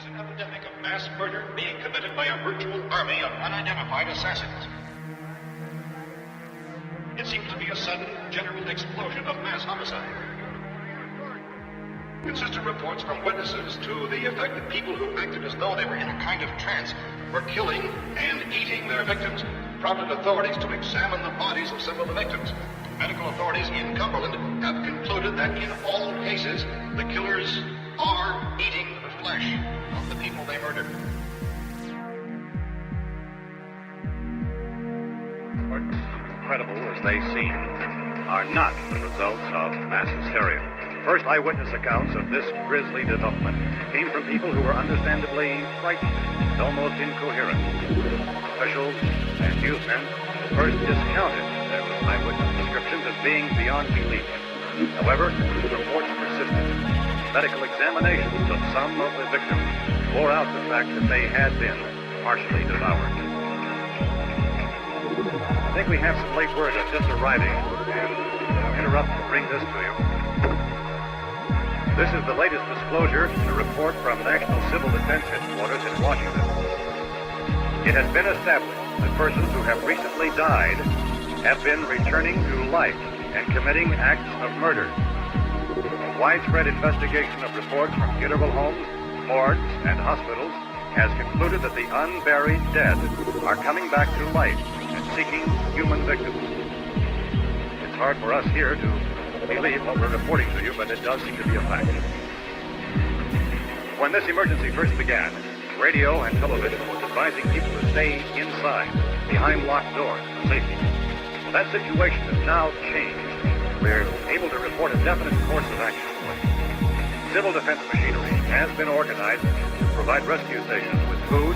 an epidemic of mass murder being committed by a virtual army of unidentified assassins. It seems to be a sudden, general explosion of mass homicide. Consistent reports from witnesses to the effect that people who acted as though they were in a kind of trance were killing and eating their victims prompted authorities to examine the bodies of several of the victims. Medical authorities in Cumberland have concluded that in all cases, the killers are eating the flesh of the people they murdered. Incredible as they seem, are not the results of mass hysteria. First eyewitness accounts of this grisly development came from people who were understandably frightened and almost incoherent. Officials and newsmen first discounted their eyewitness descriptions as being beyond belief. However, reports persisted. Medical examinations of some of the victims bore out the fact that they had been partially devoured. I think we have some late word that's just arriving, and I'll interrupt to bring this to you. This is the latest disclosure in a report from National Civil Defense Headquarters in Washington. It has been established that persons who have recently died have been returning to life and committing acts of murder. A widespread investigation of reports from funeral homes, morgues, and hospitals has concluded that the unburied dead are coming back to life and seeking human victims. It's hard for us here to believe what we're reporting to you, but it does seem to be a fact. When this emergency first began, radio and television was advising people to stay inside, behind locked doors for safety. Well, that situation has now changed. We're able to report a definite course of action. Civil defense machinery has been organized to provide rescue stations with food,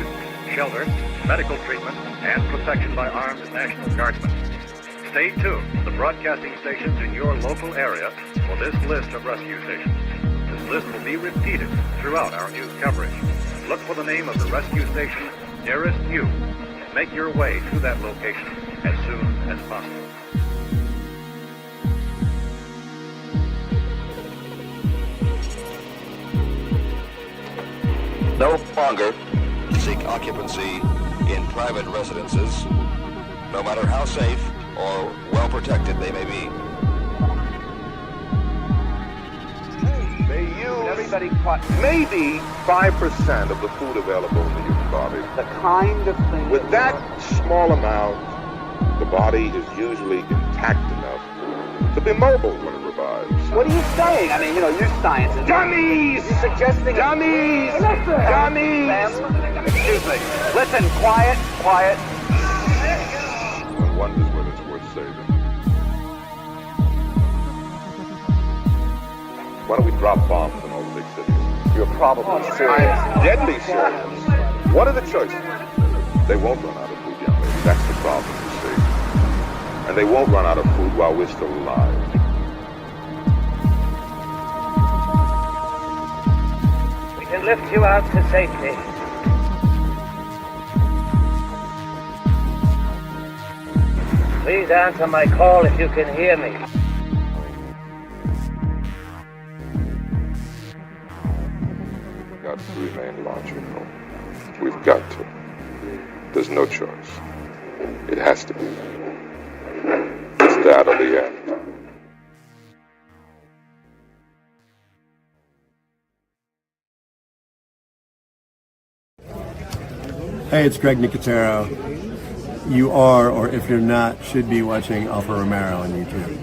shelter, medical treatment, and protection by armed National Guardsmen. Stay tuned to the broadcasting stations in your local area for this list of rescue stations. This list will be repeated throughout our news coverage. Look for the name of the rescue station nearest you and make your way to that location as soon as possible. No longer seek occupancy in private residences, no matter how safe or well protected they may be. They use maybe 5% of the food available in the human body. The kind of thing. With that small amount, the body is usually intact enough to be mobile when it revives. What are you saying? I mean, you're science. Dummies! You're suggesting... Dummies! Dummies! Excuse me. Listen, quiet. One wonders whether it's worth saving. Why don't we drop bombs in all the big cities? You're probably serious. I'm deadly serious. What are the choices? They won't run out of food, young lady. That's the problem, you see. And they won't run out of food while we're still alive. We can lift you out to safety. Please answer my call if you can hear me. We've got to remain logical. We've got to. There's no choice. It has to be. It's that or the end. Hey, it's Greg Nicotero. You are, or if you're not, should be watching Alpha Romero on YouTube.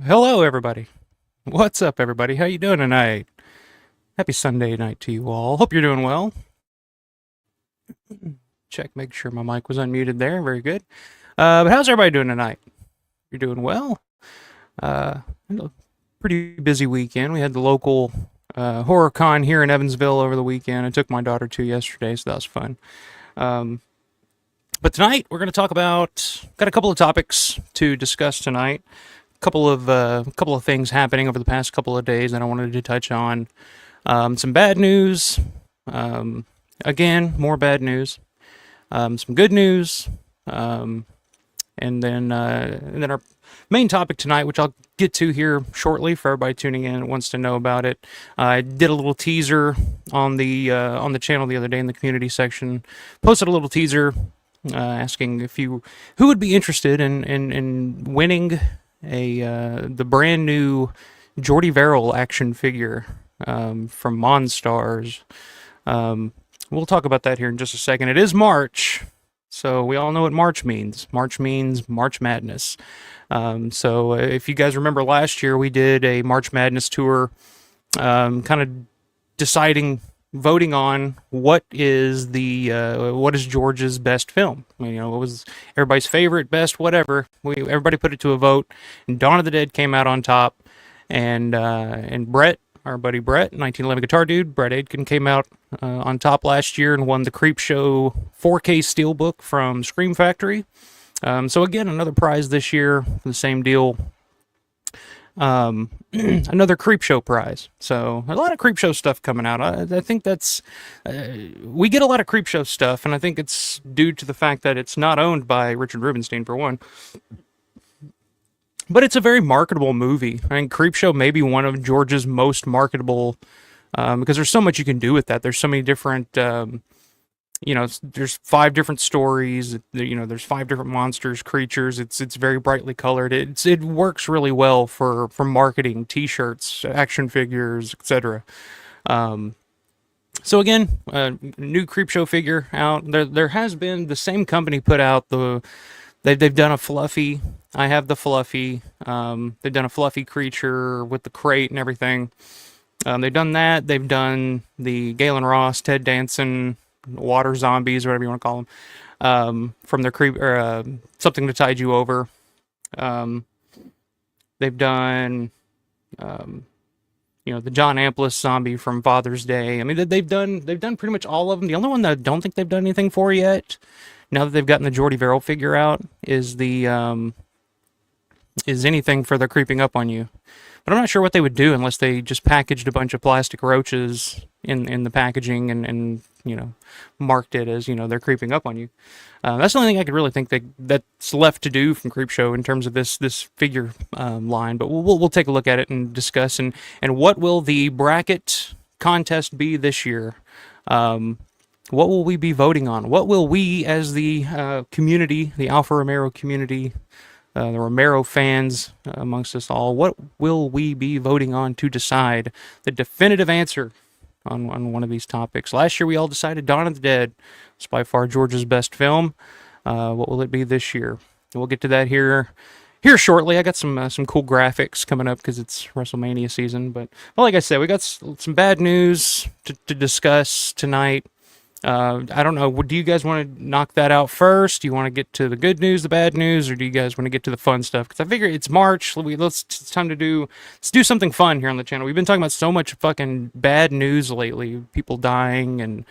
Hello, everybody. What's up, everybody? How you doing tonight? Happy Sunday night to you all. Hope you're doing well. Check, make sure my mic was unmuted there. Very good. But how's everybody doing tonight? You're doing well? A pretty busy weekend. We had the local horror con here in Evansville over the weekend. I took my daughter to yesterday, so that was fun. But tonight, we're going to talk about, got a couple of topics to discuss tonight. Couple of things happening over the past couple of days that I wanted to touch on. Some bad news. Again, more bad news. some good news, and then our main topic tonight, which I'll get to here shortly for everybody tuning in that wants to know about it. I did a little teaser on the channel the other day in the community section. Posted a little teaser asking who would be interested in winning the brand new Jordy Verrill action figure from Monstars. We'll talk about that here in just a second. It is March, so we all know what March means. March means March Madness. So if you guys remember last year, we did a March Madness tour, kind of voting on what is George's best film. What was everybody's favorite, best, whatever. Everybody put it to a vote, and Dawn of the Dead came out on top, and Brett, our buddy Brett, 1911 Guitar Dude, Brett Aitken, came out on top last year and won the Creepshow 4K Steelbook from Scream Factory. So again, another prize this year, the same deal. Another Creepshow prize. So a lot of Creepshow stuff coming out. I think that's we get a lot of Creepshow stuff, and I think it's due to the fact that it's not owned by Richard Rubenstein, for one. But it's a very marketable movie. I mean, Creepshow may be one of George's most marketable, because there's so much you can do with that. There's so many different, there's 5 different stories. There's 5 different monsters, creatures. It's very brightly colored. It works really well for marketing T-shirts, action figures, etc. So again, new Creepshow figure out. There has been the same company put out they've done a Fluffy. I have the Fluffy. They've done a Fluffy creature with the crate and everything. They've done that. They've done the Galen Ross, Ted Danson, water zombies, or whatever you want to call them, from their Something to Tide You Over. They've done, the John Amplis zombie from Father's Day. I mean, they've done pretty much all of them. The only one that I don't think they've done anything for yet, now that they've gotten the Jordy Verrill figure out, is anything for the Creeping Up on You. But I'm not sure what they would do unless they just packaged a bunch of plastic roaches in the packaging and marked it as, they're creeping up on you. That's the only thing I could really think that's left to do from Creepshow in terms of this figure line. But we'll take a look at it and discuss. And what will the bracket contest be this year? What will we be voting on? What will we, as the community, the Alfa Romero community, the Romero fans amongst us all, what will we be voting on to decide the definitive answer on one of these topics? Last year we all decided Dawn of the Dead was by far George's best film. What will it be this year? We'll get to that here shortly. I got some cool graphics coming up because it's WrestleMania season. But like I said, we got some bad news to discuss tonight. I don't know. Do you guys want to knock that out first? Do you want to get to the good news, the bad news, or do you guys want to get to the fun stuff? Because I figure it's March. It's time to do something fun here on the channel. We've been talking about so much fucking bad news lately. People dying and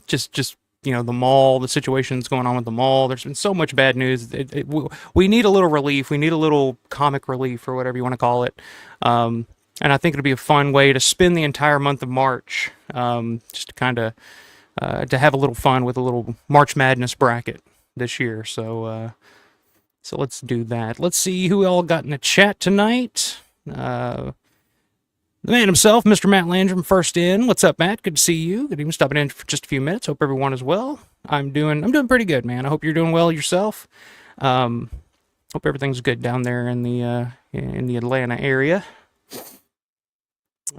just the mall, the situations going on with the mall. There's been so much bad news. We need a little relief. We need a little comic relief, or whatever you want to call it. And I think it'll be a fun way to spend the entire month of March, just to kind of to have a little fun with a little March Madness bracket this year. So let's do that. Let's see who all got in the chat tonight. The man himself, Mr. Matt Landrum, first in. What's up, Matt? Good to see you. Good evening. Stopping in for just a few minutes. Hope everyone is well. I'm doing pretty good, man. I hope you're doing well yourself. Hope everything's good down there in the Atlanta area.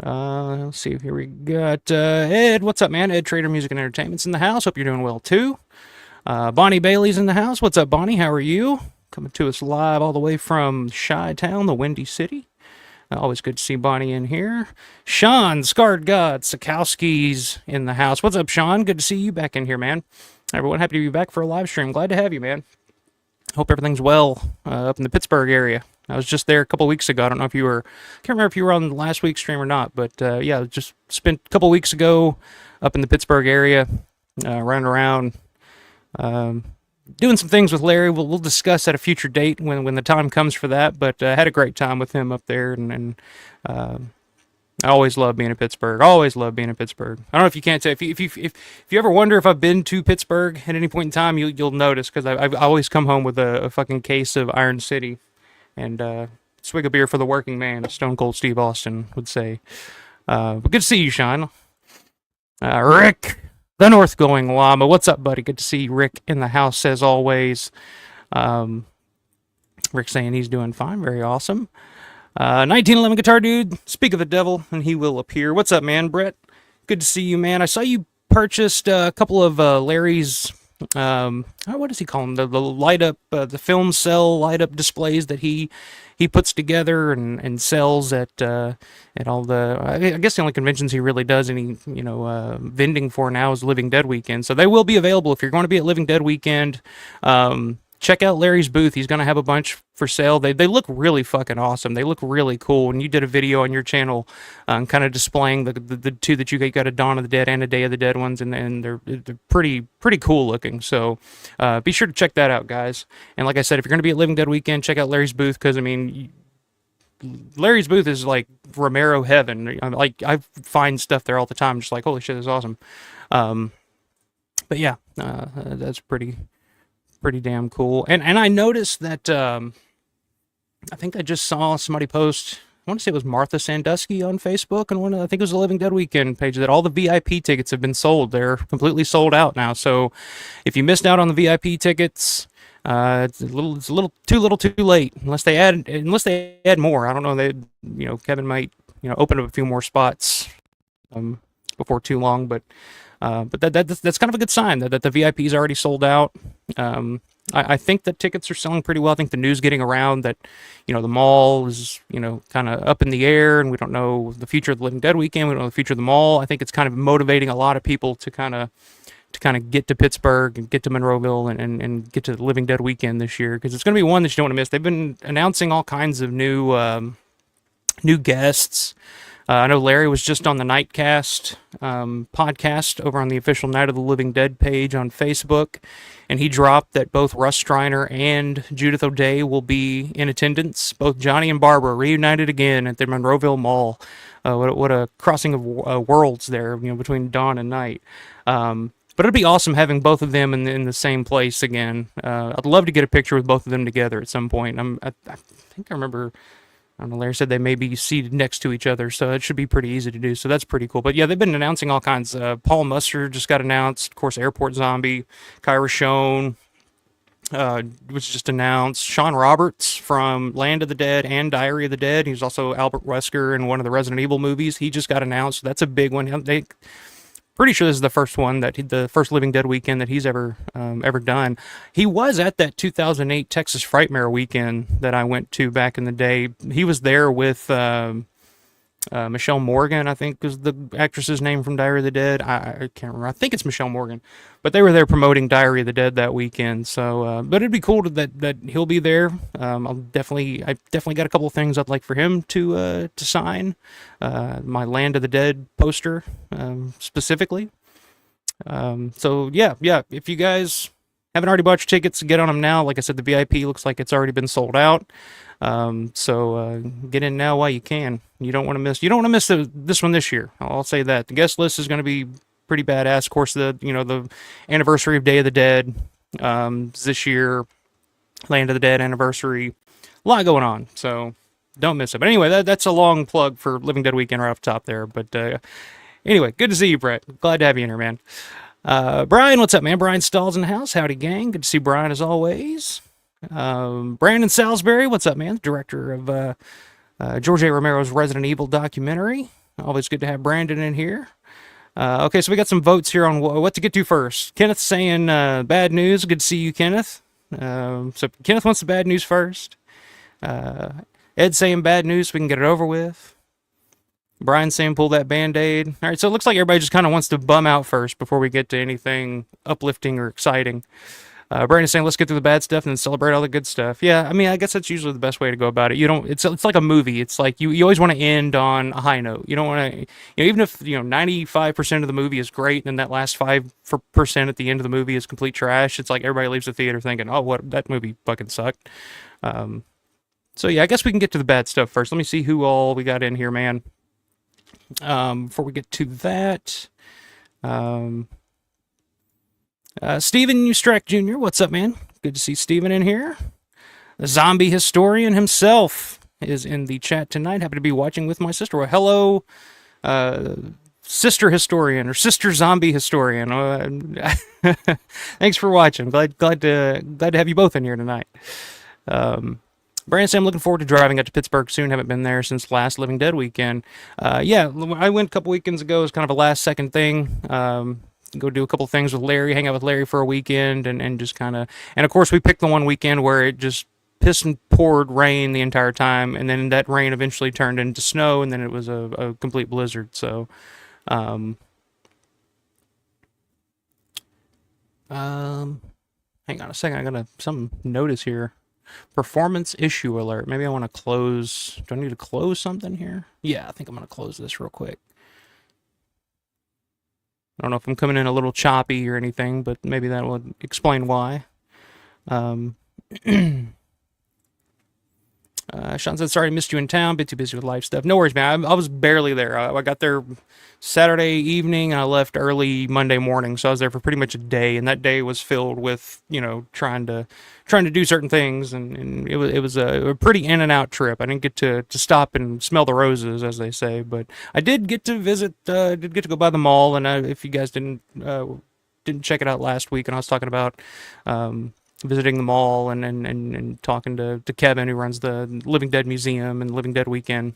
Let's see. Here we got Ed. What's up, man? Ed Trader Music and Entertainment's in the house. Hope you're doing well too. Bonnie Bailey's in the house. What's up, Bonnie? How are you? Coming to us live all the way from Chi-Town, the Windy City. Always good to see Bonnie in here. Sean, Scarred God, Sikowski's in the house. What's up, Sean? Good to see you back in here, man. Everyone, happy to be back for a live stream. Glad to have you, man. Hope everything's well up in the Pittsburgh area. I was just there a couple weeks ago. I don't know if you were, can't remember if you were on last week's stream or not, but yeah, just spent a couple weeks ago up in the Pittsburgh area, running around, doing some things with Larry. We'll discuss at a future date when the time comes for that, but had a great time with him up there, and I always love being in Pittsburgh. Always love being in Pittsburgh. I don't know if you can't tell. If you ever wonder if I've been to Pittsburgh at any point in time, you'll notice because I've always come home with a fucking case of Iron City and swig a beer for the working man, as Stone Cold Steve Austin would say. But good to see you, Sean. Rick, the North Going Llama. What's up, buddy? Good to see Rick in the house as always. Rick saying he's doing fine. Very awesome. 1911 Guitar Dude, speak of the devil, and he will appear. What's up, man? Brett, good to see you, man. I saw you purchased a couple of Larry's, what does he call them? The light up, the film cell light up displays that he puts together and sells at all the, I guess the only conventions he really does any, vending for now is Living Dead Weekend. So they will be available if you're going to be at Living Dead Weekend. Check out Larry's booth. He's going to have a bunch for sale. They look really fucking awesome. They look really cool. And you did a video on your channel kind of displaying the two that you got, a Dawn of the Dead and a Day of the Dead ones, and they're pretty cool looking. So be sure to check that out, guys. And like I said, if you're going to be at Living Dead Weekend, check out Larry's booth because, I mean, Larry's booth is like Romero heaven. I find stuff there all the time, just like, holy shit, that's awesome. But yeah, that's pretty damn cool. And I noticed that I think I just saw somebody post, I want to say it was Martha Sandusky on Facebook, and I think it was the Living Dead Weekend page, that all the VIP tickets have been sold. They're completely sold out now. So if you missed out on the VIP tickets, it's a little too late. Unless they add more. I don't know. Kevin might open up a few more spots before too long, but that's kind of a good sign that the VIP is already sold out. I think that tickets are selling pretty well. I think the news getting around that, the mall is, kind of up in the air, and we don't know the future of the Living Dead Weekend. We don't know the future of the mall. I think it's kind of motivating a lot of people to kind of get to Pittsburgh and get to Monroeville and get to the Living Dead Weekend this year, because it's going to be one that you don't want to miss. They've been announcing all kinds of new guests. I know Larry was just on the Nightcast podcast over on the official Night of the Living Dead page on Facebook, and he dropped that both Russ Striner and Judith O'Day will be in attendance. Both Johnny and Barbara reunited again at the Monroeville Mall. What a crossing of worlds there, between dawn and night. But it'd be awesome having both of them in the same place again. I'd love to get a picture with both of them together at some point. I think I remember, I don't know, Larry said they may be seated next to each other, so it should be pretty easy to do. So that's pretty cool. But yeah, they've been announcing all kinds. Paul Musser just got announced. Of course, Airport Zombie. Kyra Schoen was just announced. Sean Roberts from Land of the Dead and Diary of the Dead. He's also Albert Wesker in one of the Resident Evil movies. He just got announced. That's a big one. Pretty sure this is the first one the first Living Dead Weekend that he's ever done. He was at that 2008 Texas Frightmare weekend that I went to back in the day. He was there with Michelle Morgan, I think is the actress's name from Diary of the Dead. I can't remember. I think it's Michelle Morgan, but they were there promoting Diary of the Dead that weekend. So, but it'd be cool that he'll be there. I definitely got a couple of things I'd like for him to sign. My Land of the Dead poster, specifically. So yeah. If you guys haven't already bought your tickets, get on them now. Like I said, the VIP looks like it's already been sold out. So get in now while you can. You don't want to miss this one this year. I'll say that. The guest list is going to be pretty badass. Of course, the anniversary of Day of the Dead this year, Land of the Dead anniversary, a lot going on. So don't miss it. But anyway, that's a long plug for Living Dead Weekend right off the top there. But anyway, good to see you, Brett. Glad to have you in here, man. Brian, what's up, man? Brian Stahl's in the house. Howdy, gang. Good to see Brian as always. Brandon Salisbury, what's up, man? Director of George A. Romero's Resident Evil documentary. Always good to have Brandon in here. Okay, so we got some votes here on what to get to first. Kenneth saying bad news. Good to see you, Kenneth. So Kenneth wants the bad news first. Ed saying bad news so we can get it over with. Brian saying pull that Band-Aid. All right, so it looks like everybody just kind of wants to bum out first before we get to anything uplifting or exciting. Brandon's saying let's get through the bad stuff and then celebrate all the good stuff. Yeah, I mean, I guess that's usually the best way to go about it. You don't. It's like a movie. It's like you always want to end on a high note. You don't want to. Even if 95% of the movie is great, and then that last 5% at the end of the movie is complete trash. It's like everybody leaves the theater thinking, oh, what, that movie fucking sucked. So yeah, I guess we can get to the bad stuff first. Let me see who all we got in here, man. Before we get to that, Stephen Ustrek Jr., what's up, man? Good to see Stephen in here. The zombie historian himself is in the chat tonight. Happy to be watching with my sister. Well, hello, sister historian or sister zombie historian. Thanks for watching. Glad to have you both in here tonight. Brandon said, I'm looking forward to driving out to Pittsburgh soon. Haven't been there since last Living Dead weekend. Yeah, I went a couple weekends ago. It was kind of a last second thing. Go do a couple things with Larry, hang out with Larry for a weekend, and just kind of, and of course we picked the one weekend where it just pissed and poured rain the entire time, and then that rain eventually turned into snow, and then it was a complete blizzard. So, hang on a second. I got some notice here. Performance issue alert. Maybe I want to close. Do I need to close something here? Yeah, I think I'm going to close this real quick. I don't know if I'm coming in a little choppy or anything, but maybe that will explain why. Sean said, sorry I missed you in town. Bit too busy with life stuff. No worries, man. I was barely there. I got there Saturday evening, and I left early Monday morning, so I was there for pretty much a day, and that day was filled with, trying to do certain things, and it was a pretty in and out trip. I didn't get to stop and smell the roses, as they say, but I did get to visit, did get to go by the mall, and if you guys didn't check it out last week, and I was talking about visiting the mall and talking to Kevin, who runs the Living Dead Museum and Living Dead Weekend.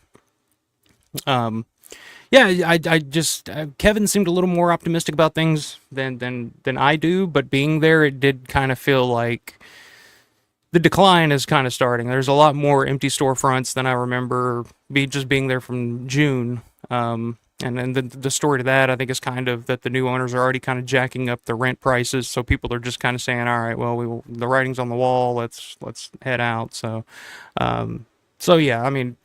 Yeah, I just Kevin seemed a little more optimistic about things than I do, but being there, it did kind of feel like the decline is kind of starting. There's a lot more empty storefronts than I remember being there from June. And then the story to that, I think, is kind of that the new owners are already kind of jacking up the rent prices, so people are just kind of saying, all right, well, the writing's on the wall, let's head out. So yeah, I mean,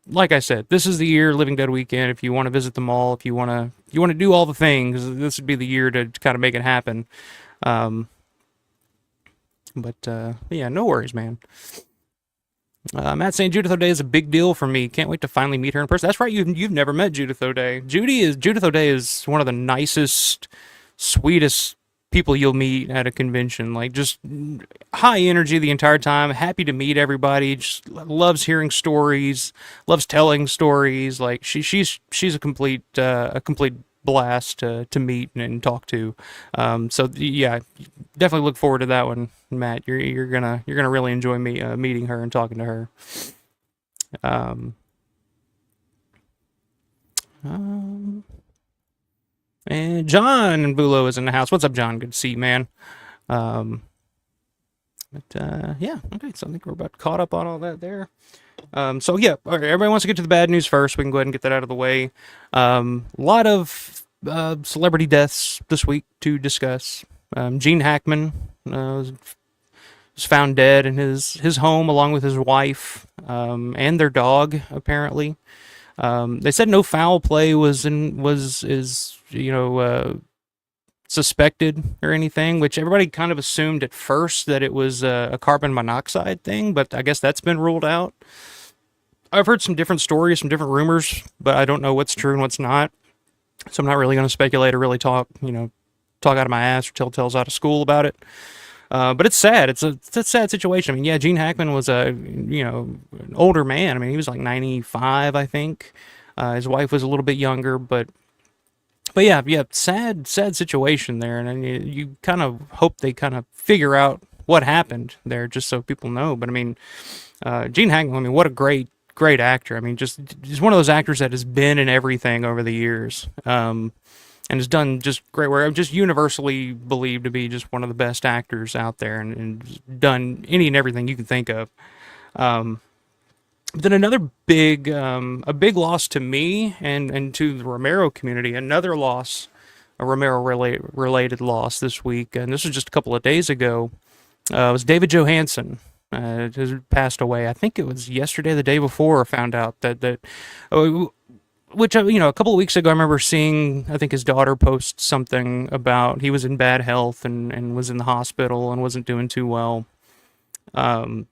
like I said, this is the year, Living Dead Weekend. If you want to visit the mall, if you want to do all the things, this would be the year to kind of make it happen. But yeah, no worries, man. Matt saying Judith O'Day is a big deal for me. Can't wait to finally meet her in person. That's right. You've never met Judith O'Day. Judith O'Day is one of the nicest, sweetest people you'll meet at a convention. Like, just high energy the entire time. Happy to meet everybody. Just loves hearing stories. Loves telling stories. Like, she's a complete blast to meet and talk to. So yeah, definitely look forward to that one, Matt. You're gonna really enjoy meeting her and talking to her. And John Bulo is in the house. What's up, John? Good to see you, man. Yeah, okay. So I think we're about caught up on all that there. So yeah, all right, everybody wants to get to the bad news first. We can go ahead and get that out of the way. A lot of celebrity deaths this week to discuss. Gene Hackman was found dead in his home along with his wife and their dog. Apparently, they said no foul play is suspected or anything, which everybody kind of assumed at first that it was a carbon monoxide thing, but I guess that's been ruled out. I've heard some different stories, some different rumors, but I don't know what's true and what's not. So I'm not really going to speculate or really talk out of my ass or tell tales out of school about it. But it's sad. It's a sad situation. I mean, yeah, Gene Hackman was an older man. I mean, he was like 95, I think. His wife was a little bit younger, but yeah, sad situation there. And you kind of hope they kind of figure out what happened there, just so people know. But I mean, Gene Hackman, I mean, what a great actor. I mean, just one of those actors that has been in everything over the years, and has done just great work. I'm just universally believed to be just one of the best actors out there, and done any and everything you can think of. Then another big loss to me and to the Romero community, another loss, a Romero related loss this week, and this was just a couple of days ago, was David Johansen. Has passed away. I think it was yesterday, the day before, I found out that which, a couple of weeks ago, I remember seeing, I think his daughter post something about he was in bad health and was in the hospital and wasn't doing too well. And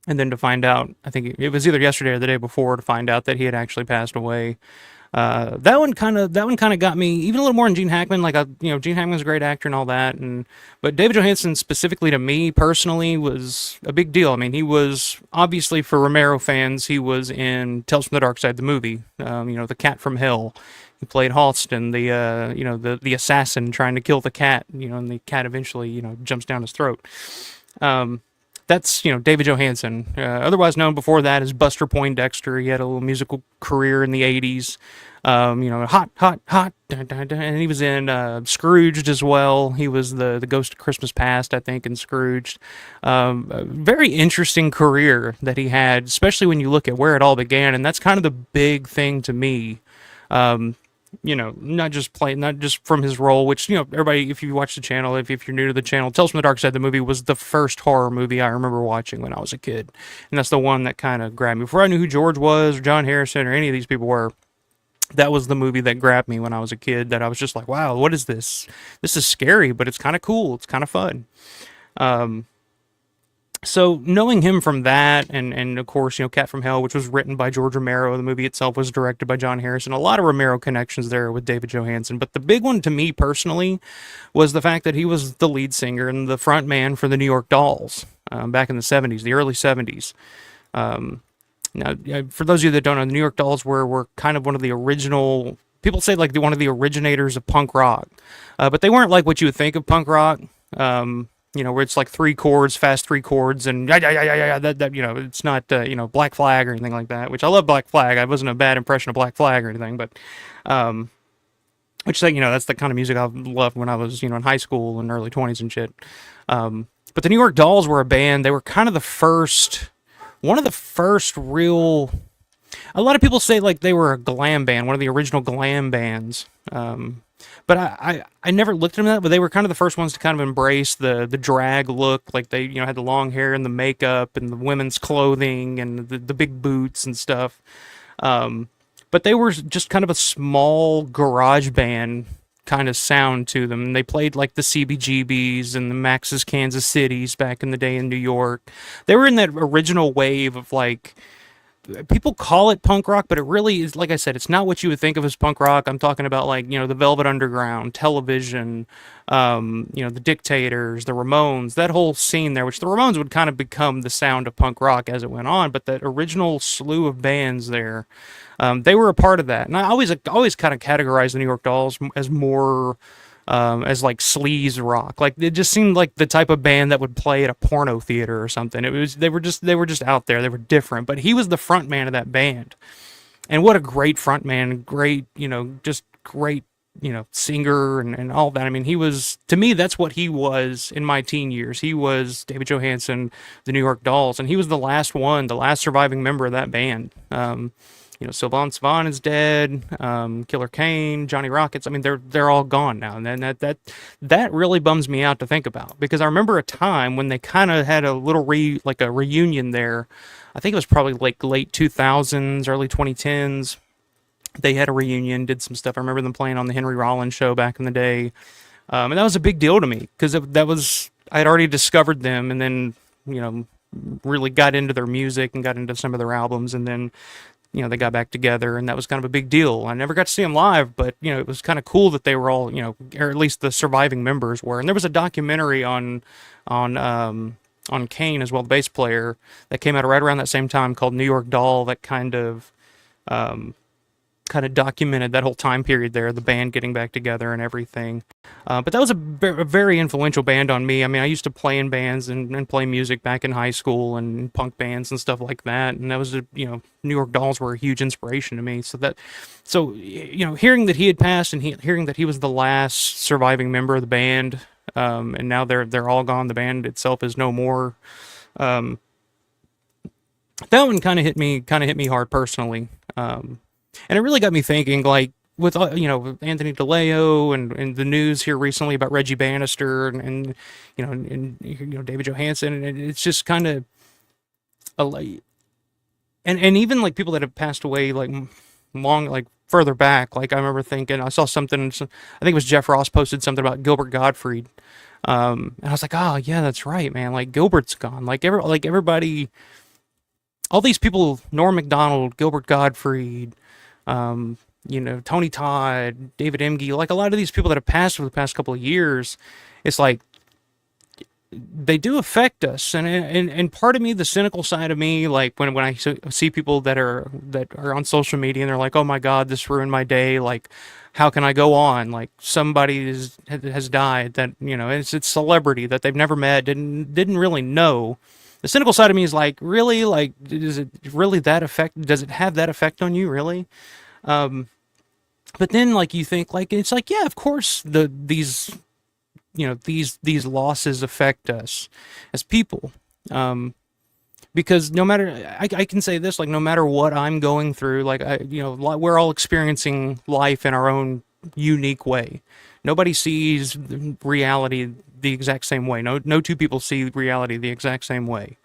then to find out, I think it was either yesterday or the day before, to find out that he had actually passed away. That one kind of got me even a little more than Gene Hackman. Like, Gene Hackman's a great actor and all that, but David Johansen specifically to me personally was a big deal. I mean, he was obviously for Romero fans, he was in Tales from the Dark Side, the movie. The Cat from Hell. He played Halston, the assassin trying to kill the cat. And the cat eventually jumps down his throat. That's David Johansen, otherwise known before that as Buster Poindexter. He had a little musical career in the '80s. Hot, hot, hot, dun, dun, dun, and he was in Scrooged as well. He was the Ghost of Christmas Past, I think, in Scrooged. A very interesting career that he had, especially when you look at where it all began, and that's kind of the big thing to me. Not just from his role, which, everybody, if you watch the channel, if you're new to the channel, Tales from the Dark Side, the movie was the first horror movie I remember watching when I was a kid. And that's the one that kind of grabbed me. Before I knew who George was, or John Harrison, or any of these people were, that was the movie that grabbed me when I was a kid, that I was just like, wow, what is this? This is scary, but it's kind of cool. It's kind of fun. So knowing him from that, and of course, Cat from Hell, which was written by George Romero, the movie itself was directed by John Harrison, a lot of Romero connections there with David Johansen. But the big one to me personally was the fact that he was the lead singer and the front man for the New York Dolls back in the 70s, the early 70s. Now, for those of you that don't know, the New York Dolls were kind of one of the original, people say like one of the originators of punk rock, but they weren't like what you would think of punk rock. Where it's like three chords, fast three chords, and it's not Black Flag or anything like that. Which I love Black Flag. I wasn't a bad impression of Black Flag or anything, but that's the kind of music I loved when I was in high school and early 20s and shit. But the New York Dolls were a band. They were kind of one of the first real. A lot of people say like they were a glam band, one of the original glam bands. But I never looked at them that, but they were kind of the first ones to kind of embrace the drag look. Like they, had the long hair and the makeup and the women's clothing and the big boots and stuff. But they were just kind of a small garage band kind of sound to them. And they played like the CBGBs and the Max's Kansas Cities back in the day in New York. They were in that original wave of like, people call it punk rock, but it really is, like I said, it's not what you would think of as punk rock. I'm talking about like, the Velvet Underground, Television, the Dictators, the Ramones, that whole scene there, which the Ramones would kind of become the sound of punk rock as it went on, but that original slew of bands there, they were a part of that. And I always kind of categorize the New York Dolls as more as like sleaze rock. Like it just seemed like the type of band that would play at a porno theater or something. They were just out there. They were different. But he was the front man of that band. And what a great front man, great, just great, singer and all that. I mean, he was, to me, that's what he was in my teen years. He was David Johansen, the New York Dolls, and he was the last surviving member of that band. Sylvan Svan is dead. Killer Kane, Johnny Rockets. I mean, they're all gone now, and then that really bums me out to think about, because I remember a time when they kind of had a little a reunion there. I think it was probably like late 2000s, early 2010s. They had a reunion, did some stuff. I remember them playing on the Henry Rollins show back in the day, and that was a big deal to me because I had already discovered them, and then really got into their music and got into some of their albums, and then. They got back together, and that was kind of a big deal. I never got to see them live, but, it was kind of cool that they were all, or at least the surviving members were. And there was a documentary on Kane as well, the bass player, that came out right around that same time called New York Doll, that kind of documented that whole time period there, the band getting back together and everything. But that was a very influential band on me. I mean, I used to play in bands and play music back in high school and punk bands and stuff like that. And that was, New York Dolls were a huge inspiration to me. So hearing that he had passed and hearing that he was the last surviving member of the band, and now they're all gone. The band itself is no more. That one kind of hit me hard personally. And it really got me thinking, like, with Anthony DeLeo and the news here recently about Reggie Bannister and David Johansen, and it's just kind of and even like people that have passed away like long, like further back. Like I remember thinking, I saw something, I think it was Jeff Ross posted something about Gilbert Gottfried, and I was like, oh yeah, that's right, man. Like Gilbert's gone. Like everybody, all these people, Norm Macdonald, Gilbert Gottfried. Tony Todd, David Emge, like a lot of these people that have passed over the past couple of years, it's like they do affect us, and part of me, the cynical side of me, like when I see people that are on social media and they're like, oh my god, this ruined my day, like how can I go on, like somebody has died that it's celebrity that they've never met, didn't really know. The cynical side of me is like, really, like does it have that effect on you, really? But then like you think, like it's like, yeah, of course these losses affect us as people, because no matter, I can say this, like no matter what I'm going through, like we're all experiencing life in our own unique way. Nobody sees reality the exact same way. No two people see reality the exact same way.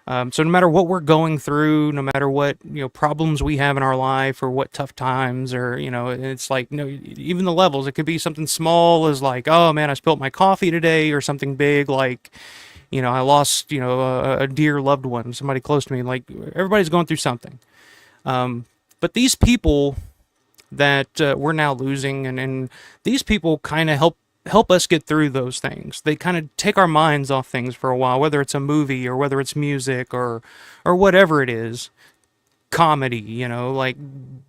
So no matter what we're going through, no matter what problems we have in our life, or what tough times, or it's like even the levels. It could be something small as like, oh man, I spilled my coffee today, or something big like I lost a dear loved one, somebody close to me. Like everybody's going through something. But these people that we're now losing, and these people kind of help us get through those things. They kind of take our minds off things for a while, whether it's a movie or whether it's music or whatever it is, comedy, like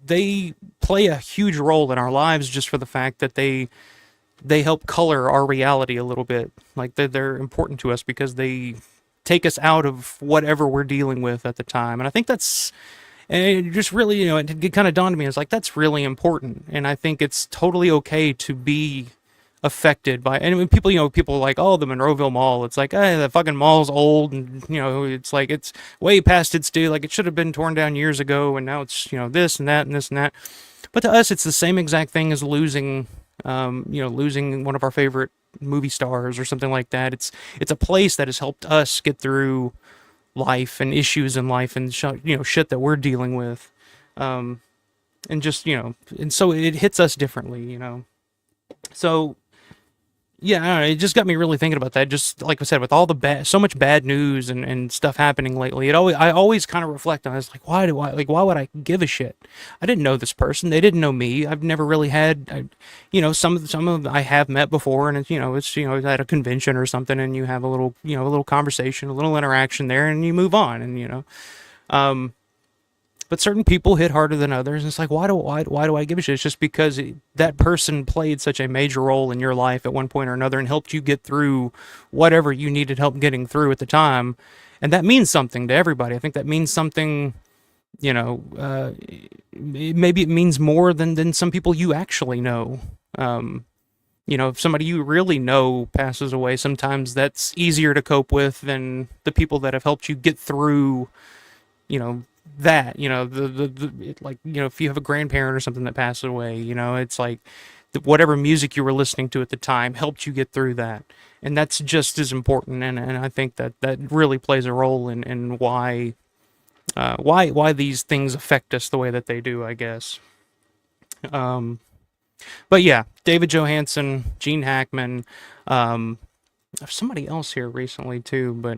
they play a huge role in our lives just for the fact that they help color our reality a little bit. Like they're important to us because they take us out of whatever we're dealing with at the time. And I think that's, and it just really, it kind of dawned on me. It's like, that's really important. And I think it's totally okay to be affected by, and when people are like, oh, the Monroeville Mall, it's like, the fucking mall's old, and it's like it's way past its due, like it should have been torn down years ago, and now it's this and that and this and that. But to us, it's the same exact thing as losing losing one of our favorite movie stars or something like that. It's a place that has helped us get through life and issues in life and shit that we're dealing with, and just and so it hits us differently, so yeah, I don't know, it just got me really thinking about that. Just like I said, with all the so much bad news and stuff happening lately, I always kind of reflect on it. It's like, why would I give a shit? I didn't know this person. They didn't know me. I've never really had, some of them I have met before, and it's at a convention or something, and you have a little conversation, a little interaction there, and you move on, and but certain people hit harder than others, and it's like, why do I give a shit? It's just because that person played such a major role in your life at one point or another and helped you get through whatever you needed help getting through at the time, and that means something to everybody. I think that means something, maybe it means more than some people you actually know. If somebody you really know passes away, sometimes that's easier to cope with than the people that have helped you get through, that if you have a grandparent or something that passes away, it's like whatever music you were listening to at the time helped you get through that, and that's just as important. And I think that really plays a role in why these things affect us the way that they do, I guess. But yeah, David Johansen, Gene Hackman, somebody else here recently too, but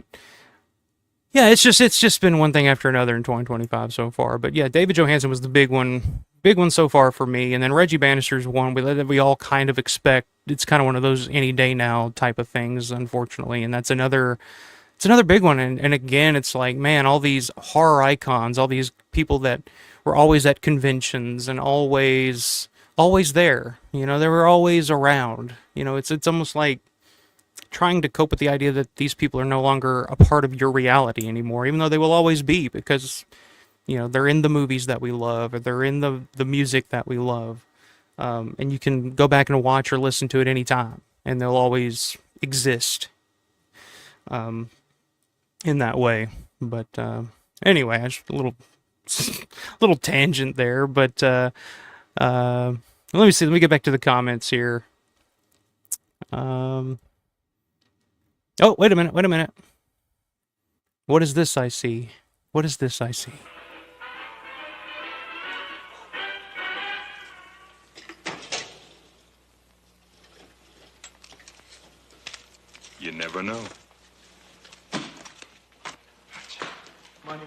yeah, it's just been one thing after another in 2025 so far. But yeah, David Johansen was the big one so far for me, and then Reggie Bannister's one that we all kind of expect. It's kind of one of those any day now type of things, unfortunately, and it's another big one. And again, it's like, man, all these horror icons, all these people that were always at conventions and always there, they were always around. It's almost like trying to cope with the idea that these people are no longer a part of your reality anymore, even though they will always be, because they're in the movies that we love, or they're in the music that we love, and you can go back and watch or listen to it anytime, and they'll always exist in that way. But anyway, just a little tangent there. But let me see. Let me get back to the comments here. Oh, wait a minute. What is this I see? You never know. Money.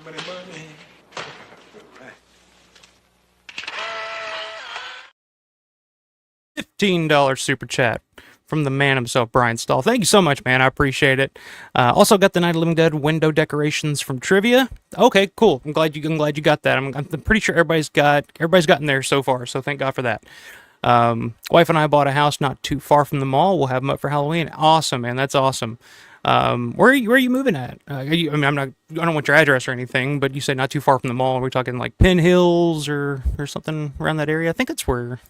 $15 super chat from the man himself, Brian Stahl. Thank you so much, man. I appreciate it. Also got the Night of the Living Dead window decorations from trivia. Okay, cool. I'm glad you got that. I'm pretty sure everybody's gotten there so far. So thank God for that. Wife and I bought a house not too far from the mall. We'll have them up for Halloween. Awesome, man. That's awesome. Where are you moving at? I don't want your address or anything, but you said not too far from the mall. Are we talking like Penn Hills or something around that area? I think that's where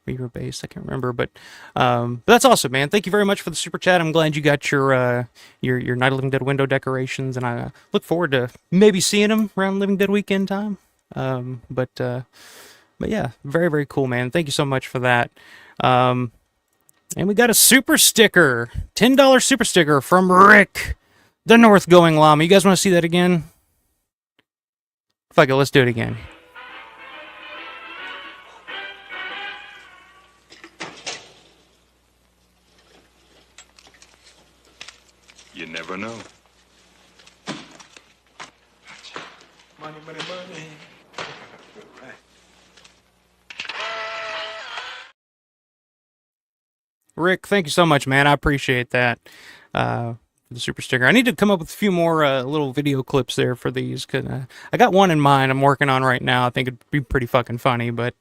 you were based. I can't remember, but that's awesome, man. Thank you very much for the super chat. I'm glad you got your Night of Living Dead window decorations, and I look forward to maybe seeing them around Living Dead weekend time. But yeah, very, very cool, man. Thank you so much for that. And we got a super sticker, $10 super sticker from Rick, the North Going Llama. You guys want to see that again? Fuck it, let's do it again. You never know. Money, money, money. Rick, thank you so much, man. I appreciate that. For the super sticker. I need to come up with a few more little video clips there for these, cause I got one in mind I'm working on right now. I think it'd be pretty fucking funny, but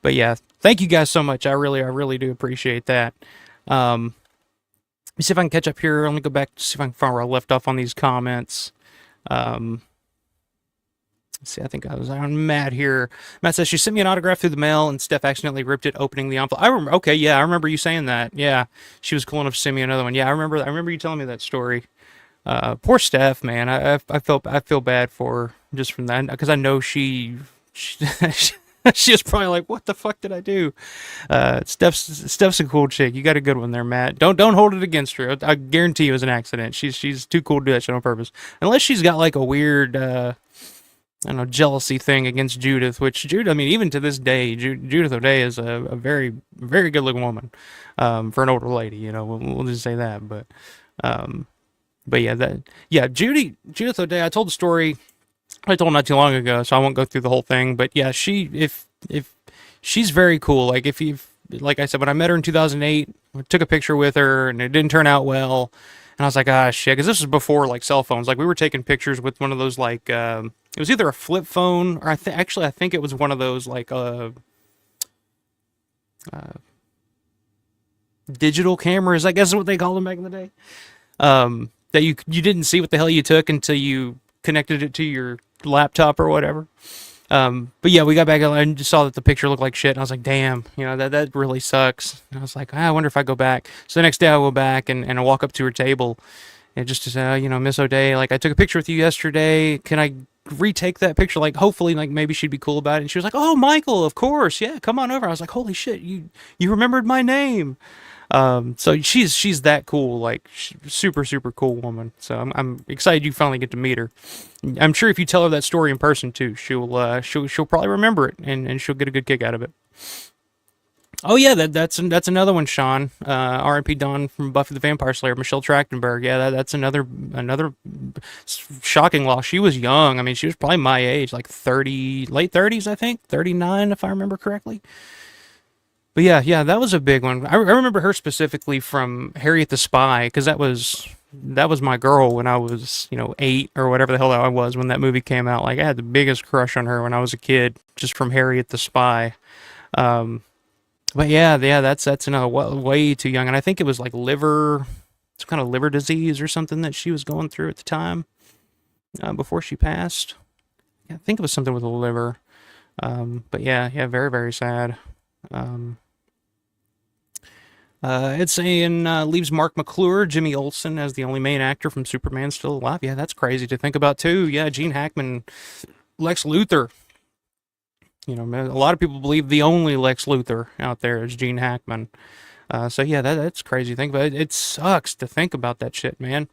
yeah, thank you guys so much. I really do appreciate that. Let me see if I can catch up here. Let me go back to see if I can find where I left off on these comments. Let's see, I think I was on Matt here. Matt says, she sent me an autograph through the mail and Steph accidentally ripped it opening the envelope. I remember, okay, yeah, I remember you saying that. Yeah, she was cool enough to send me another one. Yeah, I remember you telling me that story. Poor Steph, man. I feel bad for her just from that, because I know she she was probably like, what the fuck did I do? Steph's a cool chick. You got a good one there, Matt. Don't hold it against her. I guarantee it was an accident. She's too cool to do that shit on purpose. Unless she's got like a weird, I don't know, jealousy thing against Judith, which Judith, I mean, even to this day, Judith O'Day is a very, very good looking woman, for an older lady, you know, we'll just say that. But yeah, Judith O'Day, I told the story, I told not too long ago, so I won't go through the whole thing, but yeah, if she's very cool. Like like I said, when I met her in 2008, I took a picture with her and it didn't turn out well. And I was like, ah, shit, because this was before like cell phones. Like we were taking pictures with one of those like, it was either a flip phone or I think it was one of those like digital cameras, I guess is what they called them back in the day. That you didn't see what the hell you took until you connected it to your laptop or whatever. But yeah, we got back and just saw that the picture looked like shit, and I was like, damn, you know, that really sucks. And I was like, I wonder if I go back. So the next day I go back and I walk up to her table and just to say, you know, Miss O'Day, like I took a picture with you yesterday. Can I retake that picture? Like hopefully, like maybe she'd be cool about it. And she was like, oh, Michael, of course, yeah, come on over. I was like, holy shit, you remembered my name. So she's that cool, like super cool woman. So I'm excited you finally get to meet her. I'm sure if you tell her that story in person too, she'll probably remember it and she'll get a good kick out of it. Oh yeah, that's another one, Sean. R.I.P. Dawn from Buffy the Vampire Slayer, Michelle Trachtenberg. Yeah, that's another shocking loss. She was young. I mean, she was probably my age, like 30, late 30s, I think, 39 if I remember correctly. But yeah, that was a big one. I remember her specifically from Harriet the Spy, because that was my girl when I was, 8 or whatever the hell I was when that movie came out. Like I had the biggest crush on her when I was a kid, just from Harriet the Spy. But yeah, that's another way too young, and I think it was like some kind of liver disease or something that she was going through at the time before she passed. Yeah, I think it was something with the liver. But yeah, very, very sad. It's saying leaves Mark McClure, Jimmy Olsen as the only main actor from Superman still alive. Yeah, that's crazy to think about too. Yeah, Gene Hackman, Lex Luthor. A lot of people believe the only Lex Luthor out there is Gene Hackman. So yeah, that's crazy to think about. It sucks to think about that shit, man.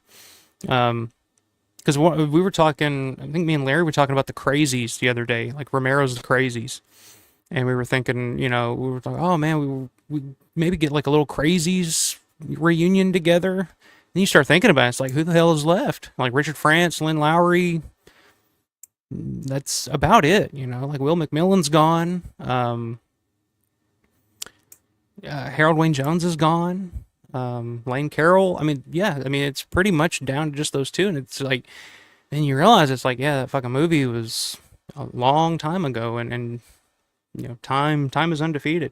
Because we were talking, I think me and Larry were talking about the Crazies the other day, like Romero's The Crazies. And we were thinking, we were like, oh man, we maybe get like a little Crazies reunion together. Then you start thinking about it, it's like, who the hell is left? Like Richard France, Lynn Lowry. That's about it, like Will McMillan's gone. Harold Wayne Jones is gone. Lane Carroll. I mean, yeah. I mean, it's pretty much down to just those two, and it's like, then you realize it's like, yeah, that fucking movie was a long time ago, and you know, time is undefeated.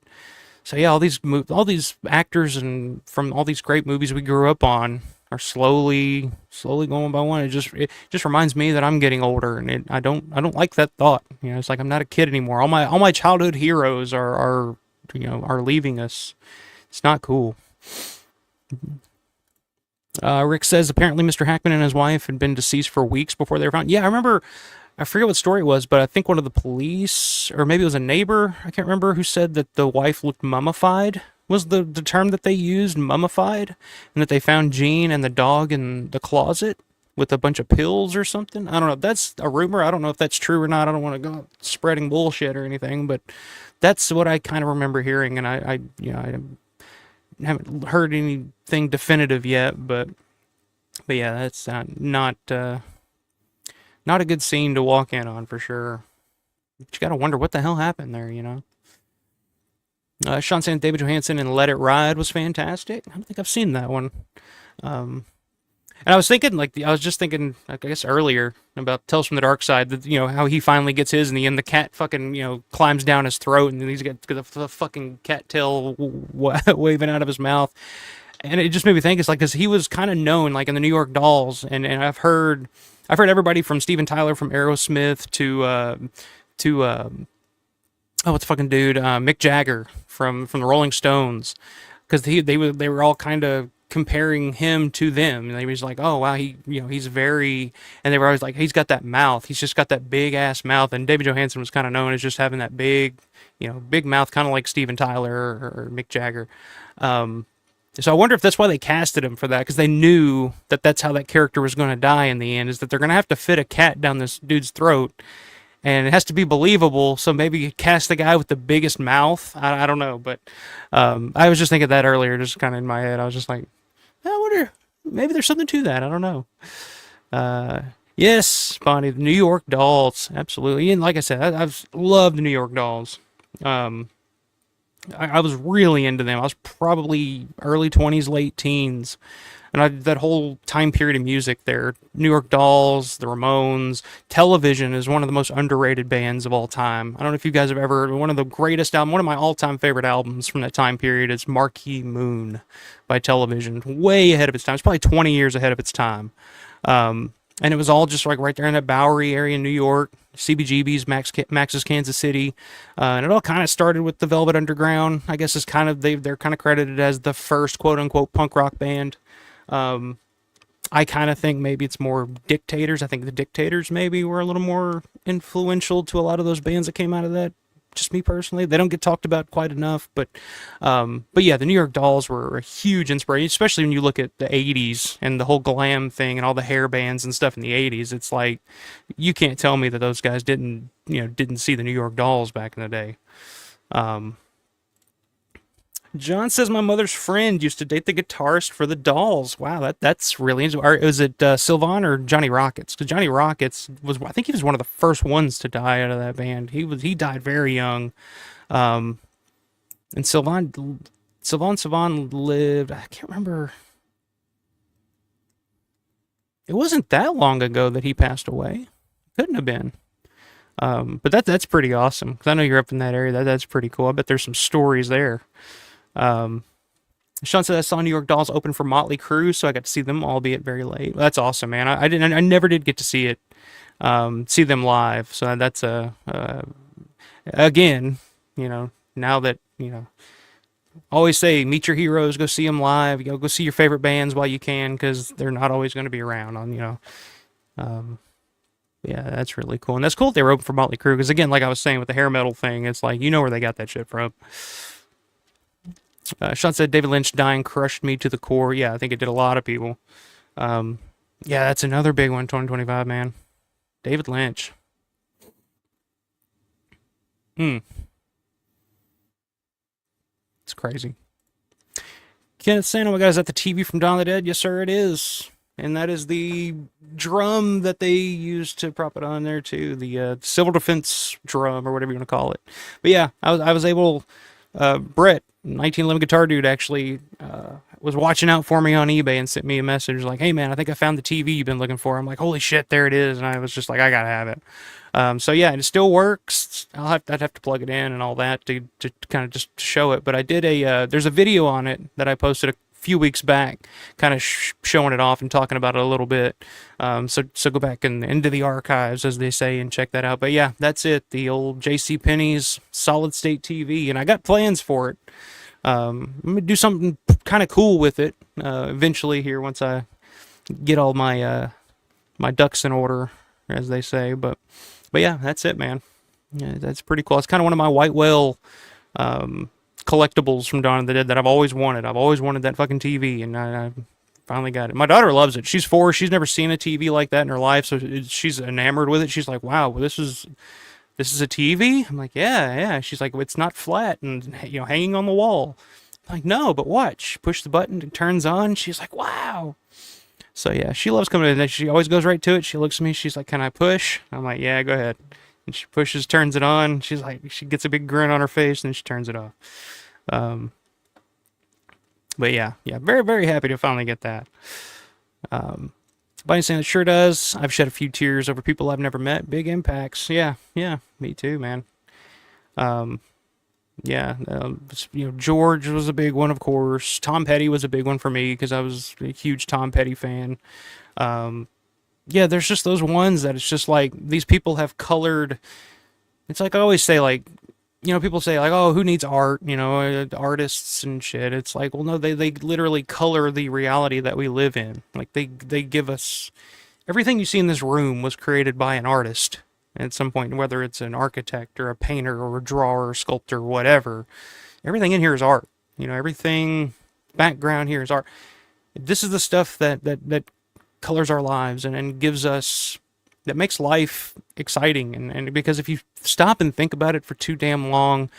So yeah, all these actors and from all these great movies we grew up on are slowly going by one. It just reminds me that I'm getting older, and I don't like that thought. You know, it's like I'm not a kid anymore. All my childhood heroes are are leaving us. It's not cool. Rick says apparently Mr. Hackman and his wife had been deceased for weeks before they were found. Yeah, I remember. I forget what story it was, but I think one of the police, or maybe it was a neighbor, I can't remember, who said that the wife looked mummified, was the term that they used, mummified, and that they found Jean and the dog in the closet with a bunch of pills or something. I don't know. That's a rumor. I don't know if that's true or not. I don't want to go spreading bullshit or anything, but that's what I kind of remember hearing, and I haven't heard anything definitive yet, but yeah, that's not a good scene to walk in on for sure. But you gotta wonder what the hell happened there, you know. Sean saying David Johansen in Let It Ride was fantastic. I don't think I've seen that one. And I was thinking, I was just thinking, I guess earlier about Tales from the Dark Side, that, you know, how he finally gets his in the end. The cat fucking, you know, climbs down his throat, and then he's got the fucking cat tail waving out of his mouth. And it just made me think, it's like, because he was kind of known, like, in the New York Dolls, and I've heard everybody from Steven Tyler from Aerosmith to oh, what's the fucking dude, Mick Jagger from the Rolling Stones, because they were all kind of comparing him to them, and they was like, oh wow, he's very, and they were always like, he's got that mouth, he's just got that big ass mouth, and David Johansen was kind of known as just having that big, big mouth, kind of like Steven Tyler or Mick Jagger. So I wonder if that's why they casted him for that, because they knew that that's how that character was going to die in the end, is that they're going to have to fit a cat down this dude's throat, and it has to be believable. So maybe cast the guy with the biggest mouth. I don't know, but I was just thinking that earlier, just kind of in my head. I was just like, I wonder, maybe there's something to that. I don't know. Yes, Bonnie, the New York Dolls, absolutely. And like I said, I've loved the New York Dolls. I was really into them. I was probably early 20s, late teens. And that whole time period of music there, New York Dolls, the Ramones, Television is one of the most underrated bands of all time. I don't know if you guys have ever, one of my all-time favorite albums from that time period is Marquee Moon by Television. Way ahead of its time. It's probably 20 years ahead of its time. And it was all just like right there in that Bowery area in New York, CBGB's, Max's Kansas City. And it all kind of started with the Velvet Underground. I guess it's kind of, they're kind of credited as the first quote-unquote punk rock band. I kind of think maybe it's more Dictators. I think the Dictators maybe were a little more influential to a lot of those bands that came out of that. Just me personally, they don't get talked about quite enough, but yeah, the New York Dolls were a huge inspiration, especially when you look at the '80s and the whole glam thing and all the hair bands and stuff in the '80s. It's like, you can't tell me that those guys didn't see the New York Dolls back in the day. John says my mother's friend used to date the guitarist for the Dolls. Wow, that's really interesting. Or was it Sylvan or Johnny Rockets? Because Johnny Rockets I think he was one of the first ones to die out of that band. He died very young. And Sylvan lived, I can't remember. It wasn't that long ago that he passed away. Couldn't have been. But that's pretty awesome, because I know you're up in that area. That's pretty cool. I bet there's some stories there. Sean said I saw New York Dolls open for Motley Crue, so I got to see them, albeit very late. That's awesome, man. I never did get to see them live. So that's again, now that, always say meet your heroes, go see them live, go see your favorite bands while you can, because they're not always going to be around yeah, that's really cool. And that's cool that they were open for Motley Crue, because again, like I was saying with the hair metal thing, it's like, where they got that shit from. Sean said David Lynch dying crushed me to the core. Yeah, I think it did a lot of people. Yeah, that's another big one, 2025, man. David Lynch. It's crazy. Kenneth saying, oh my God, is that the TV from Dawn of the Dead? Yes, sir, it is. And that is the drum that they used to prop it on there, too. The civil defense drum, or whatever you want to call it. But yeah, I was able... Brett 1911 Guitar Dude actually was watching out for me on eBay and sent me a message like, "Hey man, I think I found the TV you've been looking for." I'm like, "Holy shit, there it is!" And I was just like, "I gotta have it." So yeah, it still works. I'd have to plug it in and all that to kind of just show it. But I did there's a video on it that I posted a few weeks back, kind of showing it off and talking about it a little bit. So go back and into the archives, as they say, and check that out. But yeah, that's it. The old J.C. Penney's solid state TV, and I got plans for it. I'm gonna do something kind of cool with it eventually here once I get all my my ducks in order, as they say. But yeah, that's it, man. Yeah, that's pretty cool. It's kind of one of my White Whale collectibles from Dawn of the Dead that I've always wanted. I've always wanted that fucking TV, and I finally got it. My daughter loves it. She's 4. She's never seen a TV like that in her life, so she's enamored with it. She's like, "Wow, this is a TV?" I'm like, yeah. She's like, "It's not flat and hanging on the wall." I'm like, "No, but watch. Push the button, it turns on." She's like, "Wow." So yeah, she loves coming in. She always goes right to it. She looks at me. She's like, "Can I push?" I'm like, "Yeah, go ahead." And she pushes, turns it on. She's like, she gets a big grin on her face, and then she turns it off. But yeah, very, very happy to finally get that. Bunny saying it sure does. I've shed a few tears over people I've never met. Big impacts. Yeah, me too, man. George was a big one, of course. Tom Petty was a big one for me because I was a huge Tom Petty fan. There's just those ones that it's just like these people have colored. It's like I always say, like, people say like, "Oh, who needs art?" Artists and shit. It's like, well, no, they literally color the reality that we live in. Like they give us everything you see in this room was created by an artist at some point, whether it's an architect or a painter or a drawer or sculptor or whatever. Everything in here is art. Everything background here is art. This is the stuff that colors our lives and gives us, that makes life exciting. And because if you stop and think about it for too damn long,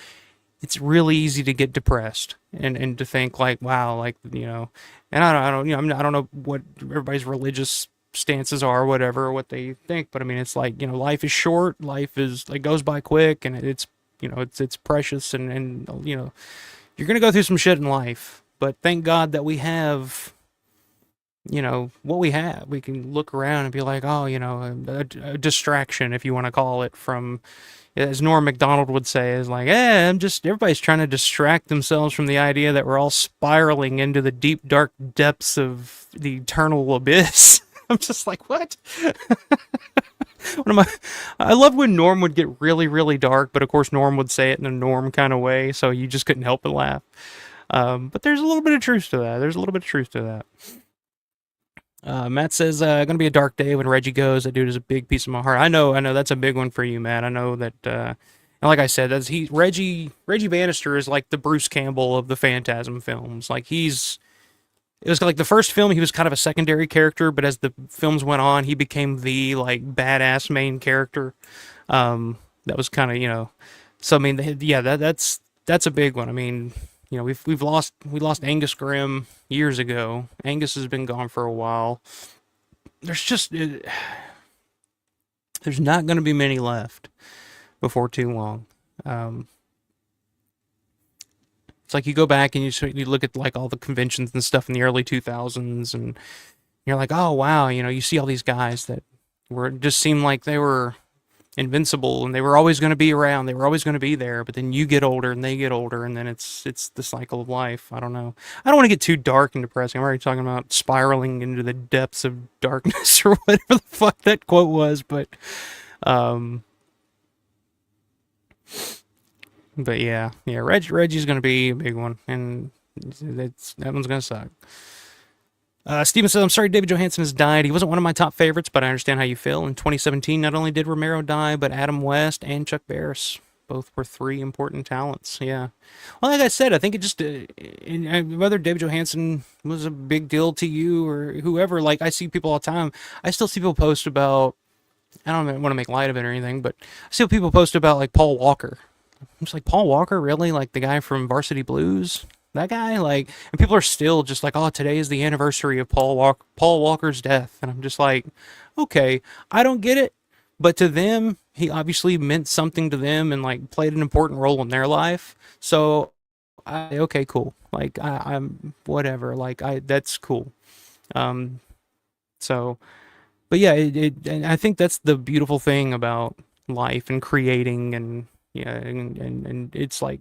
it's really easy to get depressed and to think like, wow, like, and I don't know what everybody's religious stances are or whatever, or what they think, but I mean, it's like, life is short, life is like goes by quick, and it's precious, and you're going to go through some shit in life, but thank God that we have, what we have. We can look around and be like, oh, a distraction, if you want to call it, from, as Norm Macdonald would say, is like, everybody's trying to distract themselves from the idea that we're all spiraling into the deep, dark depths of the eternal abyss. I'm just like, what? I love when Norm would get really, really dark, but of course Norm would say it in a Norm kind of way, so you just couldn't help but laugh. But there's a little bit of truth to that. Matt says, gonna be a dark day when Reggie goes. That dude is a big piece of my heart. I know that's a big one for you, Matt. I know that, and like I said, Reggie Bannister is like the Bruce Campbell of the Phantasm films. Like it was like the first film, he was kind of a secondary character, but as the films went on, he became the like badass main character. That was kind of, so I mean, that's a big one. I mean, we lost Angus Grimm years ago. Angus has been gone for a while. There's not going to be many left before too long. It's like you go back and you look at like all the conventions and stuff in the early 2000s, and you're like, oh wow, you see all these guys that just seemed like they were invincible and they were always going to be around, they were always going to be there, but then you get older and they get older, and then it's the cycle of life. I don't know. I don't want to get too dark and depressing. I'm already talking about spiraling into the depths of darkness or whatever the fuck that quote was, but Reggie's going to be a big one, and that one's going to suck. Steven says, I'm sorry David Johansen has died. He wasn't one of my top favorites, but I understand how you feel. In 2017, not only did Romero die, but Adam West and Chuck Barris. Both were 3 important talents. Yeah. Well, like I said, I think it just, whether David Johansen was a big deal to you or whoever, like I see people all the time. I still see people post about, I don't want to make light of it or anything, but I see people post about like Paul Walker. I'm just like, Paul Walker, really? Like the guy from Varsity Blues? That guy? Like, and people are still just like, oh, today is the anniversary of Paul Walker's death. And I'm just like, okay, I don't get it. But to them, he obviously meant something to them and like played an important role in their life. So okay, cool. Like I'm whatever. Like that's cool. Um, so, but yeah, and I think that's the beautiful thing about life and creating, and yeah, and it's like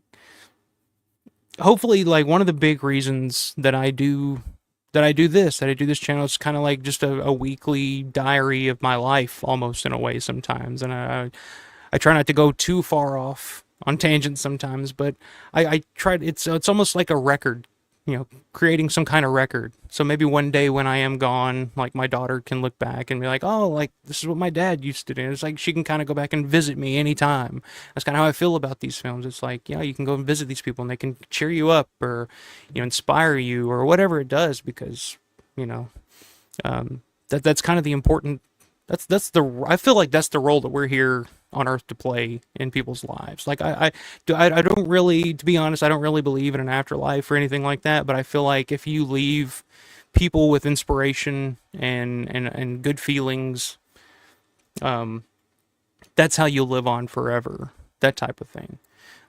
hopefully like one of the big reasons that I do this channel is kind of like just a weekly diary of my life almost in a way sometimes, and I try not to go too far off on tangents sometimes, but I try. It's almost like a record, creating some kind of record. So maybe one day when I am gone, like my daughter can look back and be like, oh, like this is what my dad used to do. And it's like she can kind of go back and visit me anytime. That's kind of how I feel about these films. It's like, you can go and visit these people and they can cheer you up or, inspire you or whatever it does because, you know, that's kind of the important. I feel like that's the role that we're here on Earth to play in people's lives. Like I don't really, to be honest, I don't really believe in an afterlife or anything like that. But I feel like if you leave people with inspiration and good feelings, that's how you'll live on forever. That type of thing.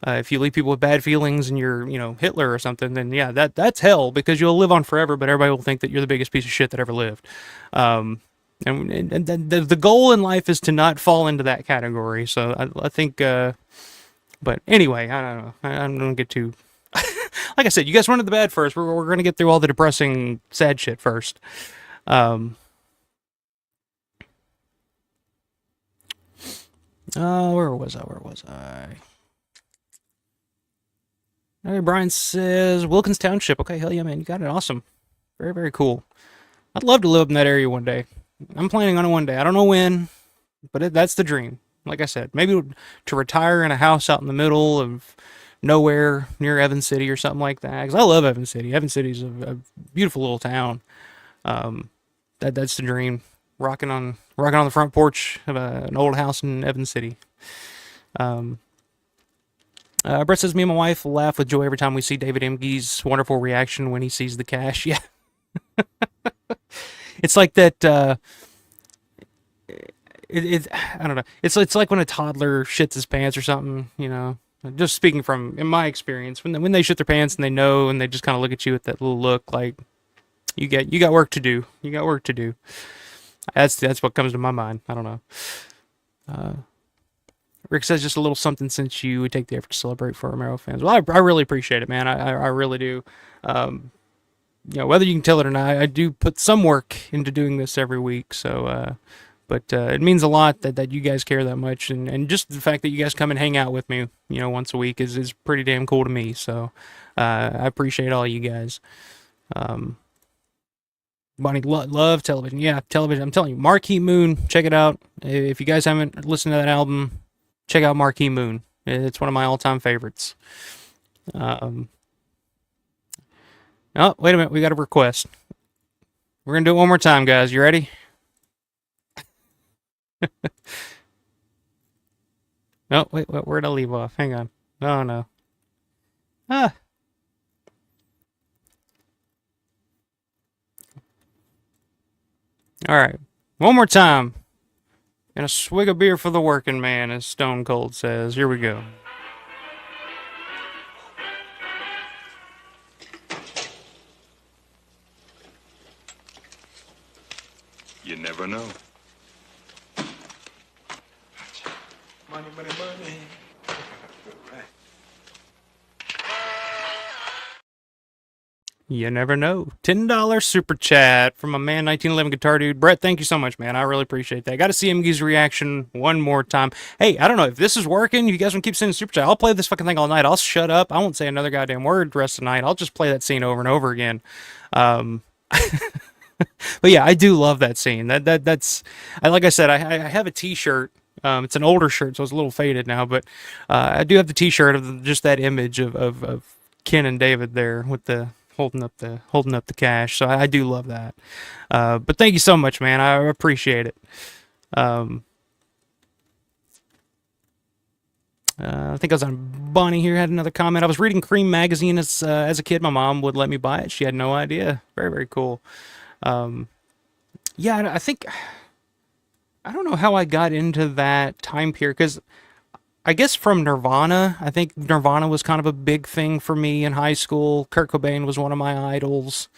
If you leave people with bad feelings and you're, Hitler or something, then yeah, that's hell because you'll live on forever. But everybody will think that you're the biggest piece of shit that ever lived. And the goal in life is to not fall into that category. So I think, but anyway, I don't know. I'm going to get too, like I said, you guys run to the bad first. We're going to get through all the depressing, sad shit first. Where was I? Hey, Brian says, Wilkins Township. Okay, hell yeah, man. You got it. Awesome. Very, very cool. I'd love to live in that area one day. I'm planning on it one day. I don't know when, but that's the dream. Like I said, maybe to retire in a house out in the middle of nowhere near Evans City or something like that. Because I love Evans City. Evans City's a beautiful little town. That's the dream. Rocking on the front porch of an old house in Evans City. Brett says, me and my wife laugh with joy every time we see David Emge's wonderful reaction when he sees the cash. Yeah. It's like that, I don't know. It's like when a toddler shits his pants or something, Just speaking from, in my experience, when they shit their pants and they know and they just kind of look at you with that little look like, you got work to do. You got work to do. That's what comes to my mind. I don't know. Rick says just a little something since you would take the effort to celebrate for Romero fans. Well, I really appreciate it, man. I really do. Whether you can tell it or not, I do put some work into doing this every week. So, but it means a lot that you guys care that much, and just the fact that you guys come and hang out with me, once a week is pretty damn cool to me. So, I appreciate all you guys. Bonnie, love television. Yeah, television. I'm telling you, Marquee Moon, check it out. If you guys haven't listened to that album, check out Marquee Moon. It's one of my all-time favorites. Oh, wait a minute. We got a request. We're going to do it one more time, guys. You ready? Oh, wait, where'd I leave off? Hang on. Oh, no. Ah. All right. One more time. And a swig of beer for the working man, as Stone Cold says. Here we go. You never know. Money, money, money. You never know. $10 super chat from a man, 1911 guitar dude. Brett, thank you so much, man. I really appreciate that. Got to see Emge's reaction one more time. Hey, I don't know if this is working. You guys want to keep sending super chat? I'll play this fucking thing all night. I'll shut up. I won't say another goddamn word the rest of the night. I'll just play that scene over and over again. But yeah, I do love that scene. That's like I said, I have a T-shirt. It's an older shirt, so it's a little faded now. But I do have the T-shirt of just that image of Ken and David there with the holding up the cash. So I do love that. But thank you so much, man. I appreciate it. I think I was on Bonnie here, had another comment. I was reading Cream magazine as a kid. My mom would let me buy it. She had no idea. Very, very cool. Yeah, I think, I don't know how I got into that time period, because I guess from Nirvana. I think Nirvana was kind of a big thing for me in high school. Kurt Cobain was one of my idols.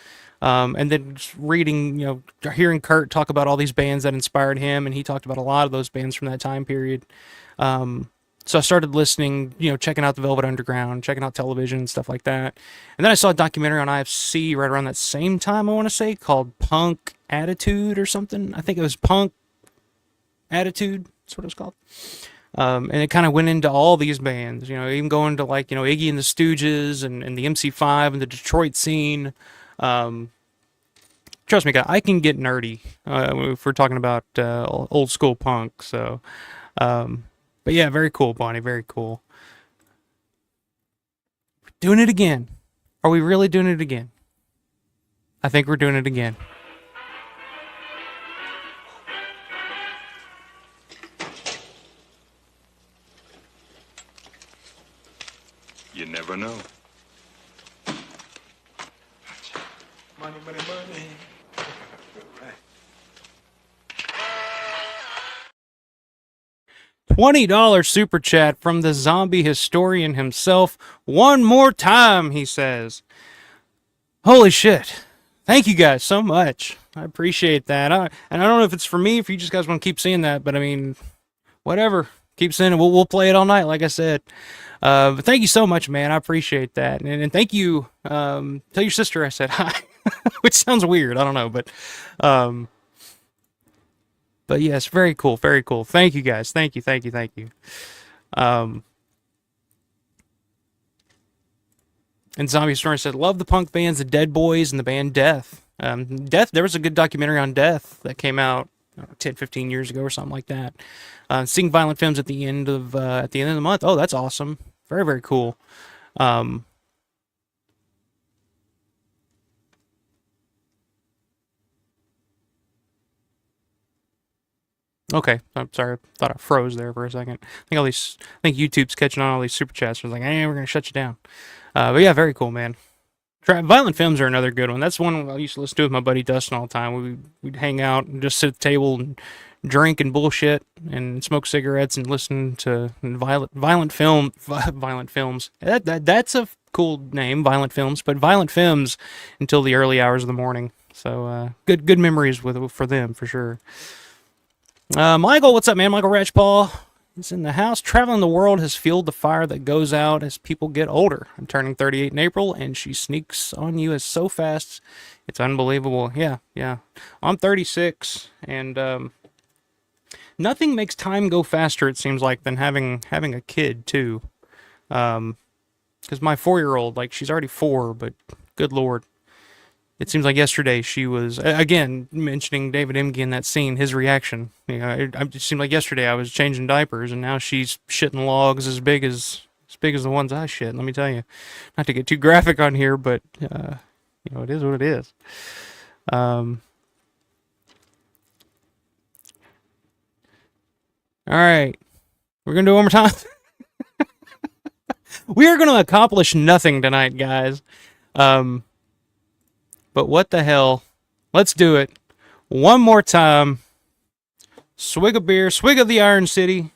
And then just reading, hearing Kurt talk about all these bands that inspired him, and he talked about a lot of those bands from that time period. So I started listening, checking out the Velvet Underground, checking out television and stuff like that. And then I saw a documentary on IFC right around that same time, I want to say, called Punk Attitude or something. I think it was Punk Attitude, that's what it was called. And it kind of went into all these bands, even going to like, Iggy and the Stooges and the MC5 and the Detroit scene. Trust me, guy, I can get nerdy if we're talking about old school punk. So, but yeah, very cool, Bonnie, very cool. Doing it again. Are we really doing it again? I think we're doing it again. You never know. Money, money, money. $20 super chat from the zombie historian himself. One more time, he says. Holy shit. Thank you guys so much. I appreciate that. And I don't know if it's for me, if you just guys want to keep seeing that, but I mean, whatever. Keep saying it. We'll play it all night, like I said. But thank you so much, man. I appreciate that. And thank you. Tell your sister I said hi, which sounds weird. I don't know, but yes, very cool. Very cool. Thank you guys. Thank you. Thank you. Thank you. And Zombie Story said, love the punk bands, the Dead Boys and the band Death. Death, there was a good documentary on Death that came out 10, 15 years ago or something like that. Seeing Violent Films at the end of the month. Oh, that's awesome. Very, very cool. Okay, I'm sorry. I thought I froze there for a second. I think YouTube's catching on all these super chats. I was like, hey, we're gonna shut you down. But yeah, very cool, man. Violent Films are another good one. That's one I used to listen to with my buddy Dustin all the time. We'd hang out and just sit at the table and drink and bullshit and smoke cigarettes and listen to violent films. That's a cool name, Violent Films, but Violent Films until the early hours of the morning. So good memories for them for sure. Michael, what's up, man? Michael Ratchpaw is in the house. Traveling the world has fueled the fire that goes out as people get older. I'm turning 38 in April, and she sneaks on you as so fast. It's unbelievable. Yeah. I'm 36, and nothing makes time go faster, it seems like, than having a kid, too. Because my 4-year-old, like, she's already 4, but good Lord. It seems like yesterday she was, again, mentioning David Emge in that scene, his reaction. It seemed like yesterday I was changing diapers, and now she's shitting logs as big as the ones I shit, let me tell you. Not to get too graphic on here, but, it is what it is. All right. We're going to do it one more time. We are going to accomplish nothing tonight, guys. But what the hell? Let's do it. One more time. Swig of beer. Swig of the Iron City.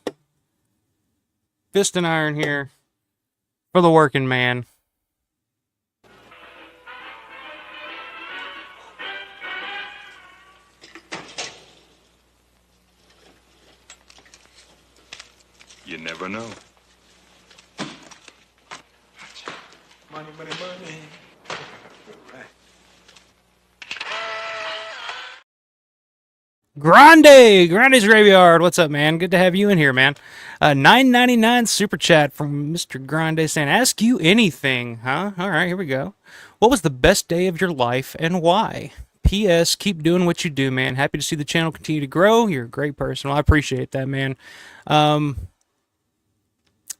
Fist and iron here. For the working man. You never know. Money, money, money. Grande's Graveyard. What's up, man? Good to have you in here, man. $9.99 super chat from Mr. Grande saying, ask you anything, huh? All right, here we go. What was the best day of your life and why? P.S. Keep doing what you do, man. Happy to see the channel continue to grow. You're a great person. Well, I appreciate that, man.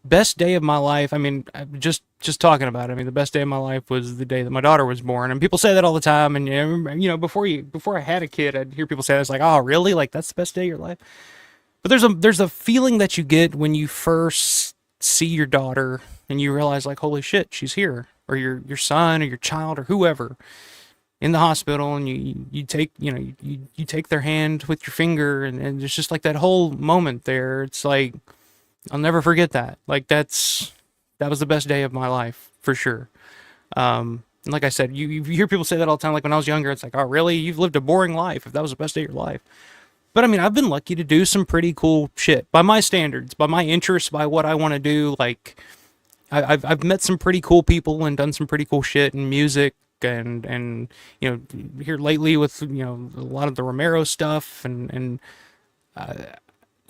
Best day of my life, I mean, just talking about it, I mean, the best day of my life was the day that my daughter was born, and people say that all the time, and before I had a kid, I'd hear people say that. It's like, oh, really? Like, that's the best day of your life? But there's a feeling that you get when you first see your daughter, and you realize, like, holy shit, she's here, or your son, or your child, or whoever, in the hospital, and you take, you take their hand with your finger, and it's just like that whole moment there. It's like, I'll never forget that. Like that was the best day of my life for sure. And like I said, you hear people say that all the time. Like when I was younger, it's like, oh, really? You've lived a boring life if that was the best day of your life. But I mean, I've been lucky to do some pretty cool shit by my standards, by my interests, by what I want to do. Like, I've met some pretty cool people and done some pretty cool shit in music and you know, here lately with, you know, a lot of the Romero stuff and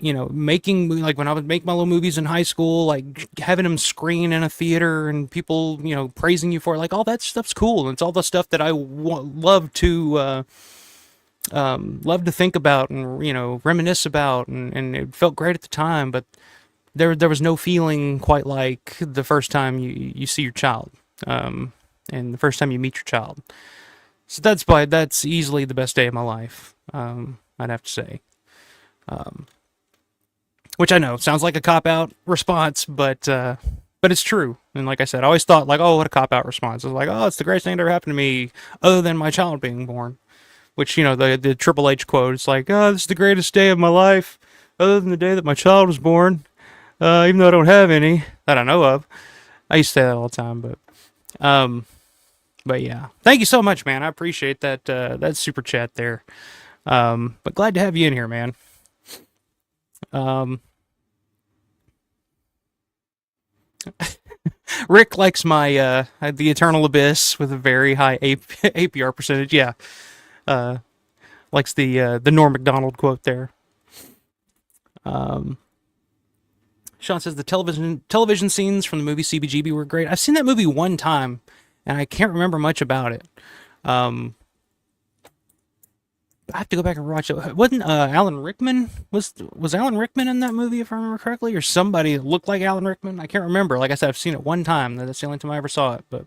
you know, making, like when I would make my little movies in high school, like having them screen in a theater and people, you know, praising you for it, like all that stuff's cool. And it's all the stuff that I love to think about and, you know, reminisce about. And it felt great at the time, but there was no feeling quite like the first time you see your child, and the first time you meet your child. So that's easily the best day of my life. I'd have to say. Which I know sounds like a cop-out response, but it's true. And like I said, I always thought like, oh, what a cop-out response. I was like, oh, it's the greatest thing that ever happened to me, other than my child being born. Which, you know, the Triple H quote, it's like, oh, this is the greatest day of my life, other than the day that my child was born. Even though I don't have any that I know of. I used to say that all the time, but yeah. Thank you so much, man. I appreciate that super chat there. But glad to have you in here, man. Rick likes my the Eternal Abyss with a very high APR percentage. Yeah, likes the Norm Macdonald quote there. Sean says the television scenes from the movie CBGB were great. I've seen that movie one time, and I can't remember much about it. I have to go back and watch it. Wasn't Alan Rickman was Alan Rickman in that movie, if I remember correctly, or somebody that looked like Alan Rickman? I can't remember. Like I said, I've seen it one time. That's the only time I ever saw it. But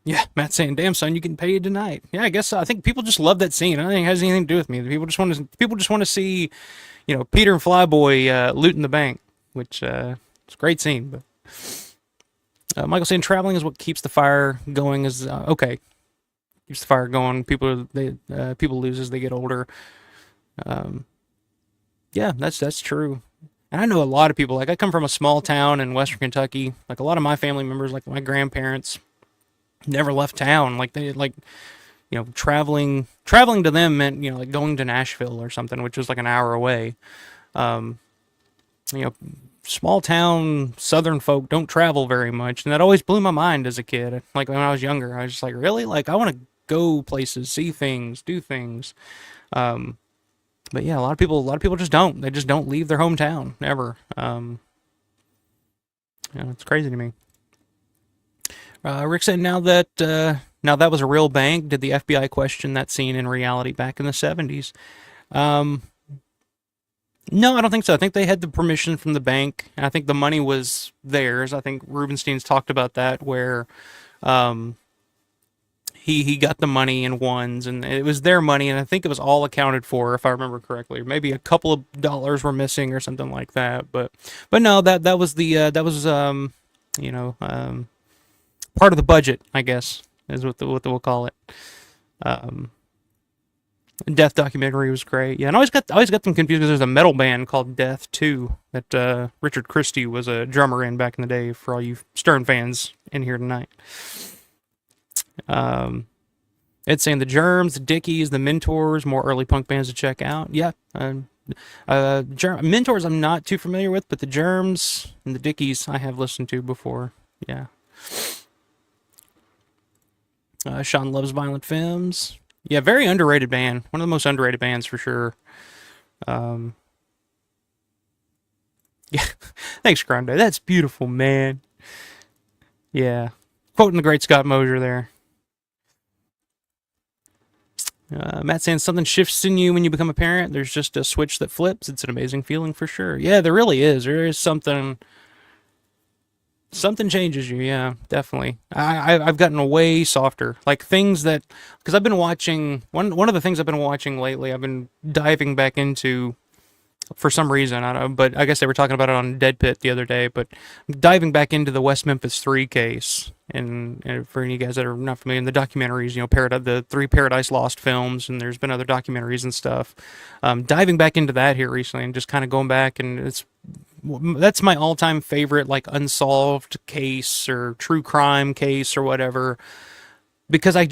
yeah, Matt's saying, "Damn son, you getting paid tonight?" Yeah, I guess so. I think people just love that scene. I don't think it has anything to do with me. People just want to see, you know, Peter and Flyboy looting the bank, which it's a great scene. But Michael saying traveling is what keeps the fire going. Is okay. Keeps the fire going. People lose as they get older. Yeah, that's true. And I know a lot of people. Like I come from a small town in Western Kentucky. Like a lot of my family members, like my grandparents, never left town. Like they like, you know, traveling to them meant, you know, like going to Nashville or something, which was like an hour away. You know, small town Southern folk don't travel very much, and that always blew my mind as a kid. Like when I was younger, I was just like, really? Like I want to go places, see things, do things. But yeah, a lot of people just don't. They just don't leave their hometown ever. You know, it's crazy to me. Rick said, now that was a real bank, did the FBI question that scene in reality back in the 70s? No, I don't think so. I think they had the permission from the bank, and I think the money was theirs. I think Rubenstein's talked about that, where he got the money in ones, and it was their money, and I think it was all accounted for, if I remember correctly. Maybe a couple of dollars were missing or something like that, but no, that was you know, part of the budget, I guess, is what we'll call it. Death documentary was great. Yeah, and I always got them confused because there's a metal band called Death too that Richard Christie was a drummer in back in the day. For all you Stern fans in here tonight, it's saying the Germs, the Dickies, the Mentors, more early punk bands to check out. Yeah, Mentors I'm not too familiar with, but the Germs and the Dickies I have listened to before. Yeah. Sean loves Violent Femmes. Yeah, very underrated band. One of the most underrated bands for sure. Yeah, thanks, Grande. That's beautiful, man. Yeah, quoting the great Scott Mosier there. Matt saying something shifts in you when you become a parent. There's just a switch that flips. It's an amazing feeling for sure. Yeah, there really is. There is something. Something changes you, yeah, definitely. I've gotten way softer. Like things that, because I've been watching, one of the things I've been watching lately, I've been diving back into for some reason. I don't know, but I guess they were talking about it on Dead Pit the other day. But diving back into the West Memphis 3 case, and for any of you guys that are not familiar, in the documentaries, the 3 Paradise Lost films, and there's been other documentaries and stuff. Diving back into that here recently, and just kind of going back, and that's my all-time favorite, like, unsolved case or true crime case or whatever, because I've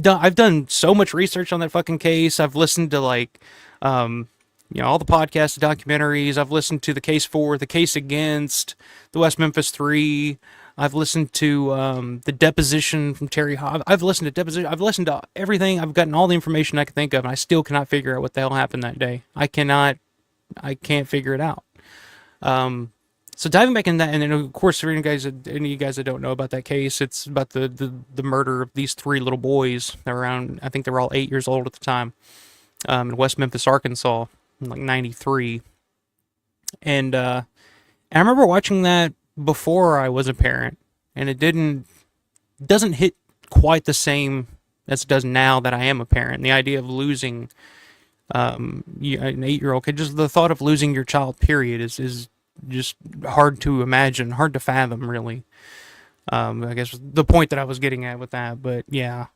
done so much research on that fucking case. I've listened to, like, all the podcasts, documentaries. I've listened to the case for the case against the West Memphis 3. I've listened to the deposition from Terry Hobbs. I've listened to deposition. I've listened to everything. I've gotten all the information I can think of, and I still cannot figure out what the hell happened that day. I can't figure it out. So diving back in that, and then of course, for any of you guys that don't know about that case, it's about the murder of these 3 little boys. They're around, I think they were all 8 years old at the time, in West Memphis, Arkansas, in like 93. And I remember watching that before I was a parent, and it doesn't hit quite the same as it does now that I am a parent. And the idea of losing an 8-year-old kid, just the thought of losing your child, period, is just hard to imagine, hard to fathom, really. I guess the point that I was getting at with that, but yeah.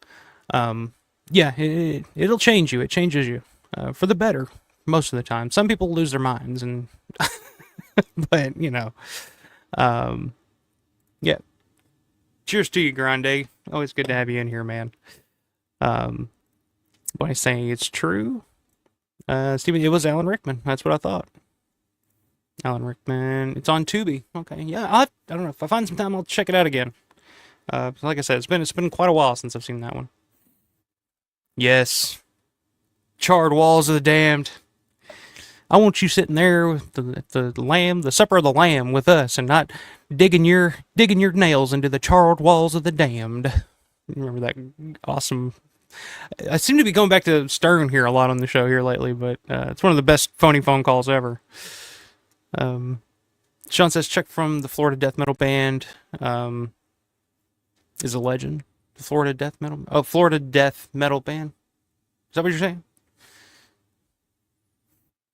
It'll change you. It changes you for the better most of the time. Some people lose their minds, and but yeah. Cheers to you, Grande. Always good to have you in here, man. By saying it's true, Steven, it was Alan Rickman. That's what I thought. Alan Rickman. It's on Tubi. Okay, yeah. I don't know, if I find some time, I'll check it out again. Like I said, it's been quite a while since I've seen that one. Yes. Charred Walls of the Damned. I want you sitting there with the supper of the lamb with us, and not digging your nails into the charred walls of the damned. Remember that awesome? I seem to be going back to Stern here a lot on the show here lately, but it's one of the best phony phone calls ever. Sean says, check from the Florida death metal band is a legend. The Florida death metal band. Is that what you're saying?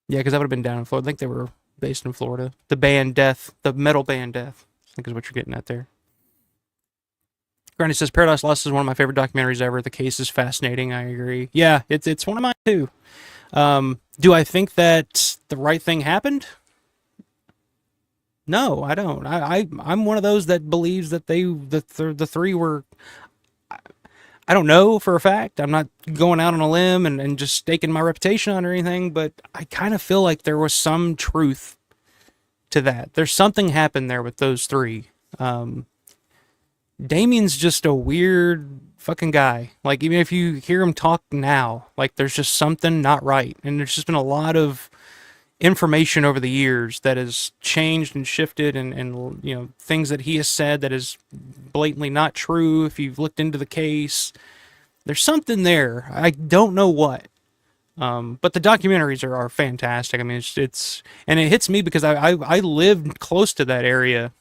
Yeah, because I would have been down in Florida. I think they were based in Florida. The metal band Death, I think is what you're getting at there. Granny says, Paradise Lost is one of my favorite documentaries ever. The case is fascinating. I agree. Yeah, it's one of mine too. Do I think that the right thing happened? No, I don't. I'm one of those that believes that the 3 were. I don't know for a fact. I'm not going out on a limb and just staking my reputation on or anything, but I kind of feel like there was some truth to that. There's something happened there with those 3. Damien's just a weird fucking guy. Like, even if you hear him talk now, like, there's just something not right. And there's just been a lot of information over the years that has changed and shifted, and things that he has said that is blatantly not true. If you've looked into the case, there's something there. I don't know what, but the documentaries are fantastic. I mean, it's and it hits me because I lived close to that area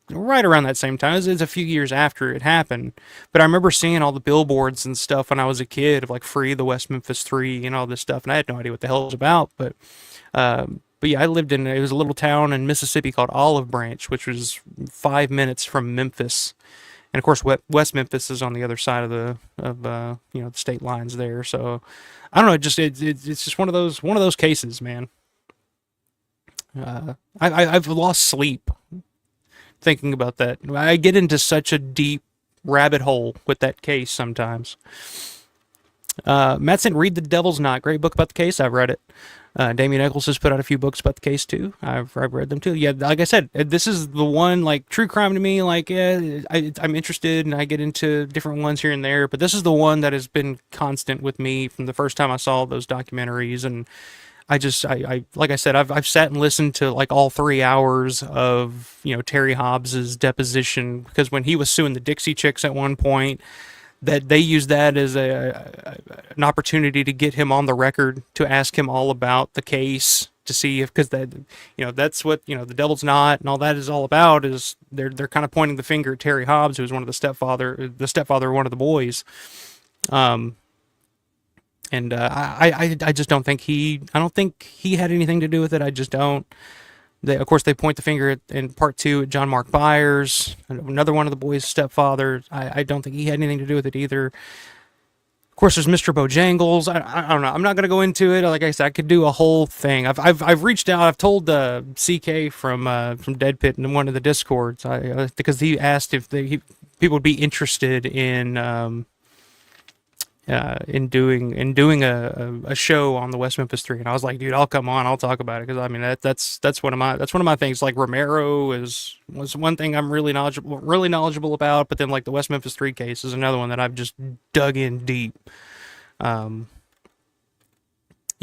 right around that same time. It's a few years after it happened, but I remember seeing all the billboards and stuff when I was a kid of like Free the West Memphis 3 and all this stuff, and I had no idea what the hell it was about, but yeah, it was a little town in Mississippi called Olive Branch, which was 5 minutes from Memphis. And of course, West Memphis is on the other side of the state lines there. So I don't know. It's just one of those cases, man. I've lost sleep thinking about that. I get into such a deep rabbit hole with that case sometimes. Matt said, read The Devil's Knot. Great book about the case. I've read it. Damien Eccles has put out a few books about the case too. I've read them too. Yeah, like I said, this is the one, like, true crime to me. Like, yeah, I'm interested, and I get into different ones here and there, but this is the one that has been constant with me from the first time I saw those documentaries. And I like I said, I've sat and listened to like all 3 hours of Terry Hobbs's deposition, because when he was suing the Dixie Chicks at one point, that they used that as an opportunity to get him on the record, to ask him all about the case, to see if, because that's what the Devil's Knot and all that is all about, is they're kind of pointing the finger at Terry Hobbs, who was one of the stepfather of one of the boys, and And I just don't think I don't think he had anything to do with it. I just don't. Of course, they point the finger in part two at John Mark Byers, another one of the boys' stepfathers. I don't think he had anything to do with it either. Of course, there's Mr. Bojangles. I don't know. I'm not going to go into it. Like I said, I could do a whole thing. I've reached out. I've told CK from Dead Pit in one of the discords, because he asked if people would be interested in doing a show on the West Memphis Three, and I was like, dude, I'll come on, I'll talk about it, because I mean that's one of my things. Like Romero was one thing I'm really knowledgeable about, but then like the West Memphis Three case is another one that I've just dug in deep. Yeah,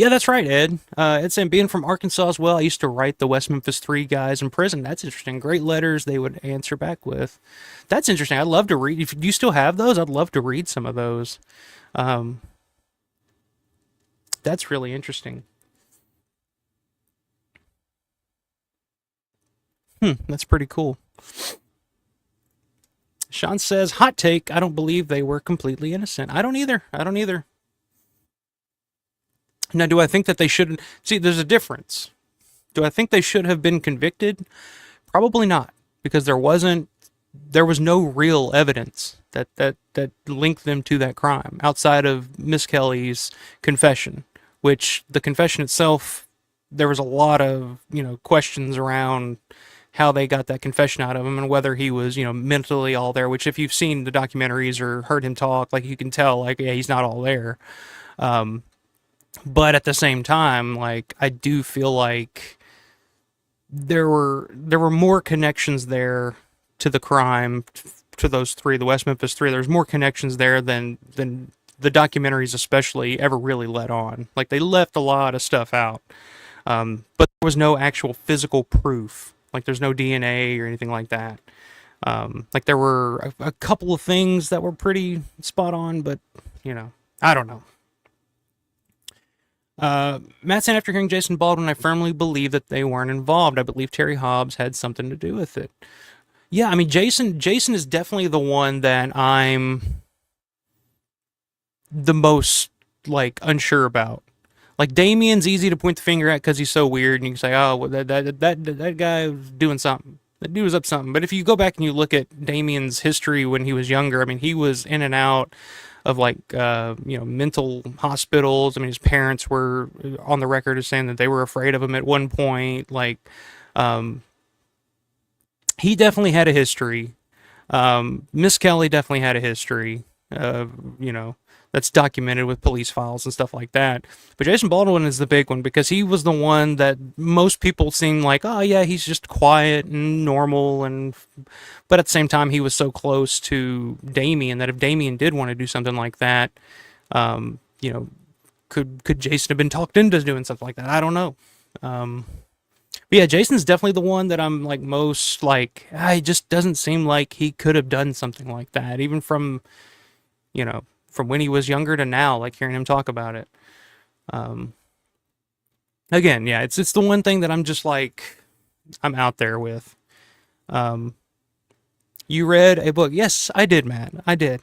that's right, Ed. Ed saying, being from Arkansas as well, I used to write the West Memphis Three guys in prison. That's interesting. Great letters they would answer back with. That's interesting. I'd love to read. If you still have those, I'd love to read some of those. That's really interesting. That's pretty cool. Sean says, hot take, I don't believe they were completely innocent. I don't either. Now, do I think that they shouldn't? See, there's a difference. Do I think they should have been convicted? Probably not, because there was no real evidence that linked them to that crime outside of Miss Kelly's confession, which the confession itself, there was a lot of, questions around how they got that confession out of him and whether he was, mentally all there, which if you've seen the documentaries or heard him talk, like you can tell, like, yeah, he's not all there. But at the same time, like, I do feel like there were more connections there to the crime, to those three, the West Memphis Three. There's more connections there than the documentaries especially ever really let on. Like, they left a lot of stuff out. But there was no actual physical proof. Like, there's no DNA or anything like that. Like, there were a couple of things that were pretty spot on, but, I don't know. Matt saying, after hearing Jason Baldwin, I firmly believe that they weren't involved. I believe Terry Hobbs had something to do with it. Yeah, I mean, Jason is definitely the one that I'm the most, like, unsure about. Like, Damien's easy to point the finger at because he's so weird, and you can say, oh, well, that guy was doing something. That dude was up something. But if you go back and you look at Damien's history when he was younger, I mean, he was in and out of, like, mental hospitals. I mean, his parents were on the record as saying that they were afraid of him at one point. Like, he definitely had a history. Miss Kelly definitely had a history of, that's documented with police files and stuff like that. But Jason Baldwin is the big one because he was the one that most people seem like, oh yeah, he's just quiet and normal, but at the same time he was so close to Damien that if Damien did want to do something like that, could Jason have been talked into doing something like that? I don't know. But yeah, Jason's definitely the one that I'm like most like, it just doesn't seem like he could have done something like that, even from when he was younger to now, like hearing him talk about it. Again, yeah, it's the one thing that I'm just like, I'm out there with. You read a book? Yes, I did, Matt. I did.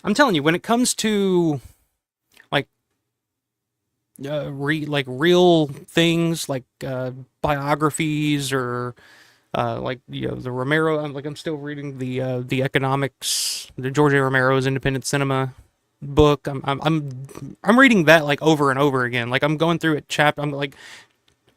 I'm telling you, when it comes to like real things, like biographies or the Romero. I'm still reading the economics, the George A. Romero's Independent Cinema book. I'm reading that like over and over again. Like, I'm going through it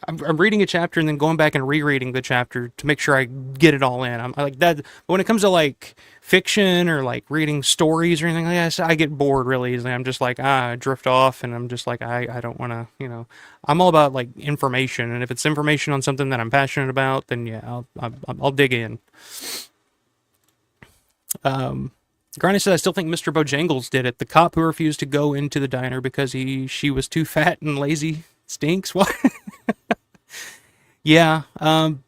I'm reading a chapter and then going back and rereading the chapter to make sure I get it all in. I like that. But when it comes to like fiction or like reading stories or anything like that, I get bored really easily. I'm just like, I drift off, and I'm just like, I don't want to, I'm all about like information. And if it's information on something that I'm passionate about, then yeah, I'll dig in. Granny said, I still think Mr. Bojangles did it. The cop who refused to go into the diner because she was too fat and lazy stinks. What? Yeah,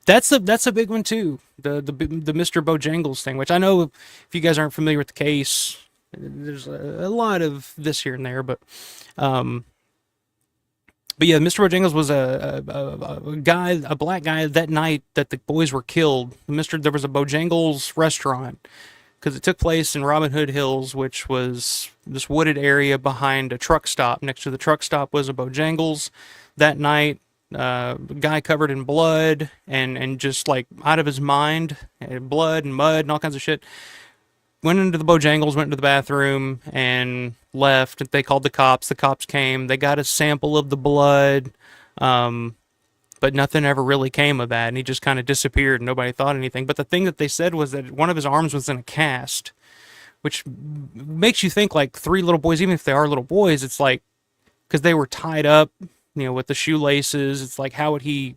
that's a big one too. The Mr. Bojangles thing, which I know if you guys aren't familiar with the case, there's a lot of this here and there, but yeah, Mr. Bojangles was a black guy that night that the boys were killed. There was a Bojangles restaurant because it took place in Robin Hood Hills, which was this wooded area behind a truck stop. Next to the truck stop was a Bojangles. That night, a guy covered in blood and just like out of his mind, blood and mud and all kinds of shit, went into the Bojangles, went into the bathroom, and left. They called the cops. The cops came. They got a sample of the blood, but nothing ever really came of that, and he just kind of disappeared, and nobody thought anything. But the thing that they said was that one of his arms was in a cast, which makes you think, like, 3 little boys, even if they are little boys, it's like, because they were tied up, with the shoelaces, it's like, how would he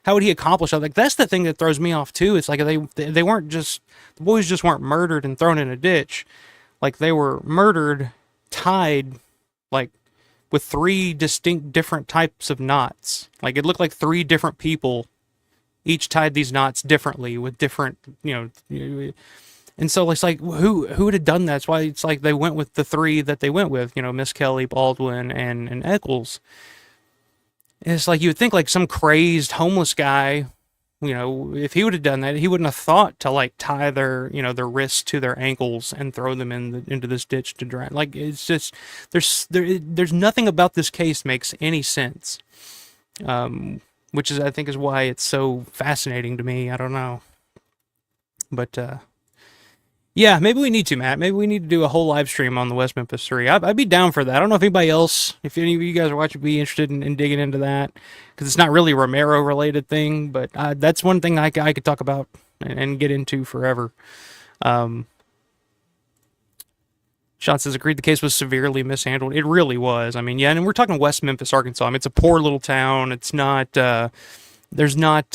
accomplish that? Like, that's the thing that throws me off, too. It's like they weren't just, the boys just weren't murdered and thrown in a ditch. Like, they were murdered, tied, like, with 3 distinct different types of knots. Like, it looked like 3 different people each tied these knots differently with different, and so it's like, who would have done that? That's why it's like they went with the 3 that they went with, Miss Kelly, Baldwin, and Eccles. And it's like, you would think like some crazed homeless guy, if he would have done that, he wouldn't have thought to like tie their, their wrists to their ankles and throw them into this ditch to drown. Like, it's just, there's nothing about this case makes any sense. Which is, I think, is why it's so fascinating to me. I don't know. But, yeah, maybe we need to, Matt. Maybe we need to do a whole live stream on the West Memphis 3. I'd be down for that. I don't know if anybody else, if any of you guys are watching, would be interested in digging into that. Because it's not really a Romero-related thing, but that's one thing I could talk about and get into forever. Sean says, agreed the case was severely mishandled. It really was. I mean, yeah, and we're talking West Memphis, Arkansas. I mean, it's a poor little town. It's not, there's not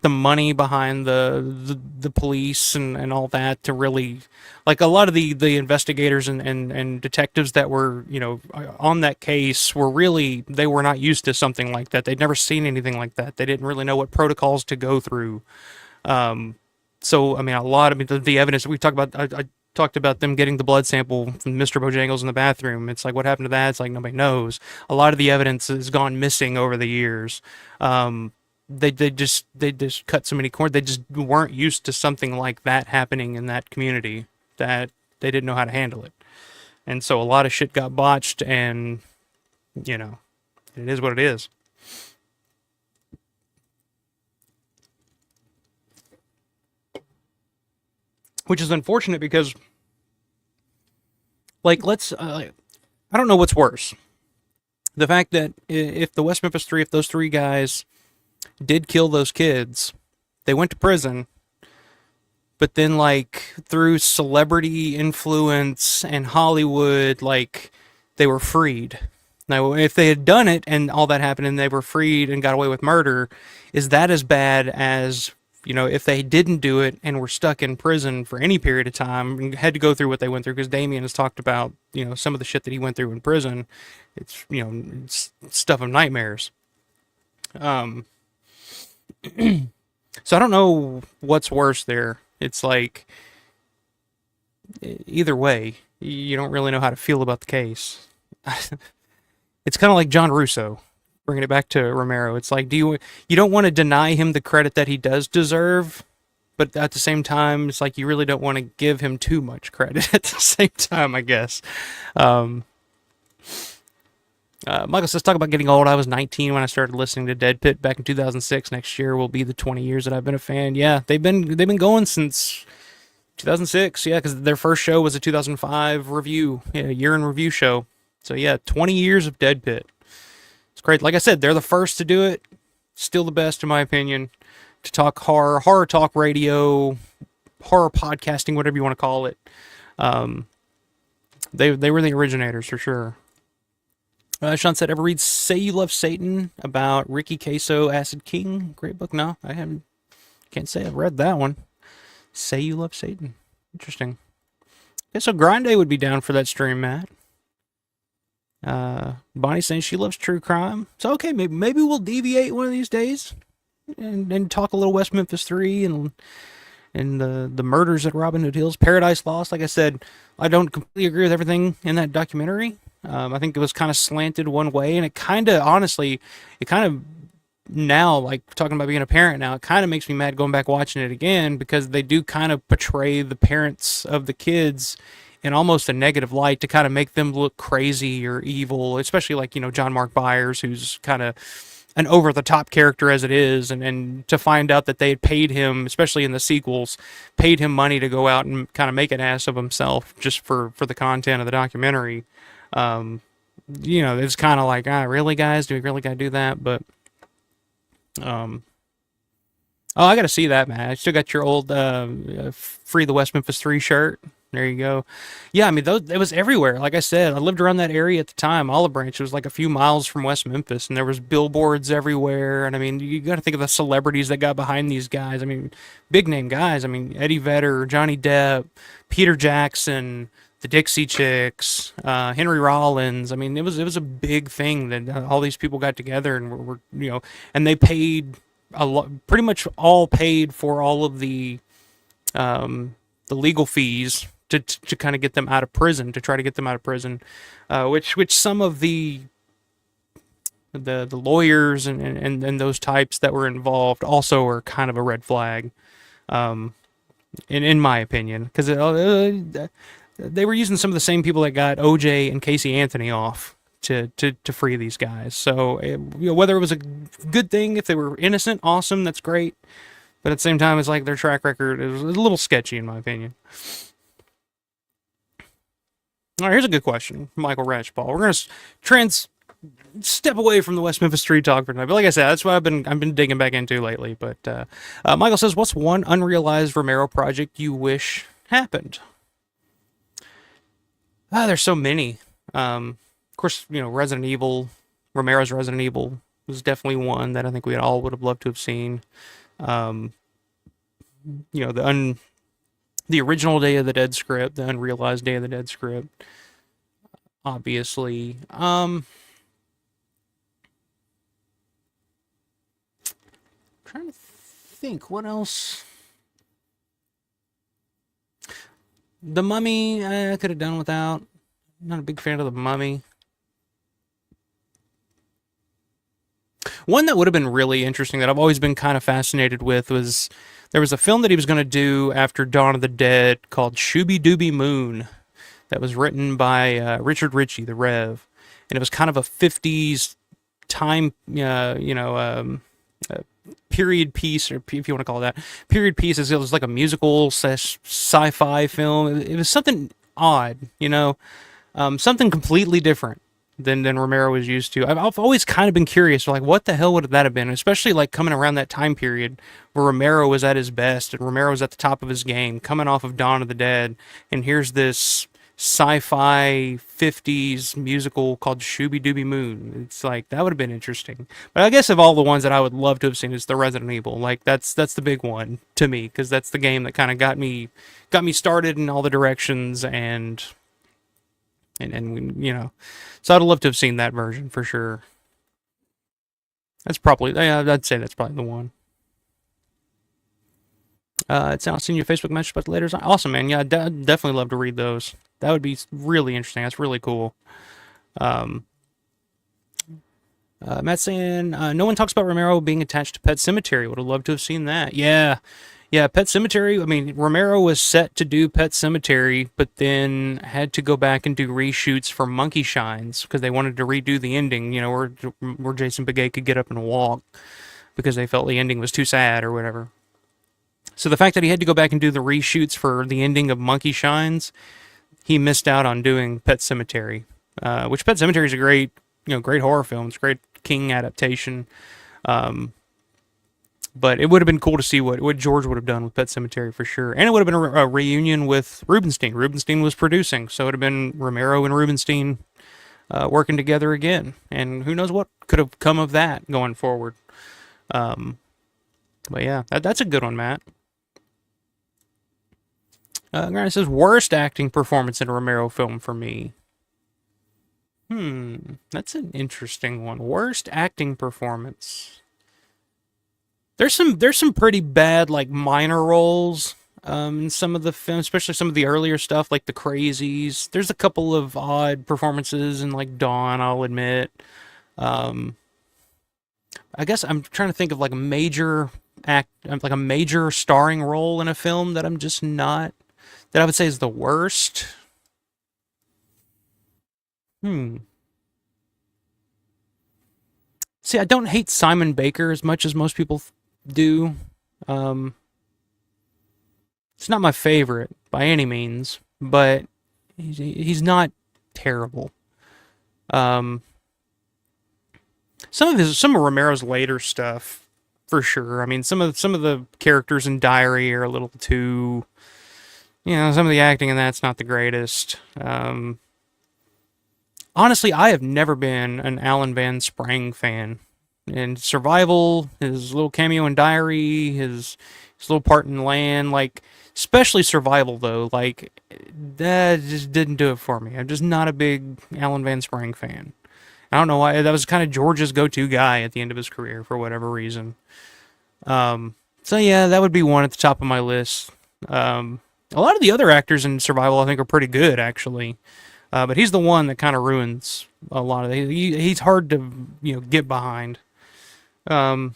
the money behind the police and all that to really, like, a lot of the investigators and detectives that were, on that case were really, they were not used to something like that. They'd never seen anything like that. They didn't really know what protocols to go through. So, I mean, the evidence that we talked about, I talked about them getting the blood sample from Mr. Bojangles in the bathroom. It's like, what happened to that? It's like, nobody knows. A lot of the evidence has gone missing over the years. They just cut so many corners. They just weren't used to something like that happening in that community, that they didn't know how to handle it. And so a lot of shit got botched, and, it is what it is. Which is unfortunate because, like, I don't know what's worse. The fact that if the West Memphis 3, if those 3 guys did kill those kids, they went to prison, but then, like, through celebrity influence and Hollywood, like, they were freed. Now, if they had done it and all that happened and they were freed and got away with murder, is that as bad as, if they didn't do it and were stuck in prison for any period of time and had to go through what they went through? Because Damien has talked about, some of the shit that he went through in prison. It's, it's stuff of nightmares. So I don't know what's worse there. It's like, either way, you don't really know how to feel about the case. It's kind of like John Russo, bringing it back to Romero. It's like, you don't want to deny him the credit that he does deserve, but at the same time, it's like you really don't want to give him too much credit at the same time, I guess. Michael says, talk about getting old. I was 19 when I started listening to Dead Pit back in 2006. Next year will be the 20 years that I've been a fan. Yeah, they've been going since 2006. Yeah, because their first show was a 2005 review, year in review show. So yeah, 20 years of Dead Pit. It's great. Like I said, they're the first to do it. Still the best, in my opinion, to talk horror talk radio, horror podcasting, whatever you want to call it. They were the originators for sure. Sean said, ever read Say You Love Satan about Ricky Queso, Acid King? Great book. No, I haven't. Can't say I've read that one. Say You Love Satan. Interesting. Okay, so Grande would be down for that stream, Matt. Bonnie saying she loves true crime. So, okay, maybe we'll deviate one of these days and talk a little West Memphis 3 and the murders at Robin Hood Hills. Paradise Lost, like I said, I don't completely agree with everything in that documentary. I think it was kind of slanted one way, and it kind of, honestly, now, like talking about being a parent now, it kind of makes me mad going back watching it again, because they do kind of portray the parents of the kids in almost a negative light to kind of make them look crazy or evil, especially like, John Mark Byers, who's kind of an over the top character as it is, and to find out that they had paid him, especially in the sequels, paid him money to go out and kind of make an ass of himself just for the content of the documentary. It's kind of like, really, guys, do we really gotta do that? But oh, I gotta see that, man. I still got your old Free the West Memphis 3 shirt. There you go. Yeah, I mean, it was everywhere. Like I said, I lived around that area at the time. Olive Branch was like a few miles from West Memphis, and there was billboards everywhere. And I mean, you got to think of the celebrities that got behind these guys. I mean, big name guys. I mean, Eddie Vedder, Johnny Depp, Peter Jackson, the Dixie Chicks, Henry Rollins. I mean, it was a big thing that all these people got together and were and they paid a lot, pretty much all paid for all of the legal fees to kind of get them out of prison, to try to get them out of prison, which some of the lawyers and those types that were involved also are kind of a red flag, in my opinion, because they were using some of the same people that got OJ and Casey Anthony off to free these guys. So whether it was a good thing, if they were innocent, awesome, that's great. But at the same time, it's like their track record is a little sketchy, in my opinion. All right, here's a good question, Michael Ratchball. We're gonna step away from the West Memphis 3 talk for tonight. But like I said, that's what I've been digging back into lately. But Michael says, "What's one unrealized Romero project you wish happened?" There's so many. Of course, Resident Evil, Romero's Resident Evil was definitely one that I think we all would have loved to have seen. The original Day of the Dead script, the unrealized Day of the Dead script, obviously. Trying to think what else. The Mummy, I could have done without. Not a big fan of The Mummy. One that would have been really interesting that I've always been kind of fascinated with was, there was a film that he was going to do after Dawn of the Dead called Shooby Dooby Moon that was written by Richard Ritchie, the Rev. And it was kind of a 50s time, period piece, or if you want to call it that, period piece. It was like a musical sci-fi film. It was something odd, something completely different than Romero was used to. I've always kind of been curious, like, what the hell would that have been? Especially like coming around that time period where Romero was at his best and Romero was at the top of his game, coming off of Dawn of the Dead, and here's this sci-fi 50s musical called Shooby Dooby Moon. It's like, that would have been interesting. But I guess of all the ones that I would love to have seen is the Resident Evil. Like, that's the big one to me, because that's the game that kind of got me started in all the directions, and so I'd love to have seen that version for sure. That's probably, I'd say that's probably the one. It's now seen your Facebook message about the later. Awesome, man. Yeah, I'd definitely love to read those. That would be really interesting. That's really cool. Matt's saying, no one talks about Romero being attached to Pet Sematary. Would have loved to have seen that. Yeah, Pet Sematary. I mean, Romero was set to do Pet Sematary, but then had to go back and do reshoots for Monkey Shines because they wanted to redo the ending, where Jason Begay could get up and walk, because they felt the ending was too sad or whatever. So the fact that he had to go back and do the reshoots for the ending of Monkey Shines, he missed out on doing Pet Sematary, which Pet Sematary is a great horror film. It's a great King adaptation. But it would have been cool to see what George would have done with Pet Sematary for sure. And it would have been a reunion with Rubenstein. Rubenstein was producing, so it would have been Romero and Rubenstein working together again. And who knows what could have come of that going forward. But yeah, that's a good one, Matt. Grant says, worst acting performance in a Romero film for me. That's an interesting one. Worst acting performance. There's some pretty bad, like, minor roles in some of the films, especially some of the earlier stuff, like The Crazies. There's a couple of odd performances in, like, Dawn, I'll admit. But I guess I'm trying to think of like a major like a major starring role in a film that I'm just not, that I would say is the worst. Hmm. See, I don't hate Simon Baker as much as most people do. Um, it's not my favorite by any means, but he's not terrible. Um, some of Romero's later stuff, for sure. I mean, some of the characters in Diary are a little too, some of the acting in that's not the greatest. Honestly, I have never been an Alan Van Sprang fan. And Survival, his little cameo in Diary, his little part in Land, like especially Survival though, like that just didn't do it for me. I'm just not a big Alan Van Sprang fan. I don't know why. That was kind of George's go-to guy at the end of his career for whatever reason. So yeah, that would be one at the top of my list. A lot of the other actors in Survival I think are pretty good actually. But he's the one that kind of ruins a lot of it. He's hard to get behind. So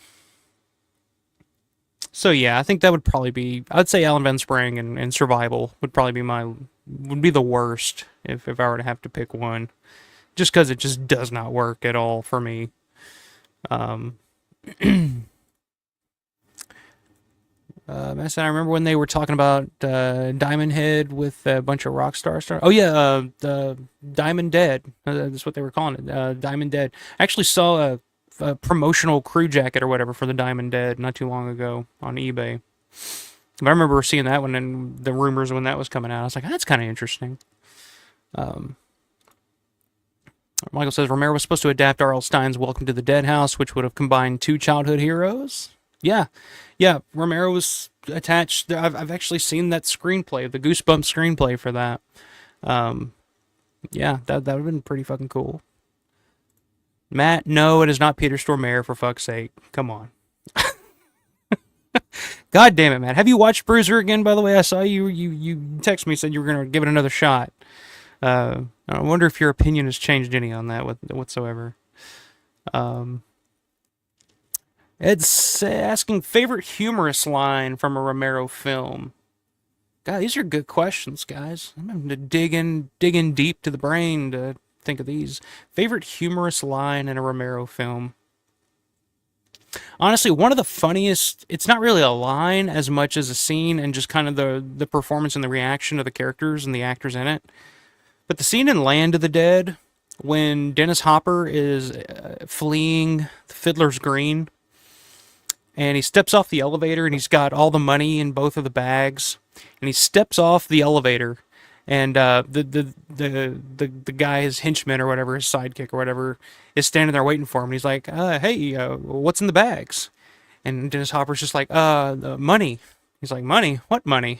yeah, I think that would probably be. I'd say Alan Van Sprang and Survival would probably be would be the worst if I were to have to pick one, just because it just does not work at all for me. I said I remember when they were talking about Diamond Head with a bunch of rock stars. Oh yeah, Diamond Dead. That's what they were calling it. Diamond Dead. I actually saw a promotional crew jacket or whatever for the Diamond Dead not too long ago on eBay. But I remember seeing that one and the rumors when that was coming out. I was like, that's kind of interesting. Michael says Romero was supposed to adapt R.L. Stein's Welcome to the Dead House, which would have combined two childhood heroes. Yeah, Romero was attached. I've actually seen that screenplay, the Goosebumps screenplay for that. Yeah, that would have been pretty fucking cool. Matt, no, it is not Peter Stormare, for fuck's sake. Come on. God damn it, Matt. Have you watched Bruiser again, by the way? I saw you text me, said you were going to give it another shot. I wonder if your opinion has changed any on that whatsoever. It's asking favorite humorous line from a Romero film. God, these are good questions, guys. I'm having to dig in deep to the brain to think of these. Favorite humorous line in a Romero film. Honestly, one of the funniest, it's not really a line as much as a scene and just kind of the performance and the reaction of the characters and the actors in it. But the scene in Land of the Dead, when Dennis Hopper is fleeing Fiddler's Green, and he steps off the elevator and he's got all the money in both of the bags, and he steps off the elevator, and the guy, his henchman or whatever, his sidekick or whatever, is standing there waiting for him. And he's like, hey, what's in the bags? And Dennis Hopper's just like, the money. He's like, money? What money?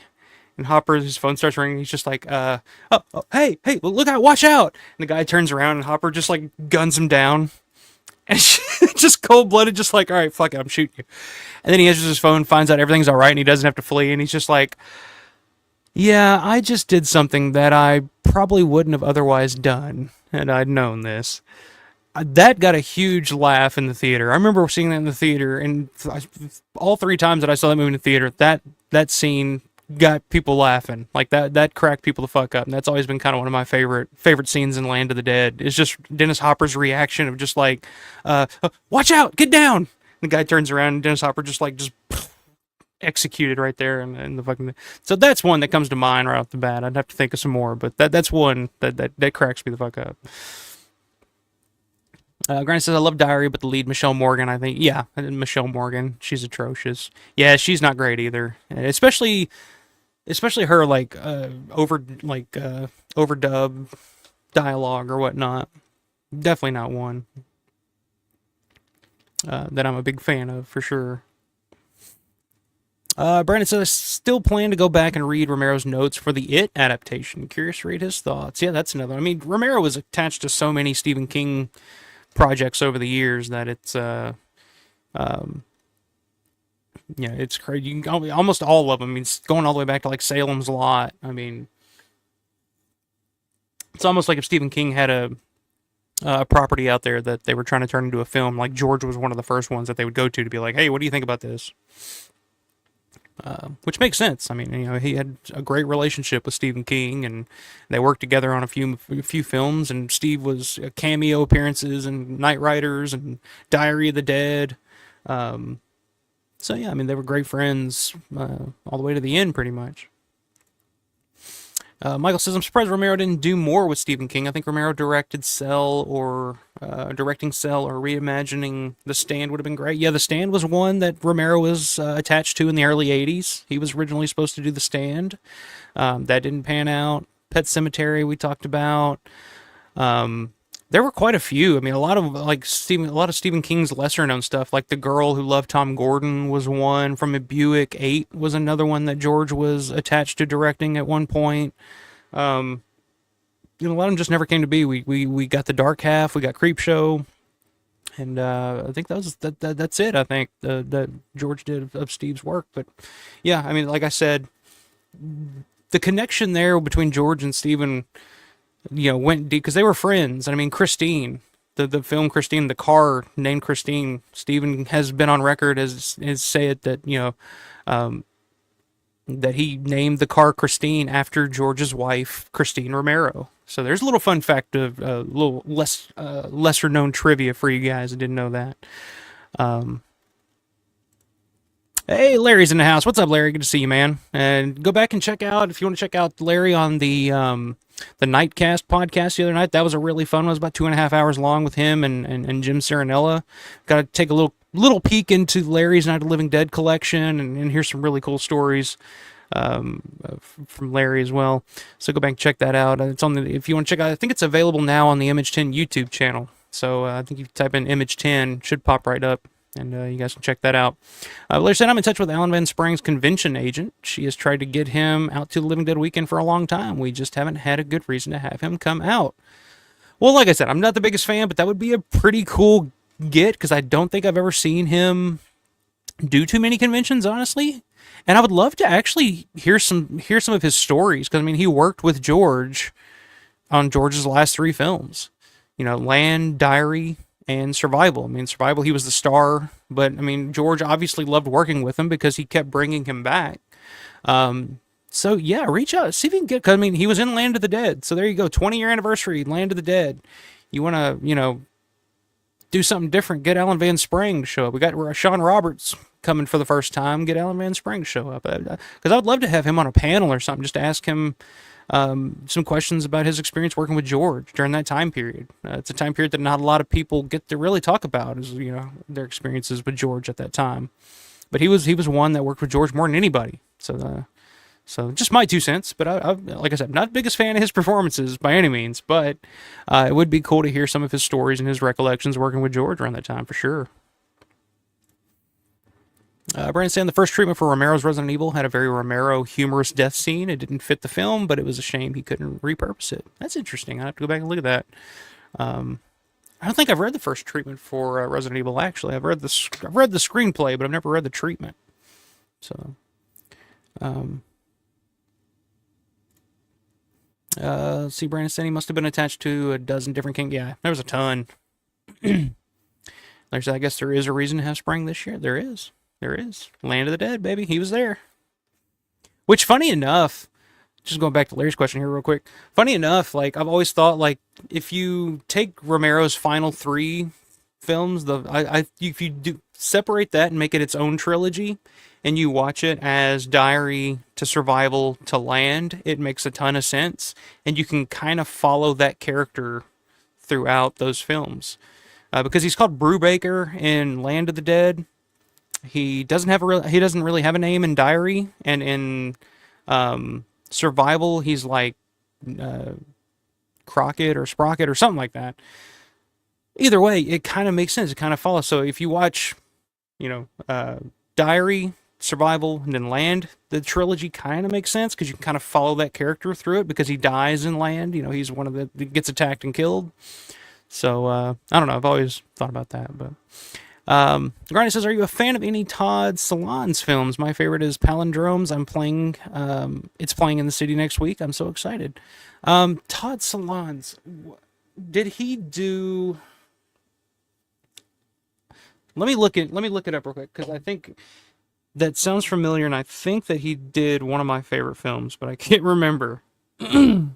And his phone starts ringing. He's just like, hey, well, look out, watch out. And the guy turns around and Hopper just like guns him down. And just cold-blooded, just like, all right, fuck it, I'm shooting you. And then he answers his phone, finds out everything's all right, and he doesn't have to flee. And he's just like, yeah, I just did something that I probably wouldn't have otherwise done, and I'd known this. That got a huge laugh in the theater. I remember seeing that in the theater, and all 3 times that I saw that movie in the theater, that scene got people laughing. Like that cracked people the fuck up. And that's always been kind of one of my favorite scenes in Land of the Dead. Is just Dennis Hopper's reaction of just like, watch out, get down. And the guy turns around and Dennis Hopper just executed right there and the fucking. So that's one that comes to mind right off the bat. I'd have to think of some more, but that's one that cracks me the fuck up. Grant says, I love Diary, but the lead, Michelle Morgan, I think, yeah, Michelle Morgan, she's atrocious. Yeah, she's not great either. Especially her, overdub dialogue or whatnot. Definitely not one that I'm a big fan of, for sure. Brandon says, I still plan to go back and read Romero's notes for the It adaptation. Curious to read his thoughts. Yeah, that's another. I mean, Romero was attached to so many Stephen King projects over the years that it's it's crazy. You can almost all of them. I mean, going all the way back to like Salem's Lot. I mean, it's almost like if Stephen King had a property out there that they were trying to turn into a film. Like George was one of the first ones that they would go to be like, hey, what do you think about this? Which makes sense. I mean, he had a great relationship with Stephen King, and they worked together on a few films. And Steve was cameo appearances in Night Riders and Diary of the Dead. So yeah, I mean, they were great friends all the way to the end, pretty much. Michael says, I'm surprised Romero didn't do more with Stephen King. I think Romero directing Cell or reimagining The Stand would have been great. Yeah, The Stand was one that Romero was attached to in the early 80s. He was originally supposed to do The Stand. That didn't pan out. Pet Cemetery we talked about. There were quite a few. I mean, a lot of Stephen King's lesser known stuff, like The Girl Who Loved Tom Gordon was one. From a Buick 8 was another one that George was attached to directing at one point. A lot of them just never came to be. We got The Dark Half, we got Creepshow, and I think that's it. I think that George did of Steve's work. But yeah, I mean, like I said, the connection there between George and Stephen, went deep because they were friends. And I mean, Christine, the film Christine, the car named Christine, Stephen has been on record as said that, that he named the car Christine after George's wife, Christine Romero. So there's a little fun fact of a little lesser known trivia for you guys that didn't know that. Hey, Larry's in the house. What's up, Larry? Good to see you, man. And go back and check out, if you want to check out Larry on the Nightcast podcast the other night. That was a really fun one. It was about 2.5 hours long with him and Jim Serenella. Got to take a little peek into Larry's Night of the Living Dead collection and hear some really cool stories from Larry as well. So go back and check that out. It's on if you want to check out, I think it's available now on the Image 10 YouTube channel. So I think if you type in Image 10, should pop right up. And you guys can check that out. Larry said, I'm in touch with Alan Van Sprang's convention agent. She has tried to get him out to the Living Dead weekend for a long time. We just haven't had a good reason to have him come out. Well, like I said, I'm not the biggest fan, but that would be a pretty cool get, because I don't think I've ever seen him do too many conventions, honestly. And I would love to actually hear some of his stories, because, I mean, he worked with George on George's last 3 films. Land, Diary, and Survival. I mean, Survival, he was the star, but I mean, George obviously loved working with him because he kept bringing him back. So yeah, reach out, see if you can get, because I mean, he was in Land of the Dead. So there you go, 20-year anniversary, Land of the Dead. You want to, do something different, get Alan Van Sprang to show up. We got Sean Roberts coming for the first time, get Alan Van Sprang to show up. Because I would love to have him on a panel or something, just to ask him some questions about his experience working with George during that time period. It's a time period that not a lot of people get to really talk about, is their experiences with George at that time. But he was one that worked with George more than anybody. So just my 2 cents. But I like I said, not the biggest fan of his performances by any means. But it would be cool to hear some of his stories and his recollections working with George around that time for sure. Brandon saying the first treatment for Romero's Resident Evil had a very Romero humorous death scene. It didn't fit the film, but it was a shame he couldn't repurpose it. That's interesting. I have to go back and look at that. I don't think I've read the first treatment for Resident Evil. Actually, I've read the screenplay, but I've never read the treatment. So, see, Brandon saying he must have been attached to a dozen different King. Yeah, there was a ton. Like I said, I guess there is a reason to have Sprang this year. There is. Land of the Dead, baby. He was there. Which, funny enough, just going back to Larry's question here real quick. Funny enough, like, I've always thought, like, if you take Romero's final 3 films, if you do separate that and make it its own trilogy, and you watch it as Diary to Survival to Land, it makes a ton of sense. And you can kind of follow that character throughout those films. Because he's called Brubaker in Land of the Dead. He doesn't really have a name in Diary, and in Survival he's like Crockett or Sprocket or something like that. Either way, it kind of makes sense. It kind of follows. So if you watch, Diary, Survival, and then Land, the trilogy kind of makes sense because you can kind of follow that character through it, because he dies in Land. He's one of that gets attacked and killed. So I don't know. I've always thought about that, but. Granny says, are you a fan of any Todd Solondz films? My favorite is Palindromes. It's playing in the city next week. I'm so excited. Todd Solondz. did he do? Let me look it up real quick because I think that sounds familiar, and I think that he did one of my favorite films, but I can't remember. Hold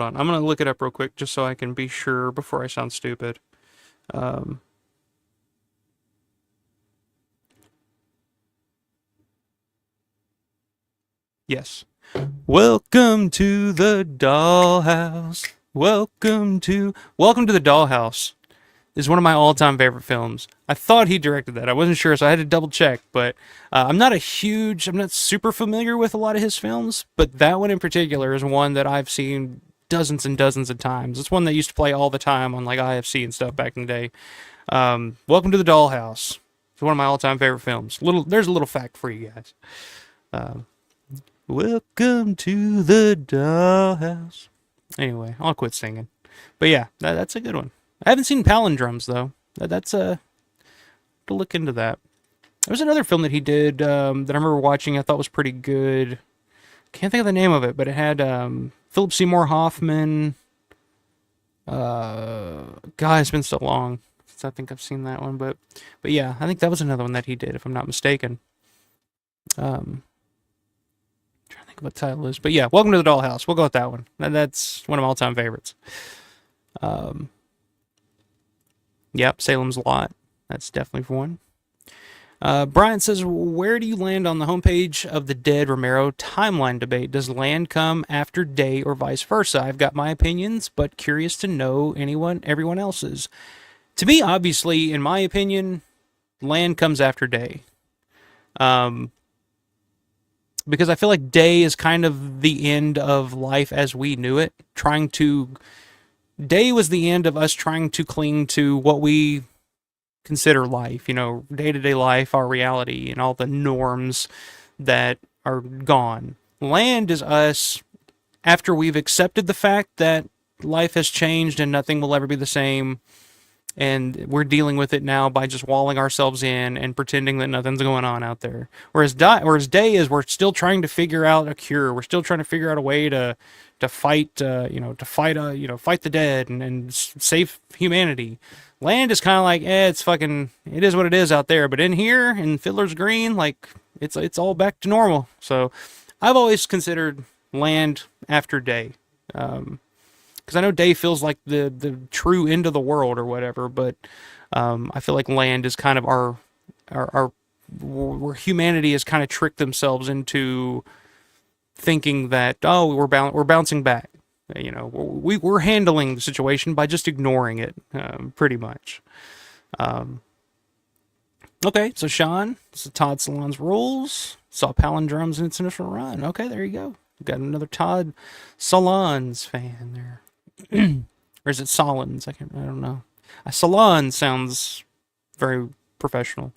on, I'm gonna look it up real quick just so I can be sure before I sound stupid. Yes. Welcome to the dollhouse. Welcome to the dollhouse. Is one of my all-time favorite films. I thought he directed that. I wasn't sure, so I had to double check. But I'm not super familiar with a lot of his films, but that one in particular is one that I've seen dozens and dozens of times. It's one that used to play all the time on like IFC and stuff back in the day. Welcome to the Dollhouse. It's one of my all-time favorite films. There's a little fact for you guys. Welcome to the Dollhouse. Anyway, I'll quit singing. But yeah, that's a good one. I haven't seen Palindromes, though. That's to look into that. There was another film that he did that I remember watching I thought was pretty good. Can't think of the name of it, but it had Philip Seymour Hoffman. God, it's been so long since I think I've seen that one. But yeah, I think that was another one that he did, if I'm not mistaken. Trying to think of what the title is. But yeah, Welcome to the Dollhouse. We'll go with that one. That's one of my all-time favorites. Yep, Salem's Lot. That's definitely one. Brian says, where do you land on the homepage of the Dead Romero timeline debate? Does Land come after Day or vice versa? I've got my opinions, but curious to know everyone else's. To me, obviously, in my opinion, Land comes after Day. Because I feel like Day is kind of the end of life as we knew it. Day was the end of us trying to cling to what we consider life, day-to-day life, our reality, and all the norms that are gone. Land is us after we've accepted the fact that life has changed and nothing will ever be the same, and we're dealing with it now by just walling ourselves in and pretending that nothing's going on out there. Whereas Day is we're still trying to figure out a cure. We're still trying to figure out a way to fight the dead and save humanity. Land is kind of like, it is what it is out there. But in here, in Fiddler's Green, like, it's all back to normal. So I've always considered Land after Day. Because I know Day feels like the true end of the world or whatever, but I feel like Land is kind of our where humanity has kind of tricked themselves into thinking that, we're bouncing back. We're handling the situation by just ignoring it, pretty much. Okay, so Sean, this is Todd Salon's Rules. Saw Palindromes in its initial run. Okay, there you go. Got another Todd Salons fan there. Or is it Solons? I don't know. Salon sounds very professional.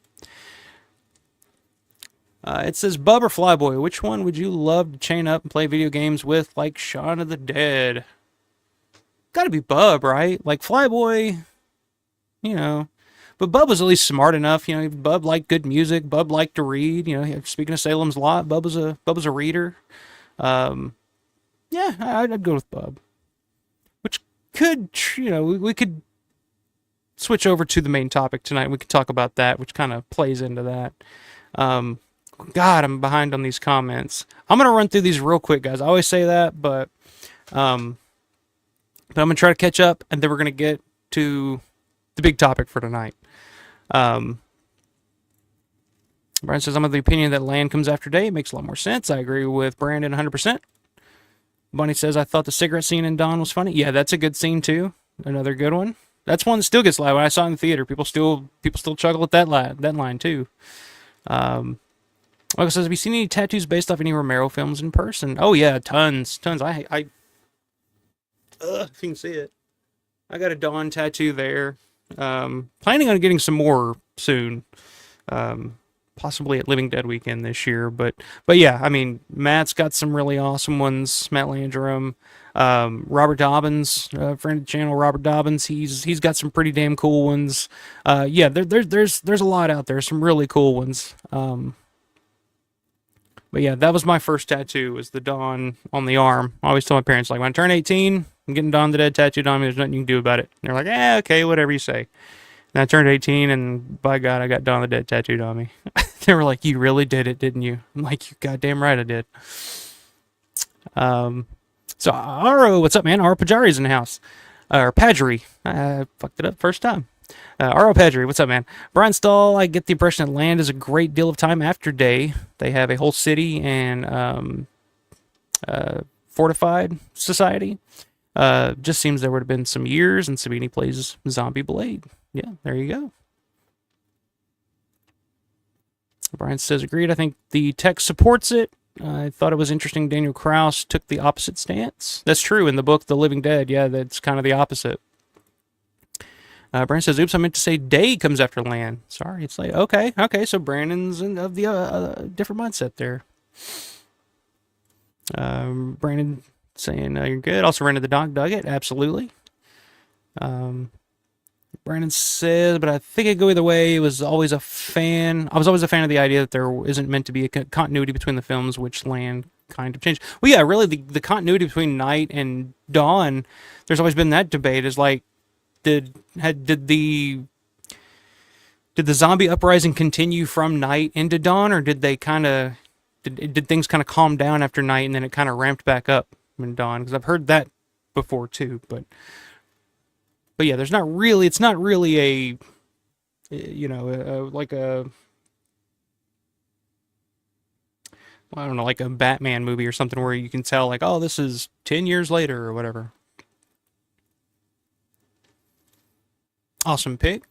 It says, Bub or Flyboy, which one would you love to chain up and play video games with, like Shaun of the Dead? Gotta be Bub, right? Like Flyboy, but Bub was at least smart enough. Bub liked good music. Bub liked to read. Speaking of Salem's Lot, Bub was a reader. Yeah, I'd go with Bub. Which could, we could switch over to the main topic tonight. We could talk about that, which kind of plays into that. God, I'm behind on these comments. I'm going to run through these real quick, guys. I always say that, but I'm going to try to catch up, and then we're going to get to the big topic for tonight. Brian says, I'm of the opinion that Land comes after Day. It makes a lot more sense. I agree with Brandon 100%. Bunny says, I thought the cigarette scene in Dawn was funny. Yeah, that's a good scene, too. Another good one. That's one that still gets loud. When I saw it in the theater, people still chuckle at that line, too. Michael says, have you seen any tattoos based off any Romero films in person? Oh yeah, tons. If you can see it, I got a Dawn tattoo there. Planning on getting some more soon. Possibly at Living Dead Weekend this year, but yeah, I mean, Matt's got some really awesome ones. Matt Landrum, Robert Dobbins, friend of the channel, Robert Dobbins. He's got some pretty damn cool ones. Yeah, there's a lot out there. Some really cool ones. But yeah, that was my first tattoo, was the Dawn on the arm. I always tell my parents, like, when I turn 18, I'm getting Dawn the Dead tattooed on me. There's nothing you can do about it. And they're like, okay, whatever you say. And I turned 18, and by God, I got Dawn the Dead tattooed on me. They were like, you really did it, didn't you? I'm like, you goddamn right I did. So, Aro, what's up, man? Aro Pajari's in the house. Or Padri. I fucked it up first time. Aro Padri, what's up, man? Brian Stahl, I get the impression that land is a great deal of time after day. They have a whole city and fortified society. Just seems there would have been some years, and Sabini plays Zombie Blade. Yeah, there you go. Brian says, agreed. I think the text supports it. I thought it was interesting Daniel Krauss took the opposite stance. That's true in the book The Living Dead. Yeah, that's kind of the opposite. Brandon says, oops, I meant to say day comes after land. Sorry, it's like, okay, so Brandon's of the different mindset there. Brandon saying, you're good. Also rented the dog dug it. Absolutely. Brandon says, but I think it go either way. I was always a fan of the idea that there isn't meant to be a continuity between the films, which land kind of changed. Well, yeah, really, the continuity between Night and Dawn, there's always been that debate, is like, did the zombie uprising continue from Night into Dawn, or did they kind of did things kind of calm down after Night and then it kind of ramped back up in Dawn? Because I've heard that before too, but yeah, it's not really a, like a, I don't know, like a Batman movie or something where you can tell, like, oh, this is 10 years later or whatever. Awesome pick.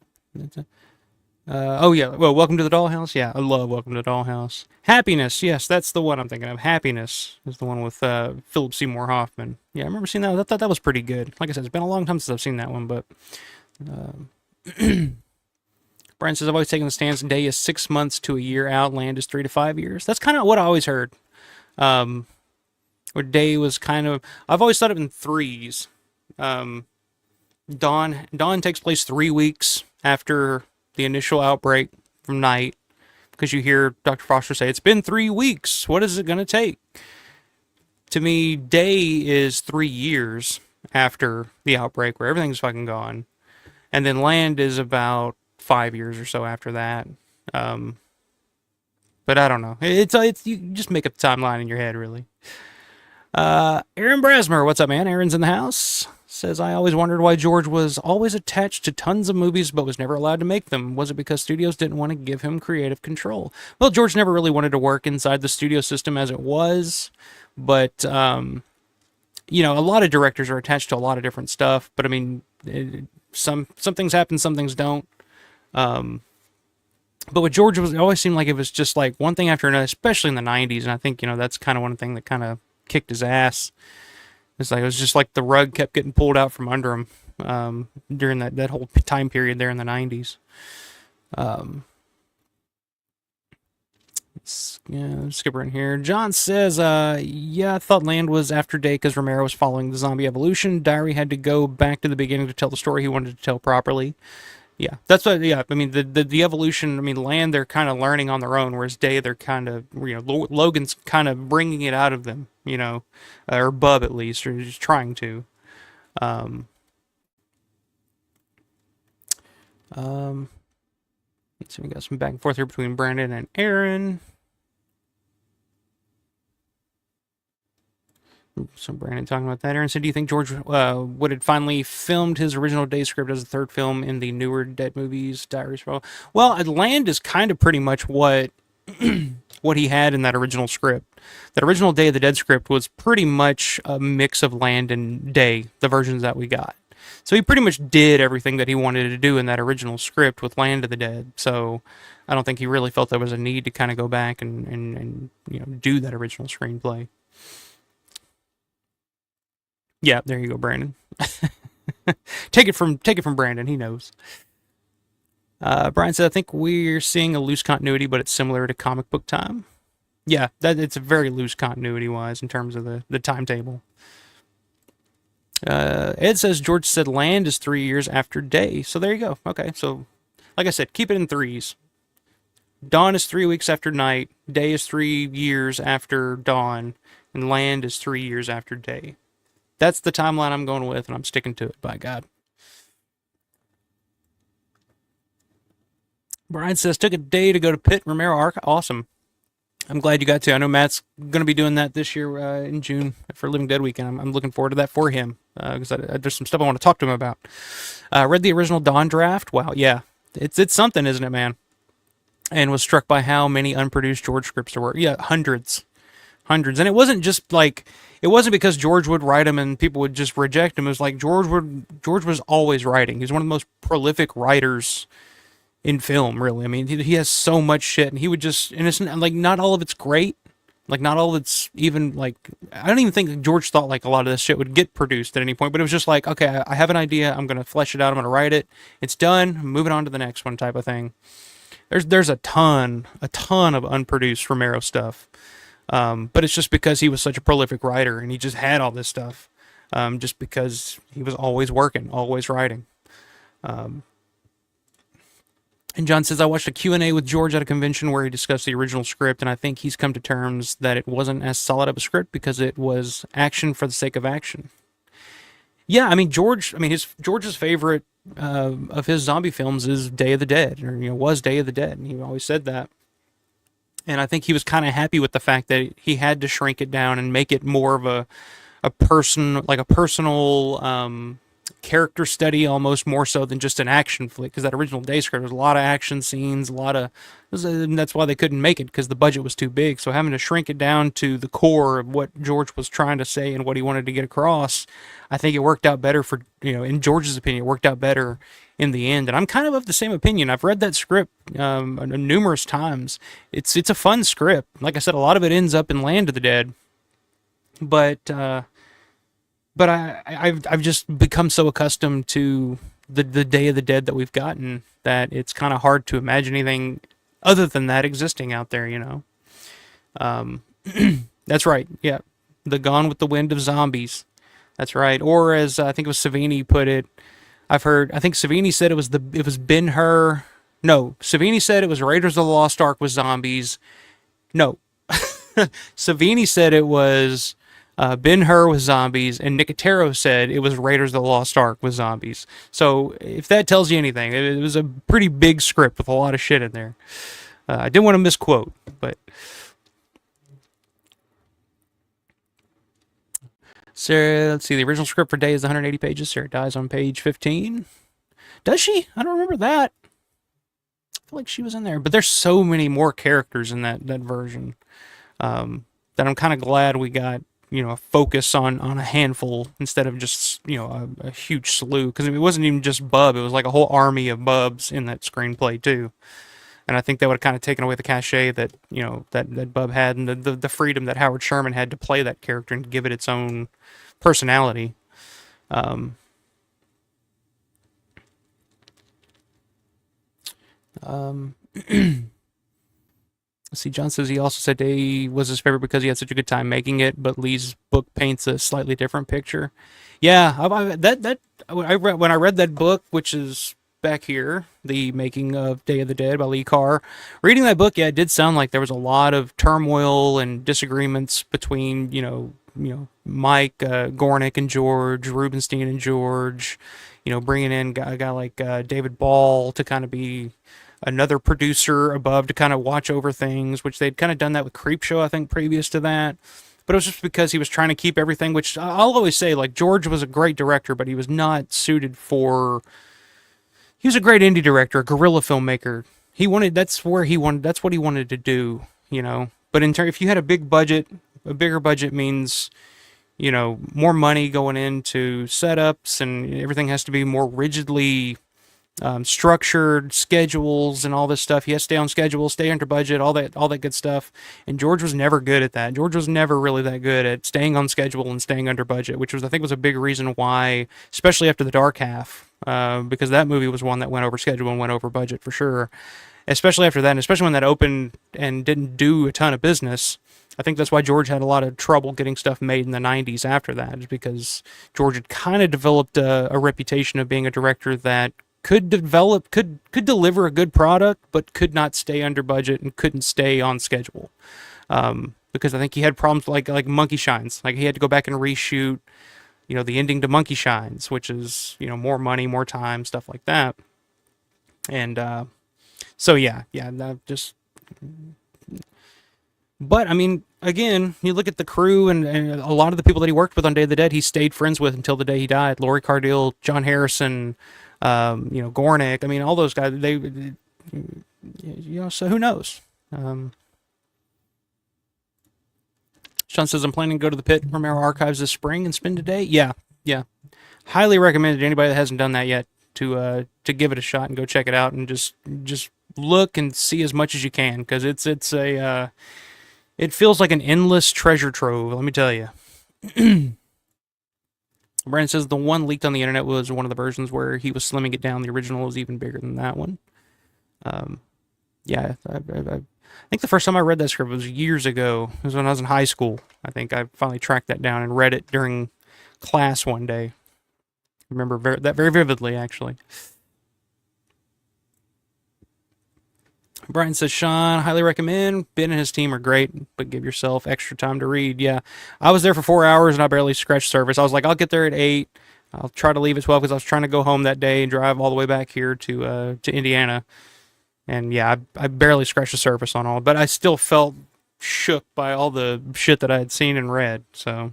Oh yeah, well, Welcome to the Dollhouse. Yeah, I love Welcome to the Dollhouse. Happiness, yes, that's the one I'm thinking of. Happiness is the one with Philip Seymour Hoffman. Yeah, I remember seeing that. I thought that was pretty good. Like I said, it's been a long time since I've seen that one, but Brian says, I've always taken the stance day is 6 months to a year out, land is 3 to 5 years. That's kind of what I always heard. Where day was kind of, I've always thought of it in threes. Dawn takes place 3 weeks after the initial outbreak from Night, because you hear Dr. Foster say, it's been 3 weeks. What is it going to take? To me, day is 3 years after the outbreak, where everything's fucking gone. And then land is about 5 years or so after that. But I don't know. It's you just make up the timeline in your head, really. Aaron Brasmer, what's up, man? Aaron's in the house. Says, I always wondered why George was always attached to tons of movies but was never allowed to make them. Was it because studios didn't want to give him creative control? Well, George never really wanted to work inside the studio system as it was, but, a lot of directors are attached to a lot of different stuff, but I mean, some things happen, some things don't. But with George, it always seemed like it was just like one thing after another, especially in the 90s, and I think, that's kind of one thing that kind of kicked his ass. It's like, it was just like the rug kept getting pulled out from under him during that whole time period there in the 90s. Skip right in here. John says, yeah, I thought land was after day because Romero was following the zombie evolution. Diary had to go back to the beginning to tell the story he wanted to tell properly. Yeah, that's what, yeah, I mean, the evolution, I mean, land, they're kind of learning on their own, whereas day, they're kind of, Logan's kind of bringing it out of them, or Bub at least, or just trying to. Let's see, we got some back and forth here between Brandon and Aaron. So Brandon talking about that. Aaron said, do you think George would have finally filmed his original day script as a third film in the newer Dead movies, Diaries? Well, Land is kind of pretty much what what he had in that original script. That original Day of the Dead script was pretty much a mix of Land and Day, the versions that we got. So he pretty much did everything that he wanted to do in that original script with Land of the Dead. So I don't think he really felt there was a need to kind of go back and do that original screenplay. Yeah, there you go, Brandon. Take it from Brandon. He knows. Brian said, I think we're seeing a loose continuity, but it's similar to comic book time. Yeah, it's a very loose continuity-wise in terms of the timetable. Ed says, George said Land is 3 years after Day. So there you go. Okay, so like I said, keep it in threes. dawn is 3 weeks after night, day is 3 years after dawn, and land is 3 years after day. That's the timeline I'm going with, and I'm sticking to it, by God. Brian says, took a day to go to Pitt Romero Arc. Awesome. I'm glad you got to. I know Matt's going to be doing that this year in June for Living Dead Weekend. I'm looking forward to that for him because there's some stuff I want to talk to him about. Read the original Dawn draft. Wow, yeah. It's something, isn't it, man? And was struck by how many unproduced George scripts there were. Yeah, hundreds. And it wasn't just like, it wasn't because George would write them and people would just reject him. It was like George was always writing. He's one of the most prolific writers in film, really. I mean, he has so much shit, and he would just, and it's like, not all of it's great. Like, not all of it's even, like, I don't even think George thought, like, a lot of this shit would get produced at any point, but it was just like, okay, I have an idea, I'm going to flesh it out, I'm going to write it, it's done, I'm moving on to the next one type of thing. There's a ton of unproduced Romero stuff. But it's just because he was such a prolific writer, and he just had all this stuff, just because he was always working, always writing. And John says, I watched a Q&A with George at a convention where he discussed the original script, and I think he's come to terms that it wasn't as solid of a script because it was action for the sake of action. Yeah, I mean, George's favorite of his zombie films is Day of the Dead, or, was Day of the Dead, and he always said that. And I think he was kind of happy with the fact that he had to shrink it down and make it more of a personal character study, almost more so than just an action flick. Because that original Day script was a lot of action scenes, and that's why they couldn't make it, because the budget was too big. So having to shrink it down to the core of what George was trying to say and what he wanted to get across, I think it worked out better for, in George's opinion, it worked out better in the end. And I'm kind of the same opinion. I've read that script numerous times. It's a fun script. Like I said, a lot of it ends up in Land of the Dead, but I've just become so accustomed to the Day of the Dead that we've gotten that it's kind of hard to imagine anything other than that existing out there. That's right. Yeah, the Gone with the Wind of zombies. That's right. Or as I think it was Savini put it, I think Savini said it was Ben-Hur. No, Savini said it was Raiders of the Lost Ark with zombies. No, Savini said it was Ben-Hur with zombies, and Nicotero said it was Raiders of the Lost Ark with zombies. So if that tells you anything, it was a pretty big script with a lot of shit in there. I didn't want to misquote, but... Sarah, let's see, the original script for Day is 180 pages. Sarah dies on page 15. Does she? I don't remember that. I feel like she was in there. But there's so many more characters in that version that I'm kind of glad we got, a focus on a handful instead of just, a huge slew. Because it wasn't even just Bub. It was like a whole army of Bubs in that screenplay, too. And I think that would have kind of taken away the cachet that, that Bub had, and the freedom that Howard Sherman had to play that character and give it its own personality. Let's see, John says he also said Day was his favorite because he had such a good time making it, but Lee's book paints a slightly different picture. Yeah, when I read that book, which is back here, The Making of Day of the Dead by Lee Carr, reading that book, yeah, it did sound like there was a lot of turmoil and disagreements between, Mike Gornick and George, Rubenstein and George, bringing in a guy like David Ball to kind of be another producer above to kind of watch over things, which they'd kind of done that with Creepshow, I think, previous to that. But it was just because he was trying to keep everything, which I'll always say, like, George was a great director, but he was not suited for... He was a great indie director, a guerrilla filmmaker. That's what he wanted to do, But if you had a bigger budget means, more money going into setups, and everything has to be more rigidly structured, schedules and all this stuff. He has to stay on schedule, stay under budget, all that good stuff. And George was never good at that. George was never really that good at staying on schedule and staying under budget, which I think was a big reason why, especially after The Dark Half, because that movie was one that went over schedule and went over budget for sure. Especially after that, and especially when that opened and didn't do a ton of business. I think that's why George had a lot of trouble getting stuff made in the 90s after that, is because George had kind of developed a reputation of being a director that could deliver a good product, but could not stay under budget and couldn't stay on schedule. Because I think he had problems like Monkey Shines. Like he had to go back and reshoot, the ending to Monkey Shines, which is, more money, more time, stuff like that. And so yeah, that just. But I mean, again, you look at the crew and a lot of the people that he worked with on Day of the Dead, he stayed friends with until the day he died. Laurie Cardille, John Harrison, Gornick. I mean, all those guys. So who knows? Sean says, I'm planning to go to the Pit Romero Archives this spring and spend a day. Yeah. Highly recommended to anybody that hasn't done that yet to give it a shot and go check it out and just look and see as much as you can, because it feels like an endless treasure trove, let me tell you. Brandon says the one leaked on the internet was one of the versions where he was slimming it down. The original was even bigger than that one. Yeah, I think the first time I read that script was years ago. It was when I was in high school. I think I finally tracked that down and read it during class one day. I remember that very vividly, actually. Brian says, Sean, highly recommend. Ben and his team are great, but give yourself extra time to read. Yeah, I was there for 4 hours and I barely scratched surface. I was like, I'll get there at 8. I'll try to leave at 12 because I was trying to go home that day and drive all the way back here to Indiana. And yeah, I barely scratched the surface on all, but I still felt shook by all the shit that I had seen and read. So,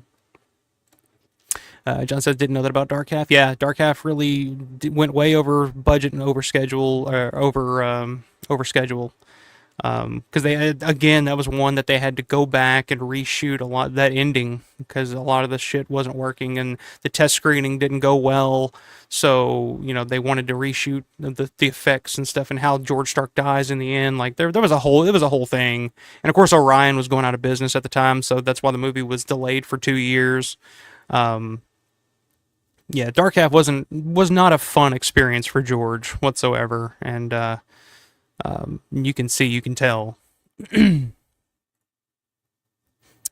John says, didn't know that about Dark Half. Yeah, Dark Half really went way over budget and over schedule, over schedule. Because they had, again, that was one that they had to go back and reshoot a lot, that ending, because a lot of the shit wasn't working and the test screening didn't go well. So, they wanted to reshoot the effects and stuff and how George Stark dies in the end. Like there was a whole thing. And of course, Orion was going out of business at the time. So that's why the movie was delayed for 2 years. Yeah, Dark Half was not a fun experience for George whatsoever. And, you can tell.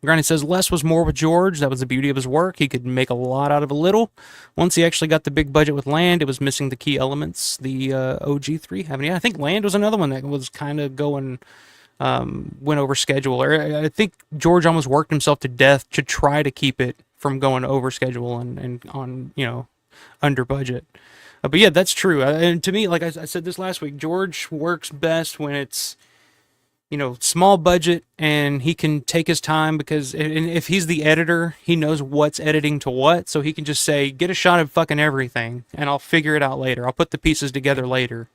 Granny says less was more with George. That was the beauty of his work. He could make a lot out of a little. Once he actually got the big budget with Land, it was missing the key elements. The OG3 haven't. Yeah, I think Land was another one that was kind of went over schedule. Or I think George almost worked himself to death to try to keep it from going over schedule and on under budget. But yeah, that's true. And to me, like I said this last week, George works best when it's, small budget and he can take his time, because if he's the editor, he knows what's editing to what. So he can just say, get a shot of fucking everything and I'll figure it out later. I'll put the pieces together later.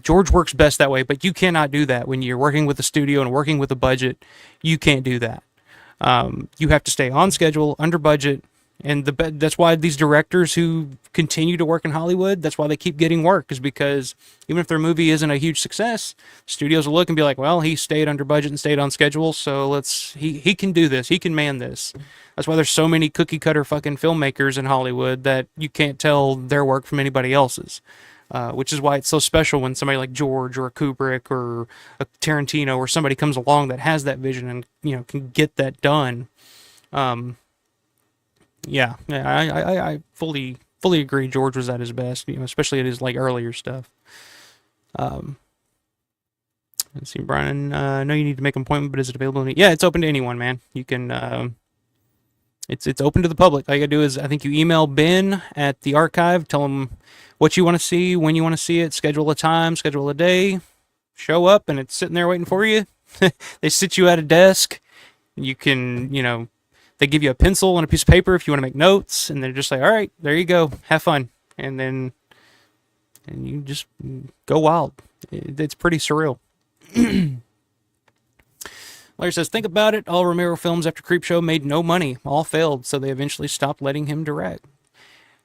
George works best that way, but you cannot do that when you're working with a studio and working with a budget. You can't do that. You have to stay on schedule, under budget. And that's why these directors who continue to work in Hollywood, that's why they keep getting work, is because even if their movie isn't a huge success, studios will look and be like, well, he stayed under budget and stayed on schedule, so he can do this, he can man this. That's why there's so many cookie cutter fucking filmmakers in Hollywood that you can't tell their work from anybody else's. Which is why it's so special when somebody like George or a Kubrick or a Tarantino or somebody comes along that has that vision and can get that done. Yeah, I fully agree. George was at his best, especially at his earlier stuff. Let's see, Brian. I know you need to make an appointment, but is it available? Yeah, it's open to anyone, man. You can. It's open to the public. All you gotta do is, I think you email Ben at the archive, tell him what you want to see, when you want to see it, schedule a time, schedule a day, show up, and it's sitting there waiting for you. They sit you at a desk. You can, they give you a pencil and a piece of paper if you want to make notes, and they're just like, all right, there you go, have fun. And you just go wild. It's pretty surreal. Larry says, think about it. All Romero films after Creepshow made no money. All failed, so they eventually stopped letting him direct.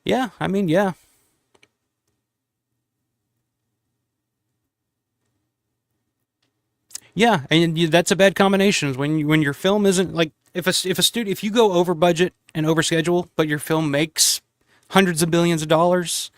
Yeah, I mean, yeah. Yeah, and that's a bad combination. When your film isn't like, if you go over budget and over schedule, but your film makes hundreds of billions of dollars,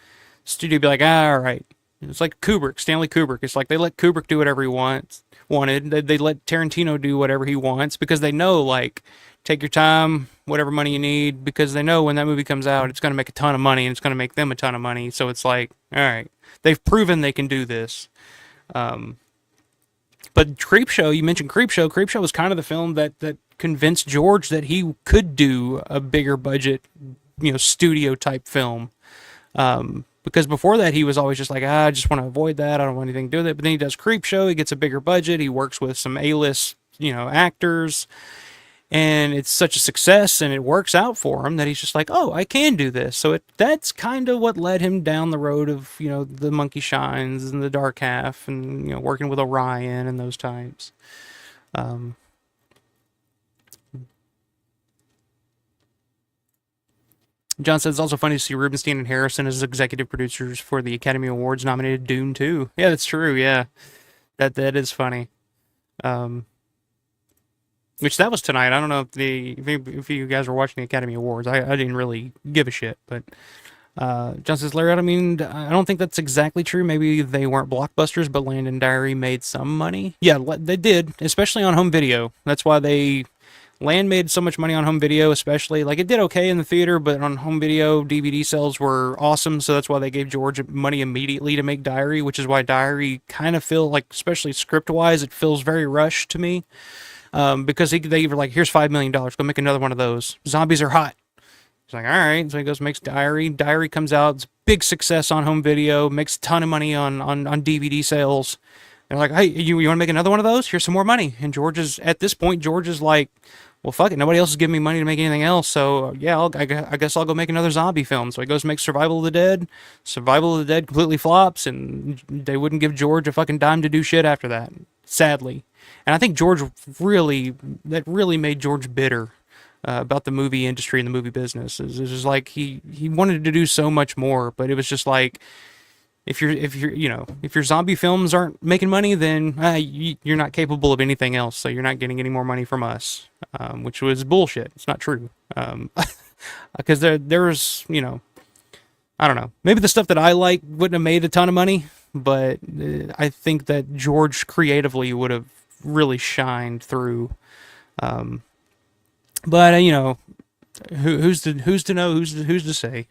studio be like, all right. It's like Stanley Kubrick. It's like they let Kubrick do whatever he wants. wanted. They let Tarantino do whatever he wants because they know, like, take your time, whatever money you need, because they know when that movie comes out, it's going to make a ton of money and it's going to make them a ton of money. So it's like, all right, they've proven they can do this. But Creepshow, you mentioned Creepshow. Creepshow was kind of the film that convinced George that he could do a bigger budget, studio type film. Because before that, he was always just like, I just want to avoid that. I don't want anything to do with it. But then he does Creepshow. He gets a bigger budget. He works with some A-list, actors. And it's such a success and it works out for him that he's just like, oh, I can do this. So that's kind of what led him down the road of, the Monkey Shines and the Dark Half and, working with Orion and those types. John says it's also funny to see Rubenstein and Harrison as executive producers for the Academy Awards nominated Dune 2. Yeah, that's true. Yeah, that is funny. Which that was tonight. I don't know if you guys were watching the Academy Awards. I didn't really give a shit. But John says, Larry, I don't think that's exactly true. Maybe they weren't blockbusters, but Land and Diary made some money. Yeah, they did, especially on home video. That's why Land made so much money on home video, especially. Like, it did okay in the theater, but on home video, DVD sales were awesome, so that's why they gave George money immediately to make Diary, which is why Diary kind of feel like, especially script-wise, it feels very rushed to me. Because they were like, here's $5 million, go make another one of those. Zombies are hot. He's like, all right. So he goes, makes Diary. Diary comes out. It's a big success on home video. Makes a ton of money on DVD sales. They're like, hey, you want to make another one of those? Here's some more money. And at this point, George is like, well, fuck it. Nobody else is giving me money to make anything else. So, yeah, I guess I'll go make another zombie film. So he goes make Survival of the Dead. Survival of the Dead completely flops, and they wouldn't give George a fucking dime to do shit after that, sadly. And I think that really made George bitter about the movie industry and the movie business. It was just like he wanted to do so much more, but it was just like, if your zombie films aren't making money, then you're not capable of anything else. So you're not getting any more money from us, which was bullshit. It's not true. Because there's I don't know. Maybe the stuff that I like wouldn't have made a ton of money, but I think that George creatively would have really shined through. But who's to know? Who's to say?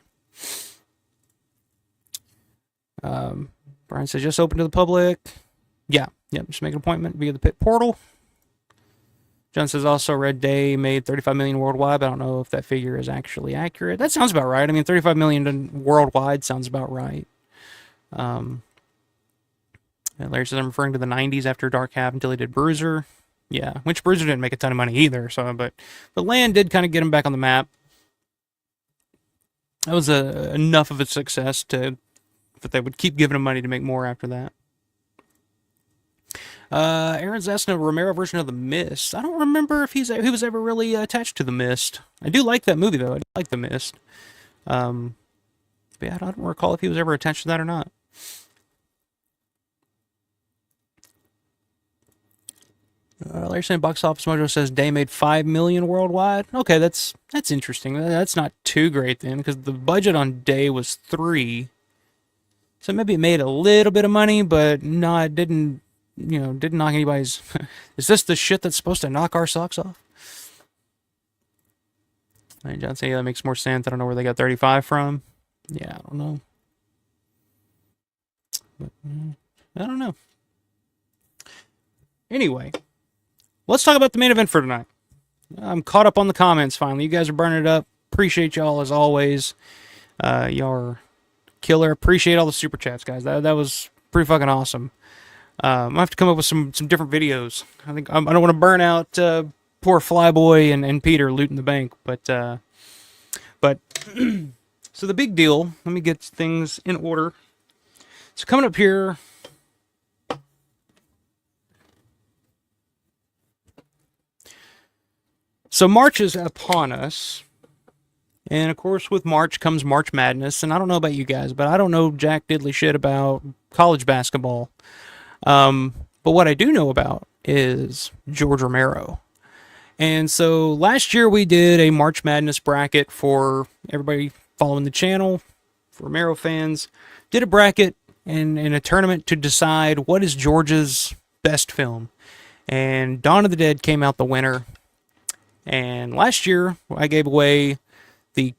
Brian says just open to the public. Yeah, just make an appointment via the pit portal. John says also Red Day made 35 million worldwide, but I don't know if that figure is actually accurate. That sounds about right. I mean, 35 million worldwide sounds about right. And Larry says I'm referring to the 90s after Dark Half until he did Bruiser. Yeah, which Bruiser didn't make a ton of money either. So, but Land did kind of get him back on the map. That was enough of a success that they would keep giving him money to make more after that. Aaron's asking a Romero version of The Mist. I don't remember if he was ever really attached to The Mist. I do like that movie, though. I do like The Mist. But yeah, I don't recall if he was ever attached to that or not. Larry saying Box Office Mojo says Day made 5 million worldwide. Okay, that's interesting. That's not too great then, because the budget on Day was 3. So maybe it made a little bit of money, but no, it didn't knock anybody's... Is this the shit that's supposed to knock our socks off? And John saying, yeah, that makes more sense. I don't know where they got 35 from. Yeah, I don't know. But, I don't know. Anyway, let's talk about the main event for tonight. I'm caught up on the comments finally. You guys are burning it up. Appreciate y'all as always. Y'all are killer. Appreciate all the super chats, guys. That was pretty fucking awesome. I have to come up with some different videos. I think I don't want to burn out poor Flyboy and Peter looting the bank, but so the big deal. Let me get things in order. So coming up here. So March is upon us. And, of course, with March comes March Madness. And I don't know about you guys, but I don't know jack diddly shit about college basketball. But what I do know about is George Romero. And so last year we did a March Madness bracket for everybody following the channel, for Romero fans. Did a bracket and a tournament to decide what is George's best film. And Dawn of the Dead came out the winner. And last year, I gave away the,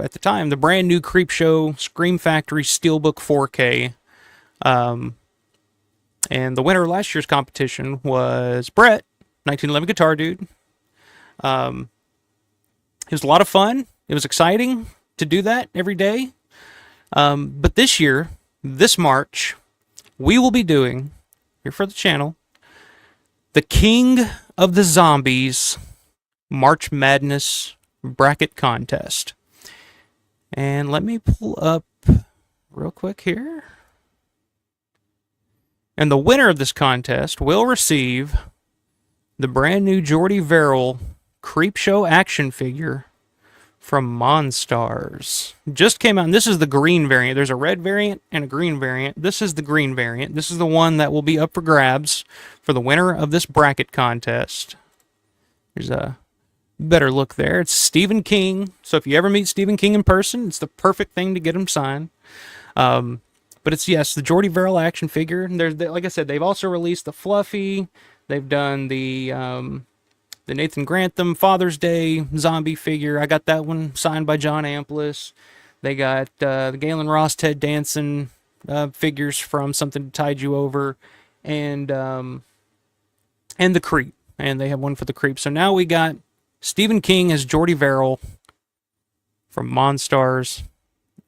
at the time, the brand new Creepshow Scream Factory Steelbook 4K. And the winner of last year's competition was Brett, 1911 Guitar Dude. It was a lot of fun. It was exciting to do that every day. But this year, this March, we will be doing, here for the channel, the King of the Zombies March Madness Bracket Contest. And let me pull up real quick here. And the winner of this contest will receive the brand new Jordy Verrill Creepshow action figure from Monstars. Just came out, and this is the green variant. There's a red variant and a green variant. This is the green variant. This is the one that will be up for grabs for the winner of this bracket contest. There's a better look there. It's Stephen King. So if you ever meet Stephen King in person, it's the perfect thing to get him signed. But it's, yes, the Jordy Verrill action figure. There's, like I said, they've also released the Fluffy. They've done the Nathan Grantham Father's Day zombie figure. I got that one signed by John Amplis. They got the Galen Ross Ted Danson figures from Something to Tide You Over, and the Creep. And they have one for the Creep. So now we got Stephen King as Jordy Verrill from Monstars.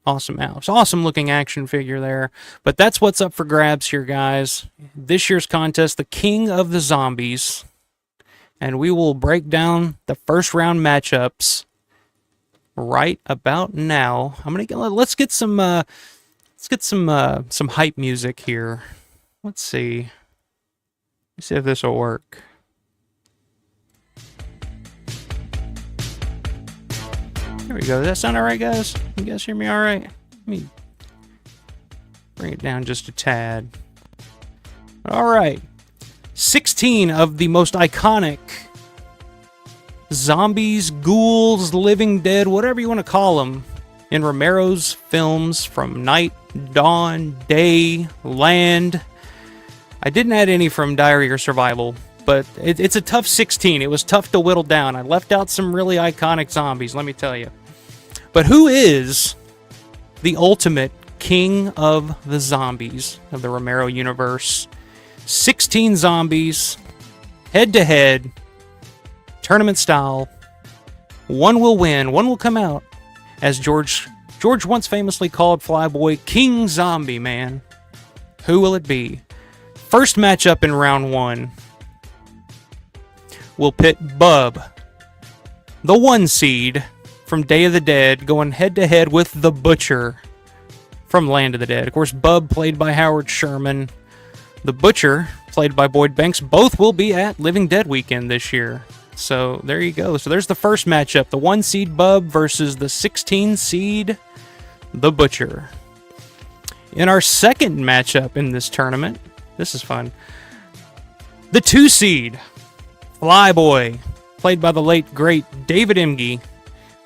Awesome house. Awesome looking action figure there. But that's what's up for grabs here, guys. This year's contest, the King of the Zombies. And we will break down the first round matchups right about now. Let's get some hype music here. Let's see. Let's see if this will work. There we go. Does that sound all right, guys? You guys hear me all right? Let me bring it down just a tad. All right. 16 of the most iconic zombies, ghouls, living dead, whatever you want to call them, in Romero's films from Night, Dawn, Day, Land. I didn't add any from Diary or Survival, but it's a tough 16. It was tough to whittle down. I left out some really iconic zombies, let me tell you. But who is the ultimate king of the zombies of the Romero universe? 16 zombies, head-to-head, tournament style. One will win, one will come out, as George once famously called Flyboy King Zombie Man. Who will it be? First matchup in round one will pit Bub, the 1 seed from Day of the Dead, going head-to-head with the Butcher from Land of the Dead. Of course, Bub, played by Howard Sherman. The Butcher, played by Boyd Banks. Both will be at Living Dead weekend this year. So there you go. So there's the first matchup. The 1 seed Bub versus the 16 seed The Butcher. In our second matchup in this tournament, this is fun. The 2 seed Flyboy, played by the late, great David Emge,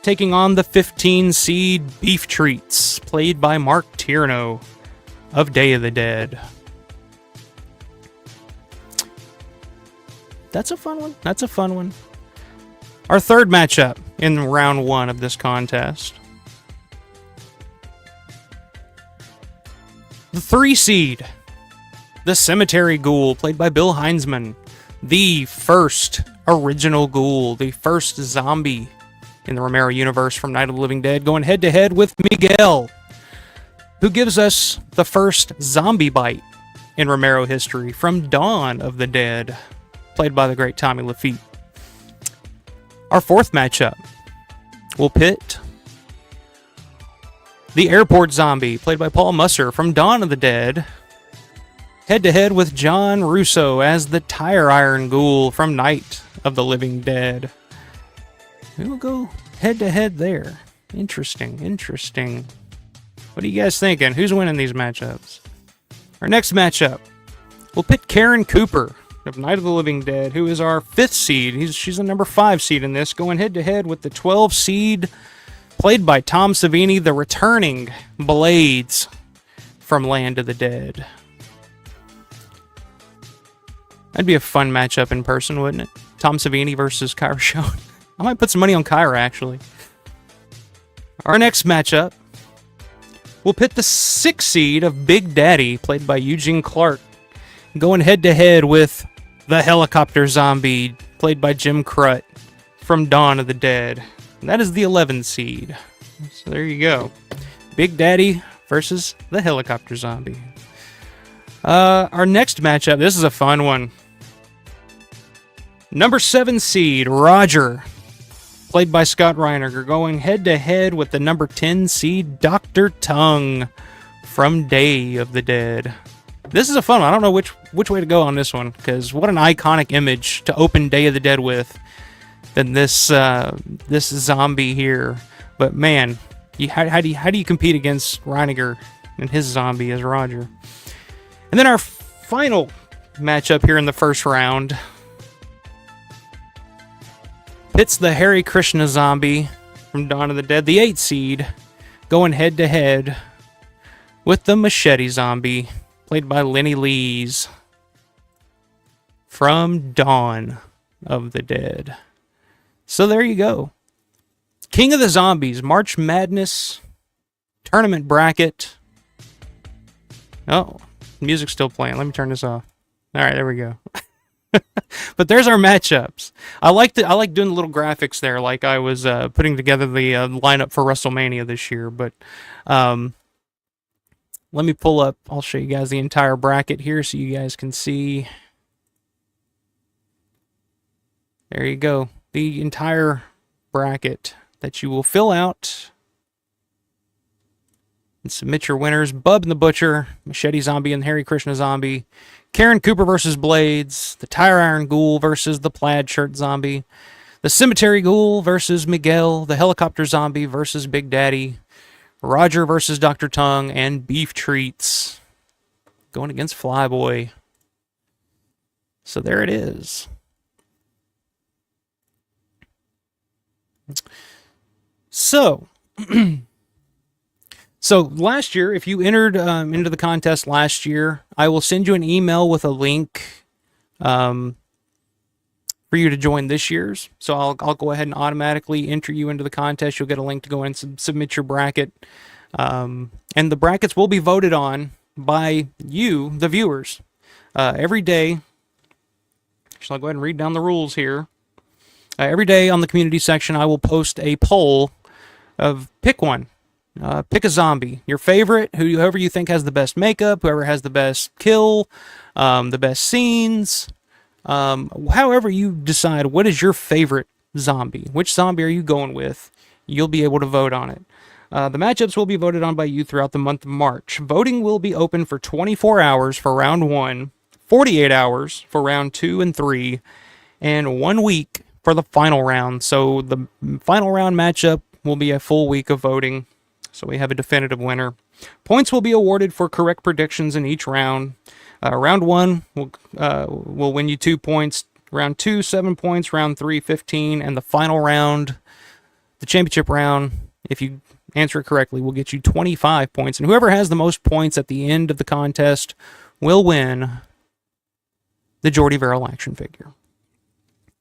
taking on the 15 seed Beef Treats, played by Mark Tierno of Day of the Dead. That's a fun one. That's a fun one. Our third matchup in round one of this contest. The 3 seed, the Cemetery Ghoul, played by Bill Heinzman. The first original ghoul, the first zombie in the Romero universe from Night of the Living Dead, going head-to-head with Miguel, who gives us the first zombie bite in Romero history from Dawn of the Dead, played by the great Tommy Lafitte. Our fourth matchup will pit the Airport Zombie, played by Paul Musser from Dawn of the Dead, head-to-head with John Russo as the Tire Iron Ghoul from Night of the Living Dead. We will go head-to-head there. Interesting, interesting. What are you guys thinking? Who's winning these matchups? Our next matchup, we'll pit Karen Cooper of Night of the Living Dead, who is our 5th seed. She's the number 5 seed in this, going head-to-head with the 12 seed, played by Tom Savini, the returning Blades from Land of the Dead. That'd be a fun matchup in person, wouldn't it? Tom Savini versus Kyra Schoen. I might put some money on Kyra, actually. Our next matchup will pit the 6th seed of Big Daddy, played by Eugene Clark, going head-to-head with the Helicopter Zombie, played by Jim Crut, from Dawn of the Dead. And that is the 11th seed. So there you go. Big Daddy versus the Helicopter Zombie. Our next matchup, this is a fun one. Number 7 seed, Roger, played by Scott Reiniger, going head-to-head with the number 10 seed, Dr. Tongue, from Day of the Dead. This is a fun one. I don't know which way to go on this one, because what an iconic image to open Day of the Dead with than this this zombie here. But man, how do you compete against Reiniger and his zombie as Roger? And then our final matchup here in the first round pits the Hare Krishna Zombie from Dawn of the Dead, the 8th seed, going head-to-head with the Machete Zombie, played by Lenny Lees, from Dawn of the Dead. So there you go. King of the Zombies, March Madness tournament bracket. Oh, music's still playing. Let me turn this off. All right, there we go. But there's our matchups. I like doing the little graphics there, like I was putting together the lineup for WrestleMania this year. But let me pull up. I'll show you guys the entire bracket here so you guys can see. There you go. The entire bracket that you will fill out and submit your winners. Bub and the Butcher, Machete Zombie and Hare Krishna Zombie, Karen Cooper versus Blades, the Tire Iron Ghoul versus the Plaid Shirt Zombie, the Cemetery Ghoul versus Miguel, the Helicopter Zombie versus Big Daddy, Roger versus Dr. Tongue, and Beef Treats going against Flyboy. So there it is. So, last year, if you entered into the contest last year, I will send you an email with a link for you to join this year's. So I'll go ahead and automatically enter you into the contest. You'll get a link to go in and submit your bracket. And the brackets will be voted on by you, the viewers, every day. So I'll go ahead and read down the rules here. Every day on the community section, I will post a poll of pick one. Pick a zombie. Your favorite, whoever you think has the best makeup, whoever has the best kill, the best scenes. However you decide what is your favorite zombie. Which zombie are you going with? You'll be able to vote on it. The matchups will be voted on by you throughout the month of March. Voting will be open for 24 hours for round 1, 48 hours for round 2 and 3, and 1 week for the final round. So the final round matchup will be a full week of voting. So we have a definitive winner. Points will be awarded for correct predictions in each round. Round 1 will win you 2 points. Round 2, 7 points. Round 3, 15. And the final round, the championship round, if you answer it correctly, will get you 25 points. And whoever has the most points at the end of the contest will win the Jordy Verrill action figure.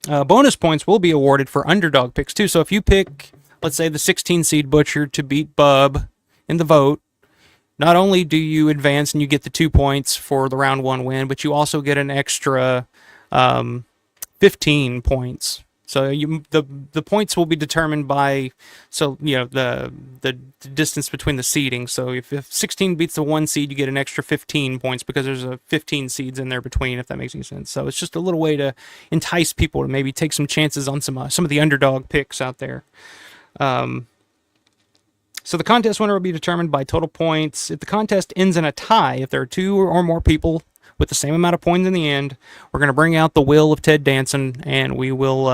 Bonus points will be awarded for underdog picks too. So if you pick, let's say, the 16 seed Butcher to beat Bub in the vote, not only do you advance and you get the 2 points for the round 1 win, but you also get an extra 15 points. So the points will be determined by, the distance between the seeding. So if 16 beats the 1 seed, you get an extra 15 points because there's 15 seeds in there between, if that makes any sense. So it's just a little way to entice people to maybe take some chances on some of the underdog picks out there. So the contest winner will be determined by total points. If the contest ends in a tie, if there are 2 or more people with the same amount of points in the end, we're going to bring out the wheel of Ted Danson, and we will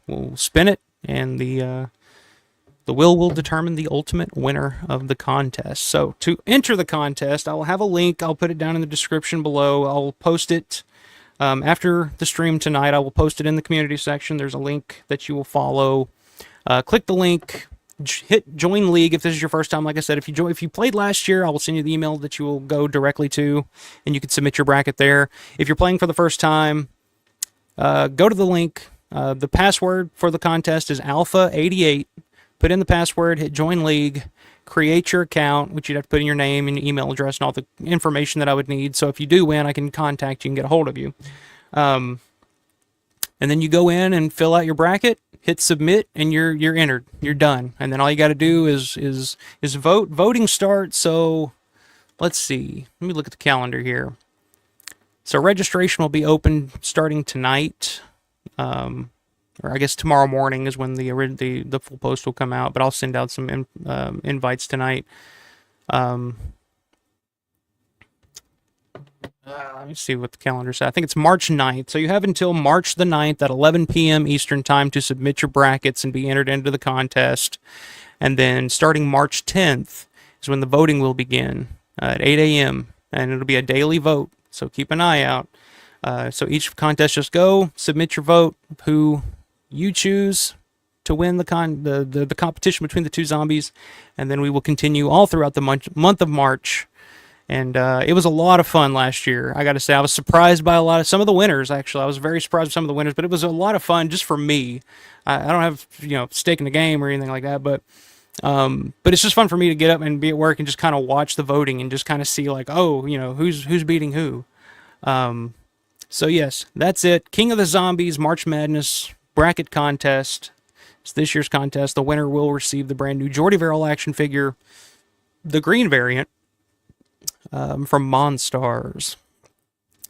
we'll spin it, and the wheel will determine the ultimate winner of the contest. So to enter the contest, I will have a link. I'll put it down in the description below. I'll post it after the stream tonight. I will post it in the community section. There's a link that you will follow. Click the link. Hit join league if this is your first time. Like I said, if you played last year, I will send you the email that you will go directly to, and you can submit your bracket there. If you're playing for the first time, go to the link. The password for the contest is Alpha88. Put in the password, hit Join League, create your account, which you'd have to put in your name and your email address and all the information that I would need. So if you do win, I can contact you and get a hold of you. And then you go in and fill out your bracket, hit submit, and you're entered. You're done. And then all you got to do is vote. Voting starts. So let's see. Let me look at the calendar here. So registration will be open starting tonight. Or I guess tomorrow morning is when the full post will come out. But I'll send out some invites tonight. Let me see what the calendar says. I think it's March 9th. So you have until March the 9th at 11 p.m. Eastern Time to submit your brackets and be entered into the contest. And then starting March 10th is when the voting will begin at 8 a.m. And it'll be a daily vote. So keep an eye out. So each contest, just go, submit your vote, who you choose to win the competition between the two zombies. And then we will continue all throughout the month of March. And it was a lot of fun last year. I got to say, I was surprised by some of the winners, actually. I was very surprised with some of the winners, but it was a lot of fun just for me. I don't have, stake in the game or anything like that, but it's just fun for me to get up and be at work and just kind of watch the voting and just kind of see like, oh, who's beating who. So yes, that's it. King of the Zombies March Madness bracket contest. It's this year's contest. The winner will receive the brand new Jordy Verrill action figure, the green variant, from Monstars.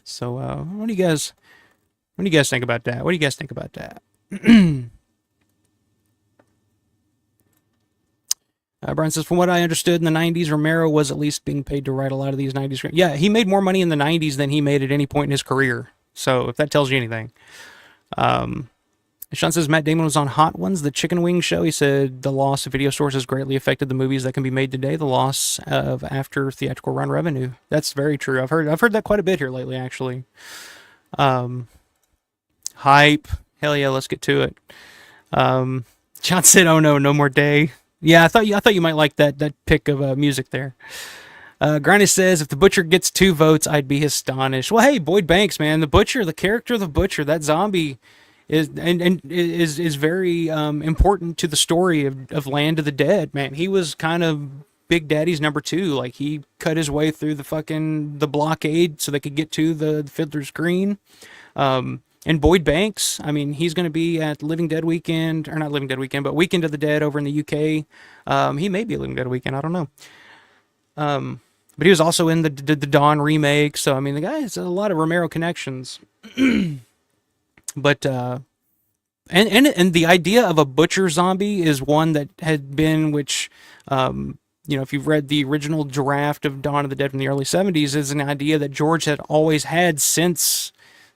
So, what do you guys think about that? What do you guys think about that? Brian says, from what I understood in the 90s, Romero was at least being paid to write a lot of these 90s. Yeah, he made more money in the 90s than he made at any point in his career. So, if that tells you anything. Sean says, Matt Damon was on Hot Ones, the chicken wing show. He said, the loss of video stores has greatly affected the movies that can be made today. The loss of after theatrical run revenue. That's very true. I've heard that quite a bit here lately, actually. Hype. Hell yeah, let's get to it. John said, oh no more day. Yeah, I thought you might like that pick of music there. Granny says, if the Butcher gets 2 votes, I'd be astonished. Well, hey, Boyd Banks, man, the Butcher, the character of the Butcher, that zombie is very important to the story of Land of the Dead, man. He was kind of Big Daddy's number 2. Like, he cut his way through the blockade so they could get to the Fiddler's Green. And Boyd Banks, I mean, he's going to be at Living Dead Weekend, or not Living Dead Weekend, but Weekend of the Dead over in the UK. He may be at Living Dead Weekend, I don't know. But he was also in the Dawn remake, so I mean, the guy has a lot of Romero connections. But and the idea of a butcher zombie is one that had been, which if you've read the original draft of Dawn of the Dead from the early 70s, is an idea that George had always had since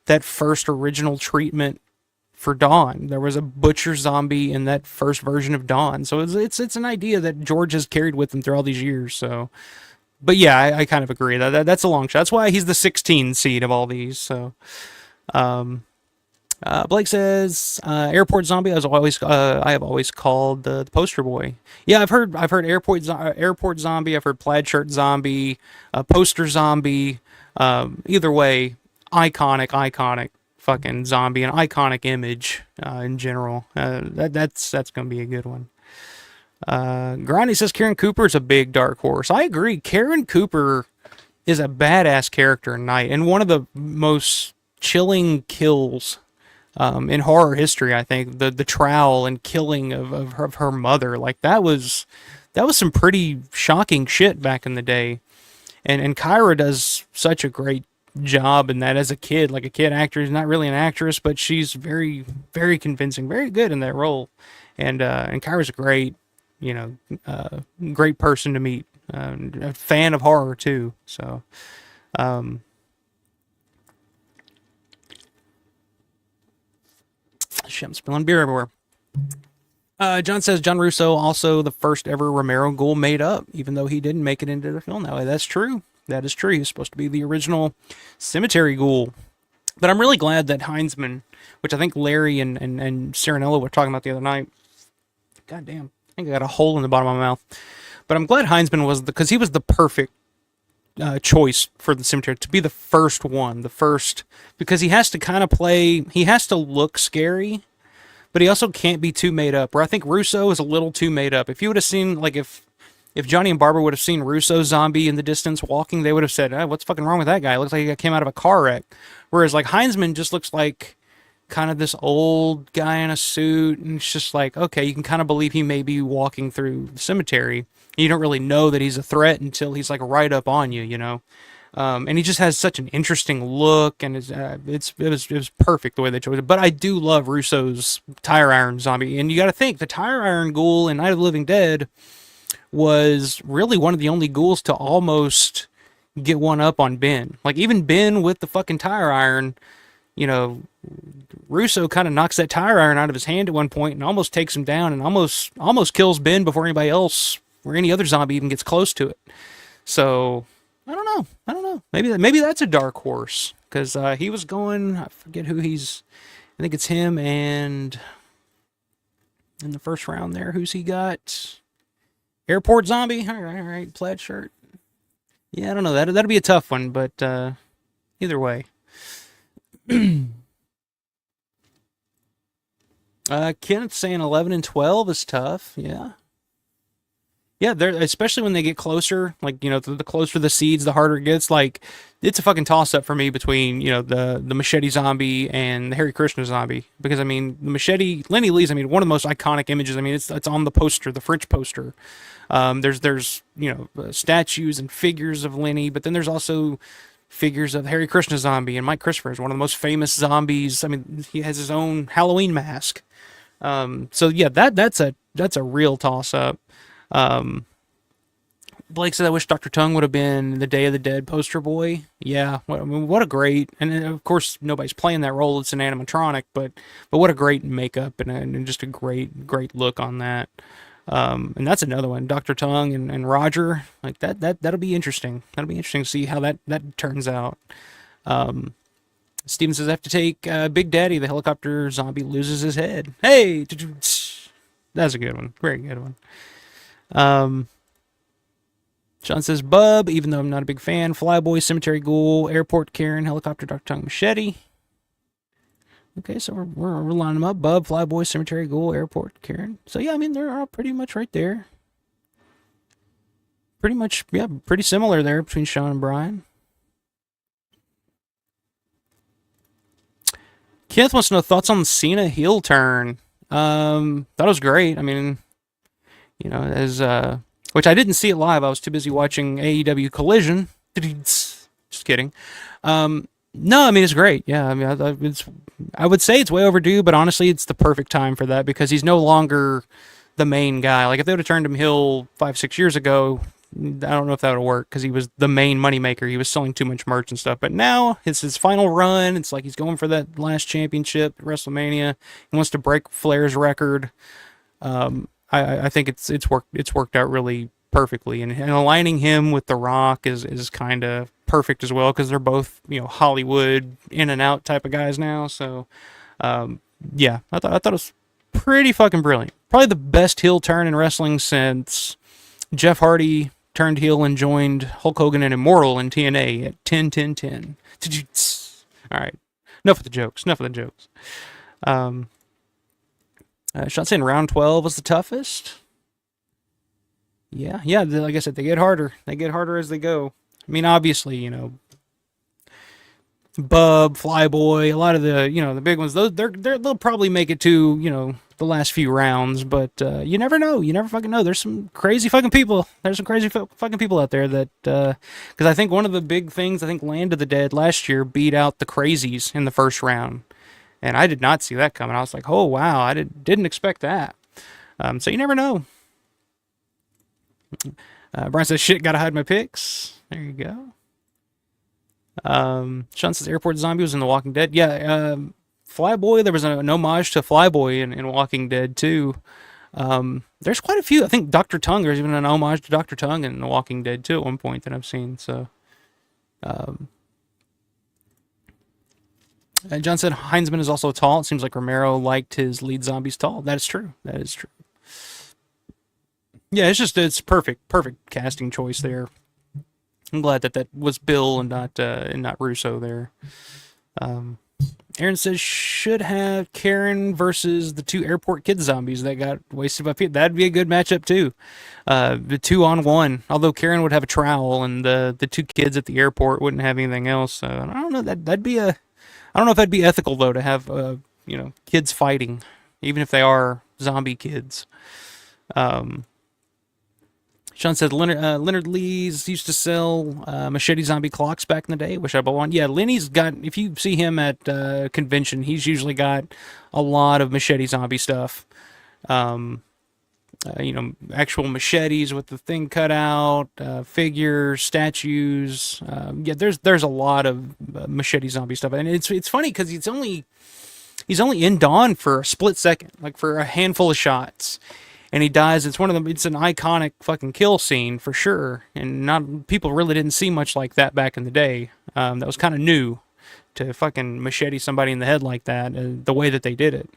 that first original treatment for Dawn. There was a butcher zombie in that first version of Dawn, so it's an idea that George has carried with him through all these years. So, but yeah, I kind of agree that's a long shot. That's why he's the 16 seed of all these. So, Blake says, Airport Zombie. I have always called the poster boy. Yeah, I've heard Airport Zombie. I've heard Plaid Shirt Zombie, Poster Zombie. Either way, iconic fucking zombie, an iconic image in general. That's gonna be a good one. Grindy says Karen Cooper is a big dark horse. I agree. Karen Cooper is a badass character in Night, and one of the most chilling kills in horror history. I think the trowel and killing of her mother, like that was some pretty shocking shit back in the day. And Kyra does such a great job in that as a kid, like a kid actor. Is not really an actress, but she's very, very convincing, very good in that role. And Kyra's a great, great person to meet. A fan of horror too. So, shit, I'm spilling beer everywhere. John says John Russo also the first ever Romero ghoul made up, even though he didn't make it into the film that way. That's true. That is true. He's supposed to be the original cemetery ghoul. But I'm really glad that Heinzman, which I think Larry and Cirinello were talking about the other night. God damn. I think I got a hole in the bottom of my mouth. But I'm glad Heinzman because he was the perfect choice for the cemetery to be the first one, because he has to kind of he has to look scary, but he also can't be too made up. Where I think Russo is a little too made up. If you would have seen, like, if Johnny and Barbara would have seen Russo's zombie in the distance walking, they would have said, "What's fucking wrong with that guy? It looks like he came out of a car wreck." Whereas, like, Heinzman just looks like kind of this old guy in a suit, and it's just like, okay, you can kind of believe he may be walking through the cemetery. You don't really know that he's a threat until he's like right up on you, you know. And he just has such an interesting look, and it was perfect the way they chose it. But I do love Russo's tire iron zombie, and you got to think the tire iron ghoul in Night of the Living Dead was really one of the only ghouls to almost get one up on Ben. Like, even Ben with the fucking tire iron, you know, Russo kind of knocks that tire iron out of his hand at one point and almost takes him down, and almost kills Ben before anybody else or any other zombie even gets close to it. So I don't know. Maybe that's a dark horse, because he was going. I forget who he's. I think it's him, and in the first round there, who's he got? Airport zombie. All right, plaid shirt. Yeah, I don't know. That'll be a tough one, but either way. Kenneth's saying 11 and 12 is tough. Yeah. Yeah, especially when they get closer, like, you know, the closer the seeds, the harder it gets. Like, it's a fucking toss-up for me between, you know, the machete zombie and the Hare Krishna zombie. Because, I mean, the machete, Lenny Lee's, I mean, one of the most iconic images. I mean, it's on the poster, the French poster. There's you know, statues and figures of Lenny, but then there's also figures of the Hare Krishna zombie, and Mike Christopher is one of the most famous zombies. I mean, he has his own Halloween mask. So yeah, that's a real toss-up. Blake said, I wish Dr. Tongue would have been the Day of the Dead poster boy. Yeah, I mean, what a great, and of course nobody's playing that role, it's an animatronic, but what a great makeup and just a great look on that. And that's another one, Dr. Tongue and Roger, like that'll be interesting. That'll be interesting to see how that turns out. Steven says, I have to take Big Daddy, the helicopter zombie loses his head. Hey, that's a good one, very good one. Sean says, Bub, even though I'm not a big fan. Flyboy, Cemetery Ghoul, Airport Karen, Helicopter, Dr. Tongue, Machete. Okay, so we're lining them up. Bub, Flyboy, Cemetery Ghoul, Airport Karen. So yeah, I mean, they're all pretty much right there. Pretty much, yeah, pretty similar there between Sean and Brian. Kenneth wants to know thoughts on the Cena heel turn. That was great. I mean, you know, as which I didn't see it live. I was too busy watching AEW Collision. Just kidding. No, I mean, it's great. Yeah, I mean, I would say it's way overdue, but honestly, it's the perfect time for that because he's no longer the main guy. Like, if they would have turned him heel 5-6 years ago, I don't know if that would work because he was the main moneymaker. He was selling too much merch and stuff. But now it's his final run. It's like he's going for that last championship at WrestleMania. He wants to break Flair's record. I think it's worked out really perfectly, and aligning him with The Rock is kind of perfect as well because they're both, you know, Hollywood in and out type of guys now. So yeah, I thought it was pretty fucking brilliant. Probably the best heel turn in wrestling since Jeff Hardy turned heel and joined Hulk Hogan and Immortal in TNA at 10-10-10. All right, enough of the jokes. Sean saying round 12 was the toughest. Yeah, like I said, they get harder. They get harder as they go. I mean, obviously, you know, Bub, Flyboy, a lot of the, you know, the big ones, they'll probably make it to, you know, the last few rounds, but you never know. You never fucking know. There's some crazy fucking people. There's some crazy fucking people out there that, because I think one of the big things, I think Land of the Dead last year beat out the Crazies in the first round. And I did not see that coming. I was like, oh, wow, I didn't expect that. So you never know. Brian says, shit, gotta hide my pics. There you go. Sean says, Airport Zombie was in The Walking Dead. Yeah, Flyboy, there was an homage to Flyboy in Walking Dead, too. There's quite a few. I think Dr. Tongue, there's even an homage to Dr. Tongue in The Walking Dead, too, at one point that I've seen. So, and John said Heinzman is also tall. It seems like Romero liked his lead zombies tall. That is true. That is true. Yeah, it's perfect casting choice there. I'm glad that was Bill and not Russo there. Aaron says should have Karen versus the 2 airport kid zombies that got wasted by people. That'd be a good matchup too. The 2-on-1. Although Karen would have a trowel and the 2 kids at the airport wouldn't have anything else. So I don't know. That'd be a. I don't know if that'd be ethical though to have kids fighting, even if they are zombie kids. Sean said Leonard Lee's used to sell machete zombie clocks back in the day. Wish I bought one. Yeah, Lenny's got. If you see him at convention, he's usually got a lot of machete zombie stuff. Actual machetes with the thing cut out, figures, statues. Yeah, there's a lot of machete zombie stuff, and it's funny because he's only in Dawn for a split second, like for a handful of shots. And he dies. It's one of them. It's an iconic fucking kill scene for sure. And not people really didn't see much like that back in the day. That was kind of new to fucking machete somebody in the head like that. The way that they did it.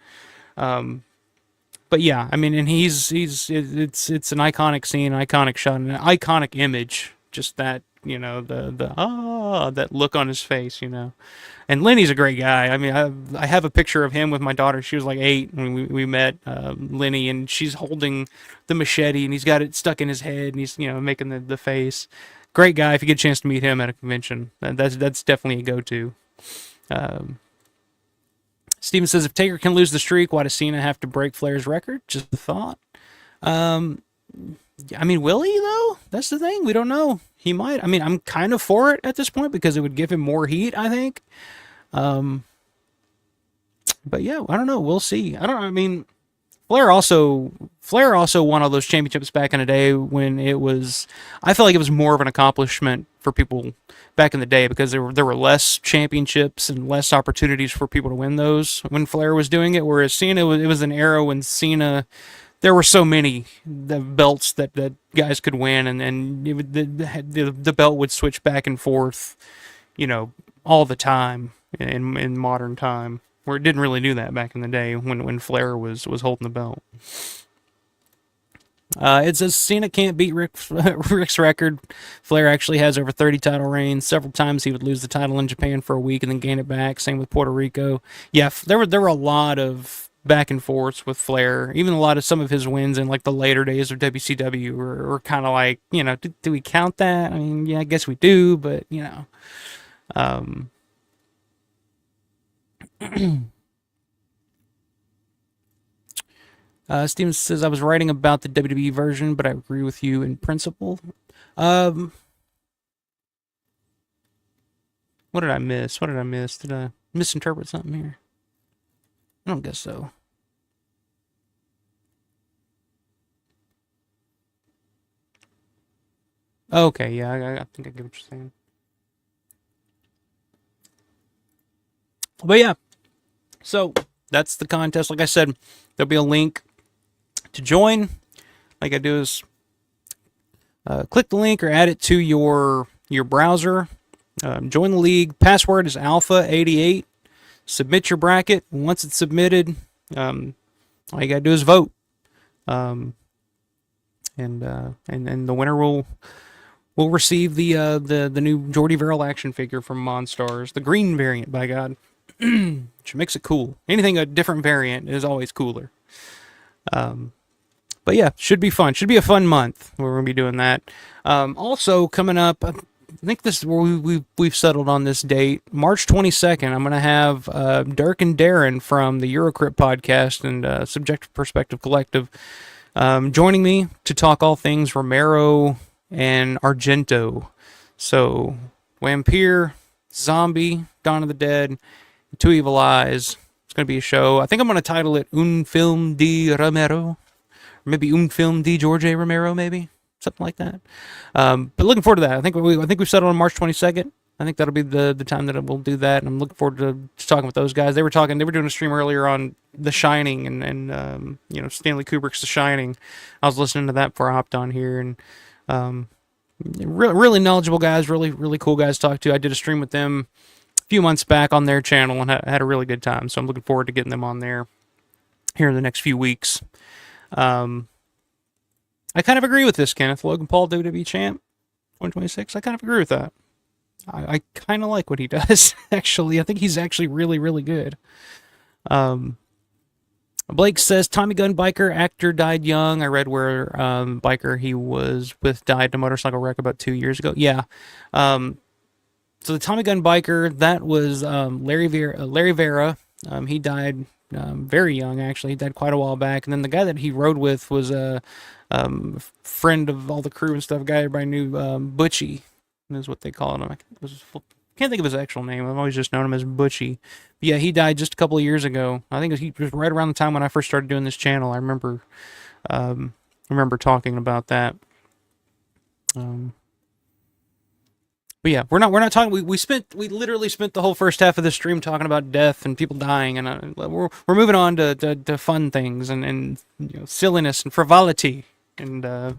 But yeah, I mean, and it's an iconic scene, an iconic shot, an iconic image. Just that that look on his face, And Lenny's a great guy. I mean, I have a picture of him with my daughter. She was like 8 when we met Lenny, and she's holding the machete, and he's got it stuck in his head, and he's making the face. Great guy. If you get a chance to meet him at a convention, that's definitely a go-to. Steven says, if Taker can lose the streak, why does Cena have to break Flair's record? Just a thought. I mean, will he, though? That's the thing. We don't know. He might. I mean, I'm kind of for it at this point because it would give him more heat, I think. But yeah, I don't know. We'll see. I mean, Flair also won all those championships back in the day when I feel like it was more of an accomplishment for people back in the day because there were less championships and less opportunities for people to win those when Flair was doing it. Whereas Cena, it was an era when Cena, there were so many belts that guys could win, and the belt would switch back and forth, all the time in modern time. Where it didn't really do that back in the day when Flair was holding the belt. It says Cena can't beat Rick's record. Flair actually has over 30 title reigns. Several times he would lose the title in Japan for a week and then gain it back. Same with Puerto Rico. Yeah, there were a lot of back and forths with Flair. Even some of his wins in like the later days of WCW were kind of like, do we count that? I mean, yeah, I guess we do, but Steven says, I was writing about the WWE version, but I agree with you in principle. What did I miss? Did I misinterpret something here? I don't guess so. Okay, yeah, I think I get what you're saying. But yeah, so that's the contest. Like I said, there'll be a link to join. Like I do is click the link or add it to your browser. Join the league. Password is Alpha88. Submit your bracket. Once it's submitted, all you gotta do is vote. And the winner will receive the new Jordy Verrill action figure from Monstars, the green variant. By God. Which makes it cool. Anything a different variant is always cooler. But yeah, should be fun. Should be a fun month. We're gonna be doing that. Also coming up, I think this is where we've settled on this date, March 22nd. I'm gonna have Dirk and Darren from the Eurocrypt podcast and Subjective Perspective Collective joining me to talk all things Romero and Argento. So Vampire, Zombie, Dawn of the Dead, Two Evil Eyes. It's going to be a show. I think I'm going to title it Un Film de Romero. Or maybe Un Film de Jorge Romero, maybe. Something like that. But looking forward to that. I think we've settled on March 22nd. I think that'll be the time that we'll do that. And I'm looking forward to talking with those guys. They were doing a stream earlier on The Shining and Stanley Kubrick's The Shining. I was listening to that before I hopped on here. And really knowledgeable guys, really, really cool guys to talk to. I did a stream with them few months back on their channel and had a really good time. So I'm looking forward to getting them on there here in the next few weeks. I kind of agree with this, Kenneth. Logan Paul, WWE champ. 2026. I kind of agree with that. I kind of like what he does, actually. I think he's actually really, really good. Blake says, Tommy Gun biker actor died young. I read where biker he was with died in a motorcycle wreck about 2 years ago. Yeah. So the Tommy Gun biker, that was Larry Vera. He died very young, actually. He died quite a while back. And then the guy that he rode with was a friend of all the crew and stuff, a guy everybody knew, Butchie is what they called him. Can't think of his actual name. I've always just known him as Butchie. But yeah, he died just a couple of years ago. I think he was right around the time when I first started doing this channel. I remember talking about that. But yeah, we're not talking. We literally spent the whole first half of the stream talking about death and people dying, and we're moving on to fun things and silliness and frivolity and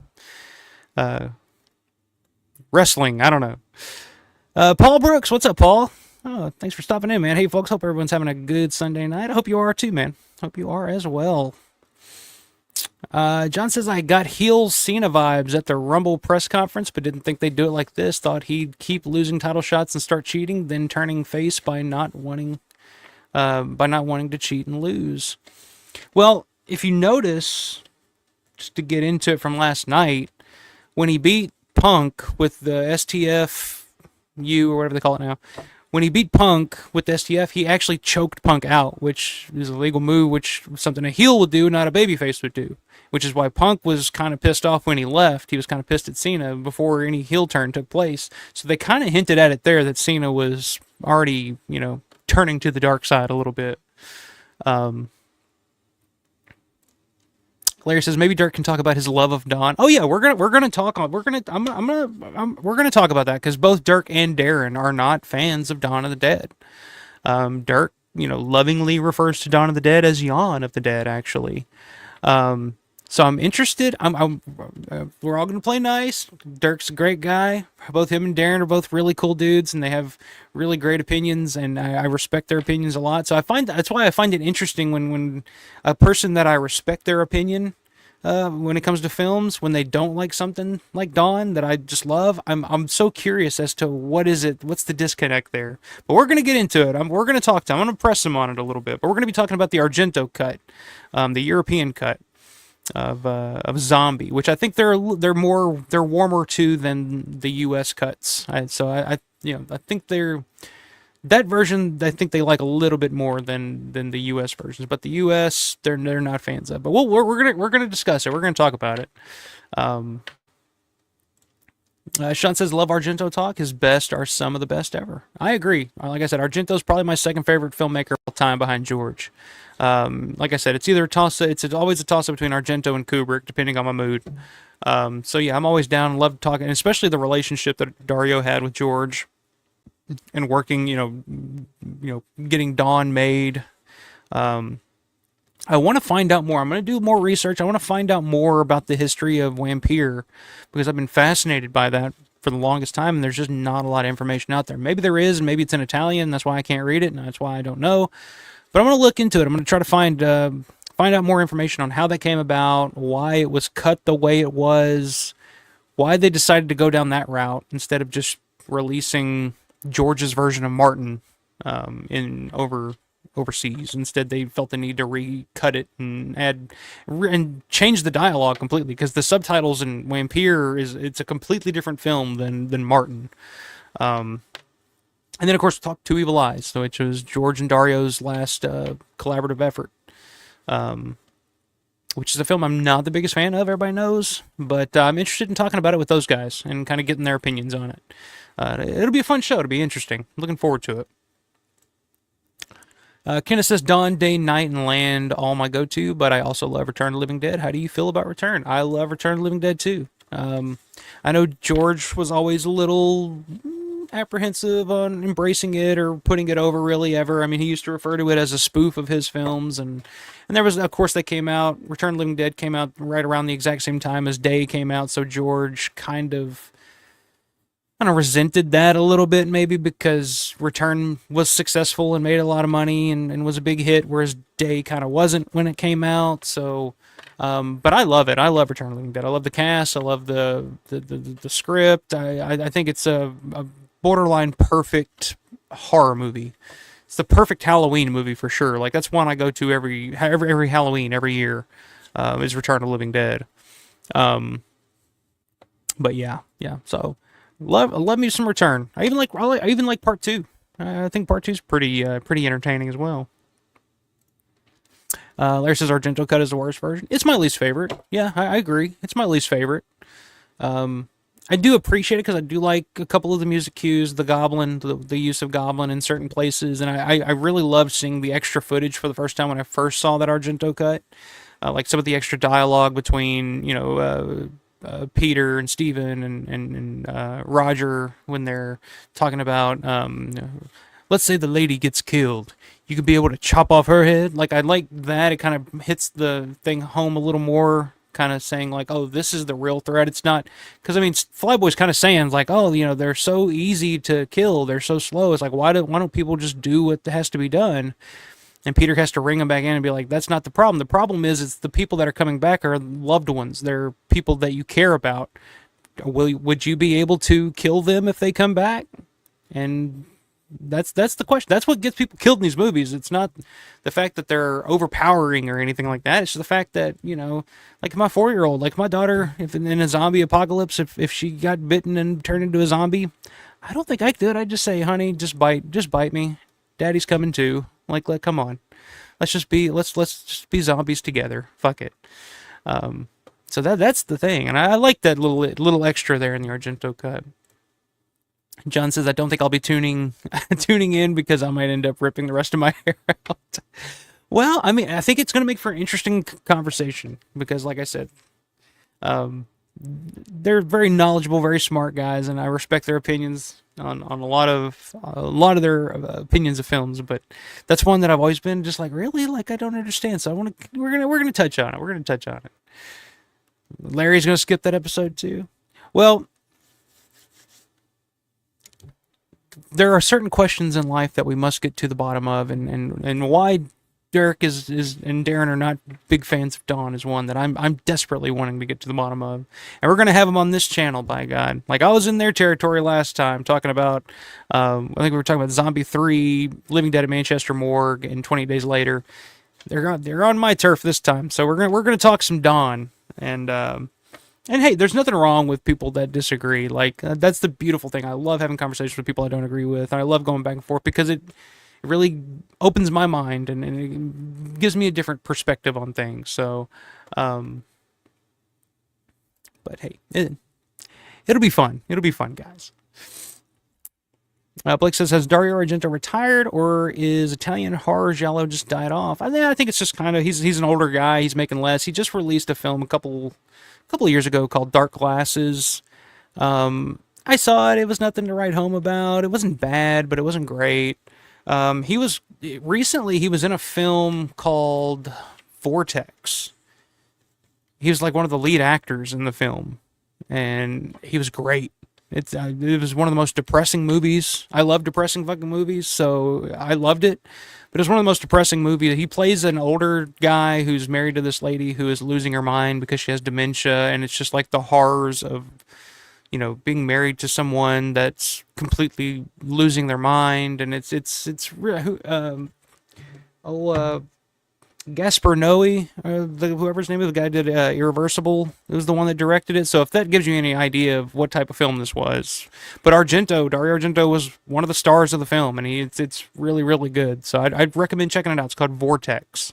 wrestling. I don't know. Paul Brooks, what's up, Paul? Oh, thanks for stopping in, man. Hey, folks, hope everyone's having a good Sunday night. I hope you are too, man. Hope you are as well. John says, I got heel Cena vibes at the Rumble press conference, but didn't think they'd do it like this. Thought he'd keep losing title shots and start cheating, then turning face by not wanting to cheat and lose. Well, if you notice, just to get into it from last night, when he beat Punk with the STF-U or whatever they call it now, when he beat Punk with the STF, he actually choked Punk out, which is a legal move, which is something a heel would do, not a babyface would do. Which is why Punk was kind of pissed off when he left. He was kind of pissed at Cena before any heel turn took place. So they kind of hinted at it there that Cena was already, turning to the dark side a little bit. Larry says maybe Dirk can talk about his love of Dawn. Oh yeah, we're gonna talk about that because both Dirk and Darren are not fans of Dawn of the Dead. Dirk, lovingly refers to Dawn of the Dead as Yawn of the Dead, actually. So I'm interested. We're all gonna play nice. Dirk's a great guy. Both him and Darren are both really cool dudes, and they have really great opinions, and I respect their opinions a lot. So that's why I find it interesting when a person that I respect their opinion, when it comes to films, when they don't like something like Dawn that I just love, I'm so curious as to what's the disconnect there. But we're gonna get into it. We're gonna talk to him. I'm gonna press him on it a little bit, but we're gonna be talking about the Argento cut, the European cut of Zombie, which I think they're warmer to than the U.S. cuts. I think that version I think they like a little bit more than the U.S. versions, but the U.S. they're not fans of. But we're gonna discuss it. We're gonna talk about it. Sean says, love Argento talk. His best are some of the best ever. I agree. Like I said, Argento's probably my second favorite filmmaker of all time behind George. Like I said, it's either it's always a toss-up between Argento and Kubrick, depending on my mood. So yeah, I'm always down. Love talking, and especially the relationship that Dario had with George, and working, getting Dawn made. I want to find out more. I'm going to do more research. I want to find out more about the history of Vampire, because I've been fascinated by that for the longest time, and there's just not a lot of information out there. Maybe there is, and maybe it's in Italian. That's why I can't read it, and that's why I don't know. But I'm going to look into it. I'm going to try to find out more information on how that came about, why it was cut the way it was, why they decided to go down that route instead of just releasing George's version of Martin overseas. Instead, they felt the need to recut it and change the dialogue completely, because the subtitles in Vampire it's a completely different film than Martin. And then, of course, talk Two Evil Eyes, which was George and Dario's last collaborative effort, which is a film I'm not the biggest fan of, everybody knows, but I'm interested in talking about it with those guys and kind of getting their opinions on it. It'll be a fun show. It'll be interesting. I'm looking forward to it. Kenneth says, Dawn, Day, Night, and Land, all my go-to, but I also love Return of the Living Dead. How do you feel about Return? I love Return of the Living Dead, too. I know George was always a little apprehensive on embracing it or putting it over really ever. I mean, he used to refer to it as a spoof of his films, and there was, of course, they came out, Return of the Living Dead came out right around the exact same time as Day came out, so George kind of kind of resented that a little bit, maybe because Return was successful and made a lot of money and was a big hit, whereas Day kind of wasn't when it came out. So, but I love it. I love Return of the Living Dead. I love the cast. I love the script. I think it's a borderline perfect horror movie. It's the perfect Halloween movie for sure. Like that's one I go to every Halloween every year. Is Return of the Living Dead. But yeah. So love me some Return. I even like part 2. I think part 2 is pretty entertaining as well. Larry says Argento cut is the worst version. It's my least favorite. Yeah, I agree. It's my least favorite. I do appreciate it because I do like a couple of the music cues, the Goblin, the use of Goblin in certain places, and I really loved seeing the extra footage for the first time when I first saw that Argento cut. Like some of the extra dialogue between, Peter and Steven and Roger when they're talking about, let's say the lady gets killed. You could be able to chop off her head. Like, I like that. It kind of hits the thing home a little more, kind of saying, like, oh, this is the real threat. It's not... Because, I mean, Flyboy's kind of saying, like, oh, they're so easy to kill. They're so slow. It's like, why don't people just do what has to be done? And Peter has to ring them back in and be like, that's not the problem. The problem is it's the people that are coming back are loved ones. They're people that you care about. Would you be able to kill them if they come back? And that's the question. That's what gets people killed in these movies. It's not the fact that they're overpowering or anything like that. It's just the fact that, like my 4-year-old, like my daughter, if in a zombie apocalypse, if she got bitten and turned into a zombie, I don't think I could. I'd just say, honey, just bite me. Daddy's coming too. Like, come on. Let's just be zombies together. Fuck it. So that's the thing. And I like that little extra there in the Argento cut. John says, I don't think I'll be tuning in because I might end up ripping the rest of my hair out. Well, I mean, I think it's going to make for an interesting conversation because, like I said, they're very knowledgeable, very smart guys, and I respect their opinions on a lot of their opinions of films. But that's one that I've always been just like, really, like I don't understand. So we're gonna touch on it. We're gonna touch on it. Larry's gonna skip that episode too. Well, there are certain questions in life that we must get to the bottom of, and why Derek is and Darren are not big fans of Dawn is one that I'm desperately wanting to get to the bottom of, and we're gonna have them on this channel. By God, like I was in their territory last time talking about, I think we were talking about Zombie 3, Living Dead at Manchester Morgue, and 20 Days Later. They're on my turf this time, so we're gonna talk some Dawn, and hey, there's nothing wrong with people that disagree. Like that's the beautiful thing. I love having conversations with people I don't agree with, and I love going back and forth because it really opens my mind and it gives me a different perspective on things. So, but hey, it'll be fun. It'll be fun, guys. Blake says, has Dario Argento retired or is Italian horror giallo just died off? I think it's just kind of, he's an older guy. He's making less. He just released a film a couple of years ago called Dark Glasses. I saw it. It was nothing to write home about. It wasn't bad, but it wasn't great. He was in a film called Vortex. He was like one of the lead actors in the film, and he was great. It was one of the most depressing movies. I love depressing fucking movies, so I loved it. But it was one of the most depressing movies. He plays an older guy who's married to this lady who is losing her mind because she has dementia, and it's just like the horrors of, being married to someone that's completely losing their mind, and it's Gaspar Noé, whoever's name of the guy did Irreversible. It was the one that directed it. So if that gives you any idea of what type of film this was, but Dario Argento was one of the stars of the film, and it's really, really good. So I'd recommend checking it out. It's called Vortex.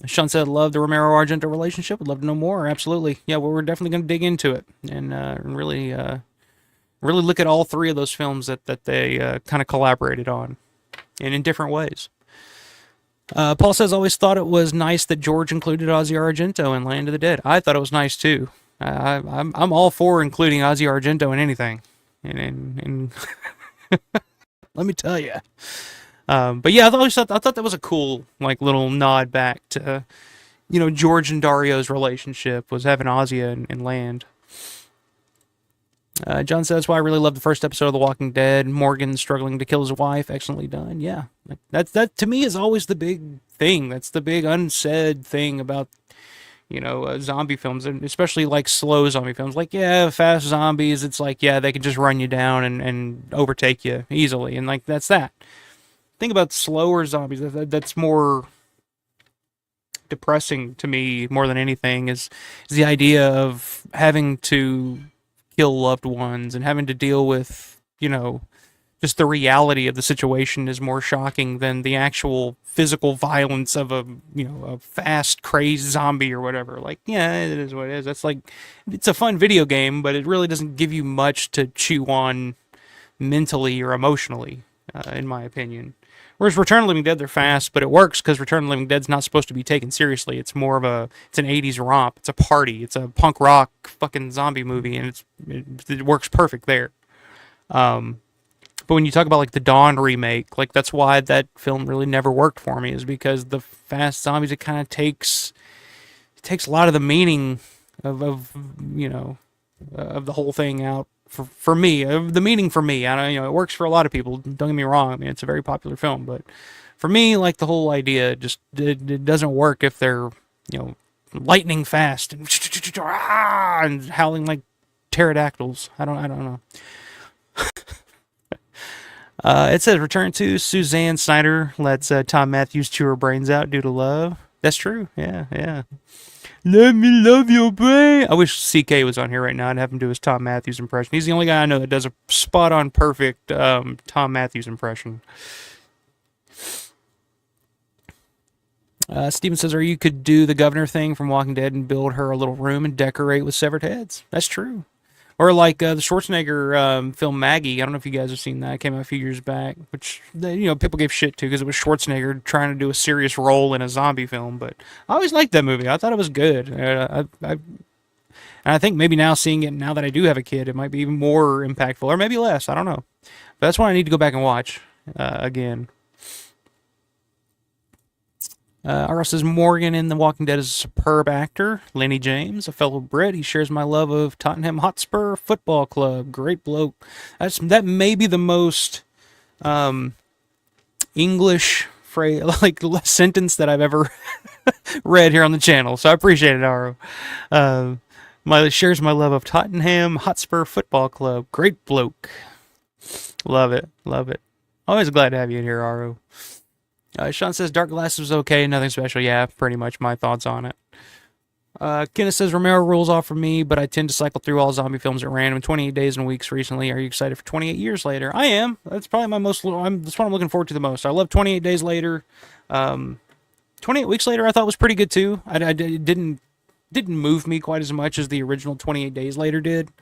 Sean said, love the Romero-Argento relationship. Would love to know more. Absolutely. Yeah, well, we're definitely going to dig into it and really look at all three of those films that they kind of collaborated on, and in different ways. Paul says, always thought it was nice that George included Ozzy Argento in Land of the Dead. I thought it was nice, too. I'm all for including Ozzy Argento in anything. And let me tell you. But yeah, I thought that was a cool, like, little nod back to, George and Dario's relationship was having Ozzy in Land. John says, that's why I really love the first episode of The Walking Dead. Morgan struggling to kill his wife. Excellently done. Yeah. That to me is always the big thing. That's the big unsaid thing about, zombie films, and especially like slow zombie films. Like, yeah, fast zombies, it's like, yeah, they can just run you down and overtake you easily. And like, that's that. Think about slower zombies. That's more depressing to me more than anything is the idea of having to kill loved ones and having to deal with, just the reality of the situation is more shocking than the actual physical violence of a fast, crazed zombie or whatever. Like, yeah, it is what it is. That's like, it's a fun video game, but it really doesn't give you much to chew on mentally or emotionally, in my opinion. Whereas Return of the Living Dead, they're fast, but it works because Return of the Living Dead's not supposed to be taken seriously. It's more of it's an 80s romp. It's a party. It's a punk rock fucking zombie movie, and it works perfect there. But when you talk about like the Dawn remake, like that's why that film really never worked for me, is because the fast zombies, it kind of takes a lot of the meaning of the whole thing out for me. The meaning for me, I don't, it works for a lot of people. Don't get me wrong. I mean, it's a very popular film, but for me, like the whole idea just it doesn't work if they're lightning fast and howling like pterodactyls. I don't know. It says, return to Suzanne Snyder lets Tom Matthews chew her brains out due to love. That's true. Yeah. Let me love your brain. I wish CK was on here right now and have him do his Tom Matthews impression. He's the only guy I know that does a spot-on perfect Tom Matthews impression. Steven says, or you could do the governor thing from Walking Dead and build her a little room and decorate with severed heads. That's true. Or like the Schwarzenegger film Maggie. I don't know if you guys have seen that. It came out a few years back, which people gave shit to because it was Schwarzenegger trying to do a serious role in a zombie film. But I always liked that movie. I thought it was good. And I think maybe now seeing it now that I do have a kid, it might be even more impactful, or maybe less. I don't know. But that's what I need to go back and watch again. R says, Morgan in The Walking Dead is a superb actor. Lenny James, a fellow Brit. He shares my love of Tottenham Hotspur Football Club. Great bloke. That may be the most English phrase, like sentence that I've ever read here on the channel. So I appreciate it, Aro. Shares my love of Tottenham Hotspur Football Club. Great bloke. Love it. Always glad to have you in here, Aro. Sean says, Dark Glass was okay, nothing special. Yeah, pretty much my thoughts on it. Kenneth says, Romero rules off for me, but I tend to cycle through all zombie films at random. 28 days and weeks recently. Are you excited for 28 years later? I am. That's probably that's what I'm looking forward to the most. I love 28 days later. 28 weeks later I thought was pretty good too. It didn't move me quite as much as the original 28 days later did.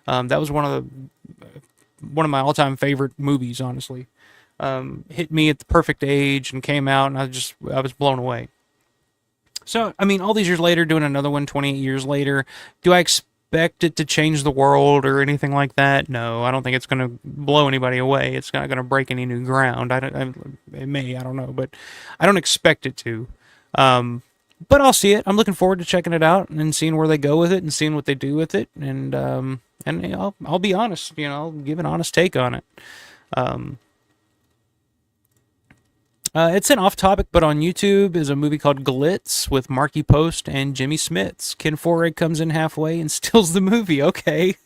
That was one of my all-time favorite movies, honestly. Hit me at the perfect age and came out, and I was blown away. So, I mean, all these years later, doing another one 28 years later, do I expect it to change the world or anything like that? No, I don't think it's going to blow anybody away. It's not going to break any new ground. It may, I don't know, but I don't expect it to. But I'll see it. I'm looking forward to checking it out and seeing where they go with it and seeing what they do with it. And I'll be honest, I'll give an honest take on it. It's an off-topic, but on YouTube is a movie called Glitz with Marky Post and Jimmy Smits. Ken Foray comes in halfway and steals the movie. Okay.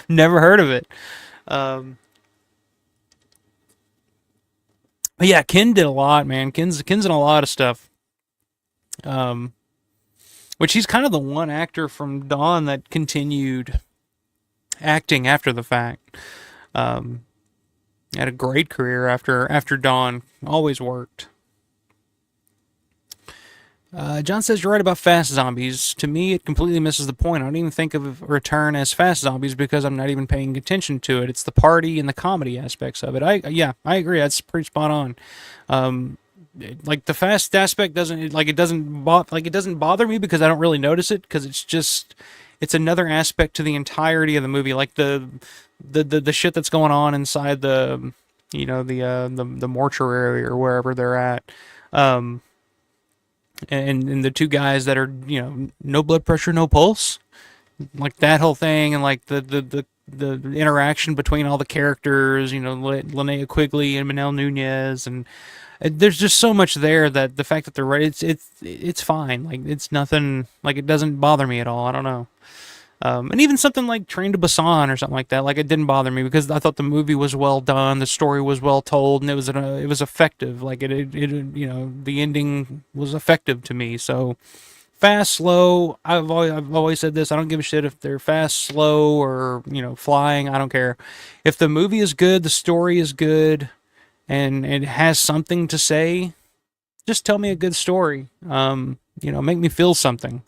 Never heard of it. But yeah, Ken did a lot, man. Ken's in a lot of stuff. Which he's kind of the one actor from Dawn that continued acting after the fact. Had a great career after Dawn. Always worked. John says, you're right about fast zombies. To me, it completely misses the point. I don't even think of Return as fast zombies because I'm not even paying attention to it. It's the party and the comedy aspects of it. I agree. That's pretty spot on. Like the fast aspect doesn't bother me because I don't really notice it because it's another aspect to the entirety of the movie. Like the shit that's going on inside the mortuary or wherever they're at. And the two guys that are, no blood pressure, no pulse. like that whole thing, and like the interaction between all the characters, Linnea Quigley and Manel Nunez, and there's just so much there that the fact that they're right, it's fine. Like it's nothing. Like it doesn't bother me at all. I don't know. And even something like Train to Busan or something like that, like it didn't bother me because I thought the movie was well done, the story was well told, and it was effective. Like the ending was effective to me. So fast, slow. I've always said this. I don't give a shit if they're fast, slow, or flying. I don't care. If the movie is good, the story is good, and it has something to say, just tell me a good story. Make me feel something.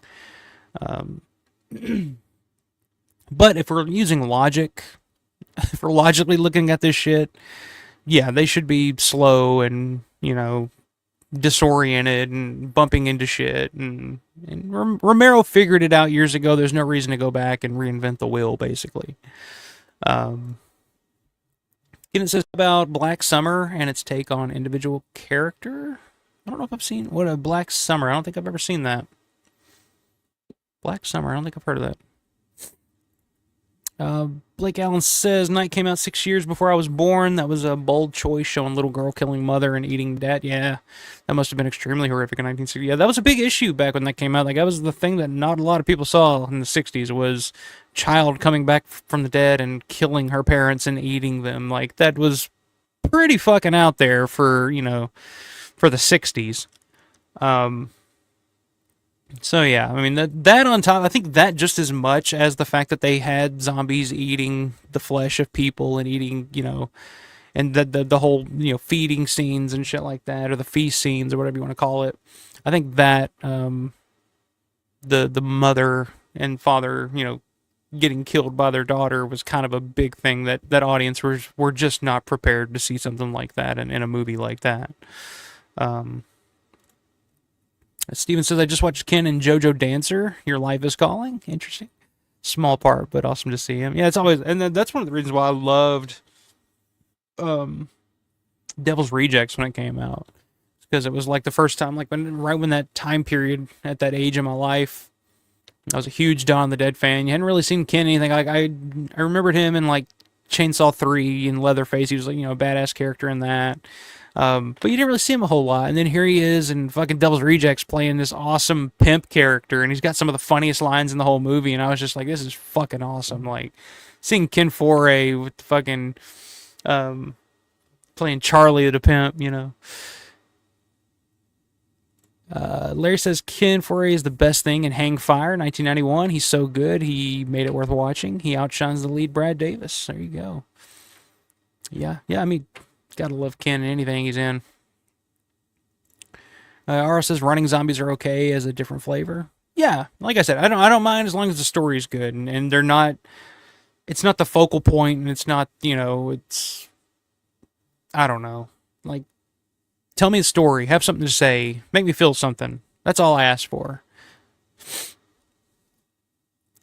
But if we're using logic, if we're logically looking at this shit, yeah, they should be slow and, disoriented and bumping into shit. And Romero figured it out years ago. There's no reason to go back and reinvent the wheel, basically. And it says about Black Summer and its take on individual character. I don't know if I've seen what a Black Summer. I don't think I've ever seen that. Black Summer. I don't think I've heard of that. Blake Allen says, Night came out 6 years before I was born. That was a bold choice showing little girl killing mother and eating dad. Yeah, that must have been extremely horrific in 1960. Yeah, that was a big issue back when that came out. Like, that was the thing that not a lot of people saw in the 60s was child coming back from the dead and killing her parents and eating them. Like, that was pretty fucking out there for, for the 60s. So yeah, I mean that on top, I think that just as much as the fact that they had zombies eating the flesh of people and eating, and the whole feeding scenes and shit like that, or the feast scenes or whatever you want to call it. I think that the mother and father, getting killed by their daughter was kind of a big thing that audience were just not prepared to see something like that in a movie like that. Steven says, I just watched Ken and JoJo Dancer. Your Life is Calling. Interesting. Small part, but awesome to see him. Yeah, it's always, and that's one of the reasons why I loved Devil's Rejects when it came out. Because it was like the first time, like right when that time period, at that age in my life, I was a huge Dawn of the Dead fan. You hadn't really seen Ken anything. Like I remembered him in like Chainsaw 3 and Leatherface. He was like, a badass character in that. But you didn't really see him a whole lot. And then here he is in fucking Devil's Rejects playing this awesome pimp character. And he's got some of the funniest lines in the whole movie. And I was just like, this is fucking awesome. Like, seeing Ken Foray with the fucking, playing Charlie the pimp, Larry says Ken Foray is the best thing in Hang Fire, 1991. He's so good, he made it worth watching. He outshines the lead Brad Davis. There you go. Yeah, I mean, gotta love Ken in anything he's in. Ara says running zombies are okay as a different flavor. Yeah, like I said, I don't mind as long as the story's good and they're not. It's not the focal point, and it's not it's. I don't know. Like, tell me a story. Have something to say. Make me feel something. That's all I ask for. Is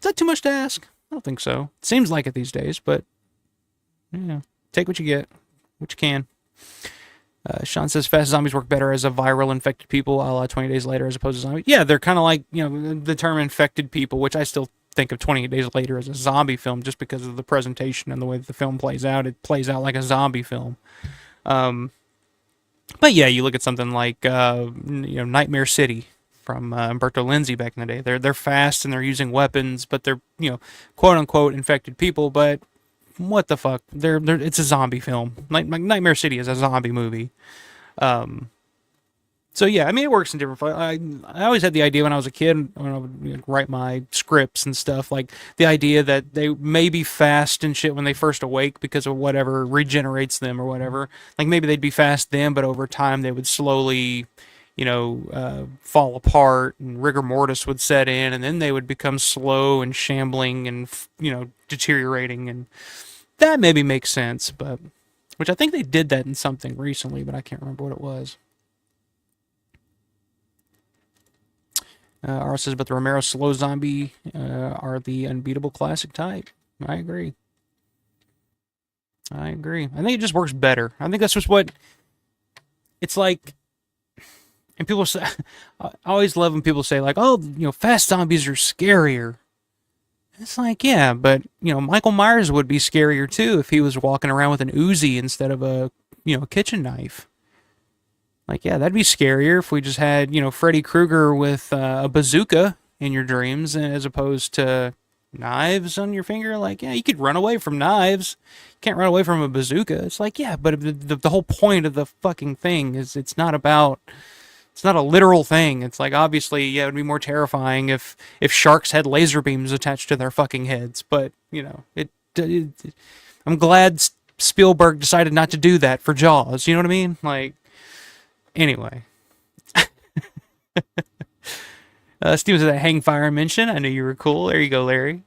that too much to ask? I don't think so. It seems like it these days, but yeah, take what you get. Which can. Sean says fast zombies work better as a viral infected people, a la 20 Days Later as opposed to zombies. Yeah, they're kind of like, the term infected people, which I still think of 28 Days Later as a zombie film just because of the presentation and the way that the film plays out. It plays out like a zombie film. But yeah, you look at something like, Nightmare City from Umberto Lenzi back in the day. They're fast and they're using weapons, but they're, quote unquote infected people, but what the fuck? It's a zombie film. Like Nightmare City is a zombie movie. So yeah, I mean, it works in different. I always had the idea when I was a kid, when I would write my scripts and stuff, like the idea that they may be fast and shit when they first awake because of whatever regenerates them or whatever. Like maybe they'd be fast then, but over time they would slowly, fall apart and rigor mortis would set in, and then they would become slow and shambling and deteriorating, and that maybe makes sense. But which I think they did that in something recently, but I can't remember what it was. R says, but the Romero slow zombie are the unbeatable classic type. I agree. I think it just works better. I think that's just what it's like. And people say, I always love when people say like, oh, fast zombies are scarier. It's like, yeah, but, Michael Myers would be scarier too if he was walking around with an Uzi instead of a, kitchen knife. Like, yeah, that'd be scarier if we just had, Freddy Krueger with a bazooka in your dreams as opposed to knives on your finger. Like, yeah, you could run away from knives. You can't run away from a bazooka. It's like, yeah, but the whole point of the fucking thing is it's not a literal thing. It's like, obviously, yeah, it would be more terrifying if sharks had laser beams attached to their fucking heads. But, I'm glad Spielberg decided not to do that for Jaws. You know what I mean? Like, anyway. Steven said that hang fire mention. I knew you were cool. There you go, Larry.